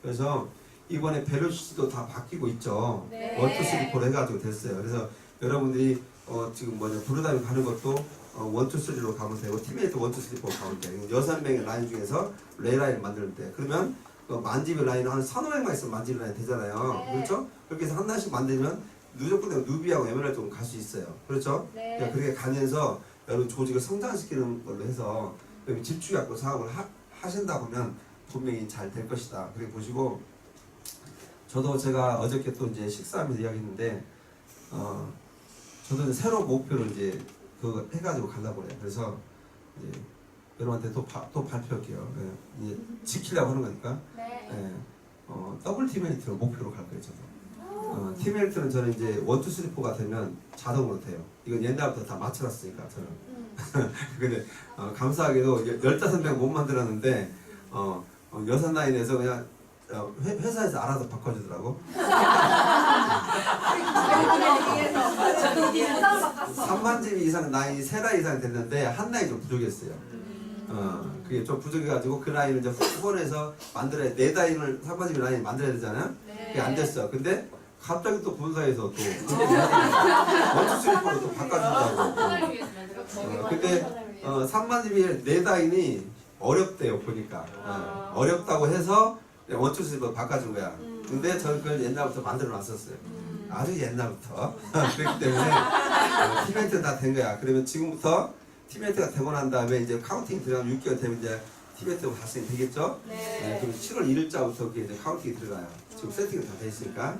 그래서 이번에 벨로시티도 다 바뀌고 있죠. 네. 1, 2, 3, 4로 해가지고 됐어요. 그래서 여러분들이 지금 부르다니 가는 것도 1, 2, 3로 가면 되고 팀메이트 1, 2, 3, 4 가면 돼요. 6명의 라인 중에서 레라인 만들 때 그러면 만집의 라인은 한 4,500만 있으면 만집의 라인 되잖아요. 네. 그렇죠? 그렇게 해서 하나씩 만들면 무조건 누비하고 에메랄드 좀 갈 수 있어요. 그렇죠? 네. 그러니까 그렇게 가면서 여러분 조직을 성장시키는 걸로 해서 집중해서 사업을 하신다 보면 분명히 잘 될 것이다. 그렇게 보시고 저도 제가 어저께 또 이제 식사하면서 이야기했는데 저도 이제 새로운 목표를 이제 그거 해가지고 가려고 그래요. 그래서 이제 여러분한테 또 발표할게요. 예, 이제 지키려고 하는 거니까. 네. 예, 더블 팀메이트로 목표로 갈 거예요. 저도. 팀메이트는 저는 이제 1, 2, 3, 4가 되면 자동으로 돼요. 이건 옛날부터 다 맞춰놨으니까 저는. 근데 감사하게도 15명 못 만들었는데 여섯 라인에서 그냥 회사에서 알아서 바꿔주더라고. 3만 집 이상 라인이 3라인 이상 됐는데 한 라인 좀 부족했어요. 그게 좀 부족해가지고 그 라인을 이제 후원해서 만들어야 4라인을 3만 집 라인 만들어야 되잖아요. 그게 안 됐어. 근데 갑자기 또 본사에서 또 원투스리퍼로 또 바꿔준다고. 근데 3만 집이 4라인이 어렵대요 보니까. 어렵다고 해서 원투스리퍼로 바꿔준 거야. 근데 저는 그걸 옛날부터 만들어 놨었어요. 아주 옛날부터. 그렇기 때문에 팀메이트가 다 된 거야. 그러면 지금부터 팀메이트가 되고 난 다음에 이제 카운팅 들어가면 6개월 되면 이제 팀메이트가 달성이 되겠죠? 네. 그럼 7월 1일자부터 그게 이제 카운팅이 들어가요. 지금 세팅이 다 돼 있으니까.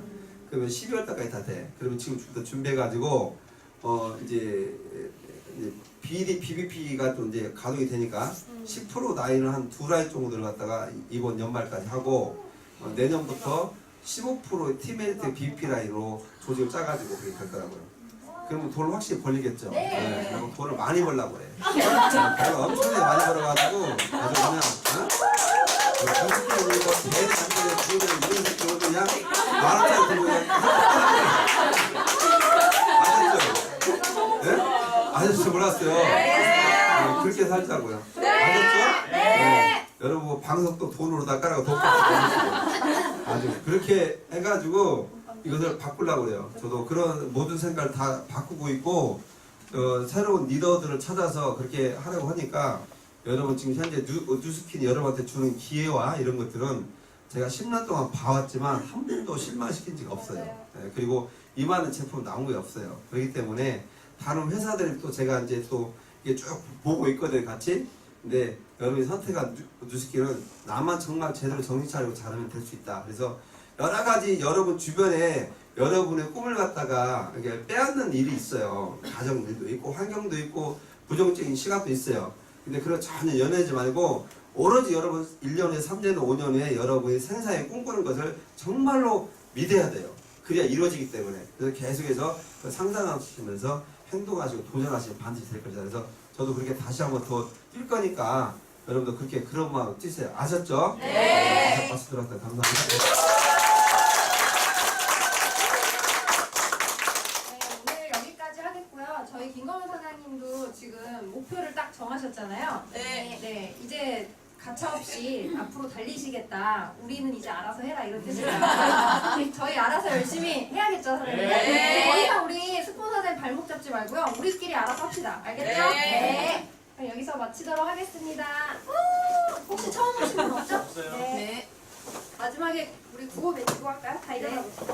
그러면 12월 달까지 다 돼. 그러면 지금부터 준비해가지고 이제 BBP가 또 이제 가동이 되니까 10% 라인을 한 2라인 정도를 갖다가 이번 연말까지 하고 내년부터 15% 팀메이트 BBP 라인으로 조직을 짜가지고 그렇게 갈 거라고요. 그러면 돈을 확실히 벌리겠죠. 네. 그리고 돈을 많이 벌라고 그래. 내가 엄청나게 많이 벌어가지고 아주 그냥 공식적으로 대리 안 되는 돈을 이런 새끼로 그냥 만원짜리 들고 그냥 아셨죠? 네? 아셨죠? 몰랐어요? 네, 그렇게 살자고요. 아셨죠? 네. 여러분 뭐 방석도 돈으로 다 깔아고 돈 아주 그렇게 해가지고 이것을 바꾸려고 그래요. 저도 그런 모든 생각을 다 바꾸고 있고 새로운 리더들을 찾아서 그렇게 하려고 하니까 여러분 지금 현재 뉴스킨이 여러분한테 주는 기회와 이런 것들은 제가 10년 동안 봐왔지만 한 번도 실망시킨 적이 없어요. 네, 그리고 이만한 제품 나온 게 없어요. 그렇기 때문에 다른 회사들이 또 제가 이제 또 이게 쭉 보고 있거든요, 같이. 근데 여러분이 선택한 뉴스킨은 나만 정말 제대로 정신 차리고 잘하면 될 수 있다. 그래서 여러 가지 여러분 주변에 여러분의 꿈을 갖다가 이렇게 빼앗는 일이 있어요. 가정 일도 있고 환경도 있고 부정적인 시각도 있어요. 근데 그런 전혀 연연하지 말고 오로지 여러분 1년 후에 3년 후에 5년 후에 여러분이 생사에 꿈꾸는 것을 정말로 믿어야 돼요. 그래야 이루어지기 때문에. 그래서 계속해서 그 상상하시면서 행동하시고 도전하시면 반드시 될 것이다. 그래서 저도 그렇게 다시 한번 더 뛸 거니까 여러분도 그렇게 그런 마음 뛰세요. 아셨죠? 네. 박수 들었다. 감사합니다. 오늘 여기까지 하겠고요. 저희 김건우 사장님도 지금 목표를 딱 정하셨잖아요. 네. 이제 가차없이 앞으로 달리시겠다. 우리는 이제 알아서 해라 이런 뜻이에요. 저희 알아서 열심히 해야겠죠, 사장님. 네. 더 이상 우리 스폰서들 발목 잡지 말고요. 우리끼리 알아서 합시다. 알겠죠? 네. 그럼 여기서 마치도록 하겠습니다. 혹시 처음 오신 분 없죠? 없어요. 네. 마지막에 우리 구호 외치고 할까요? 다 일어나보시죠.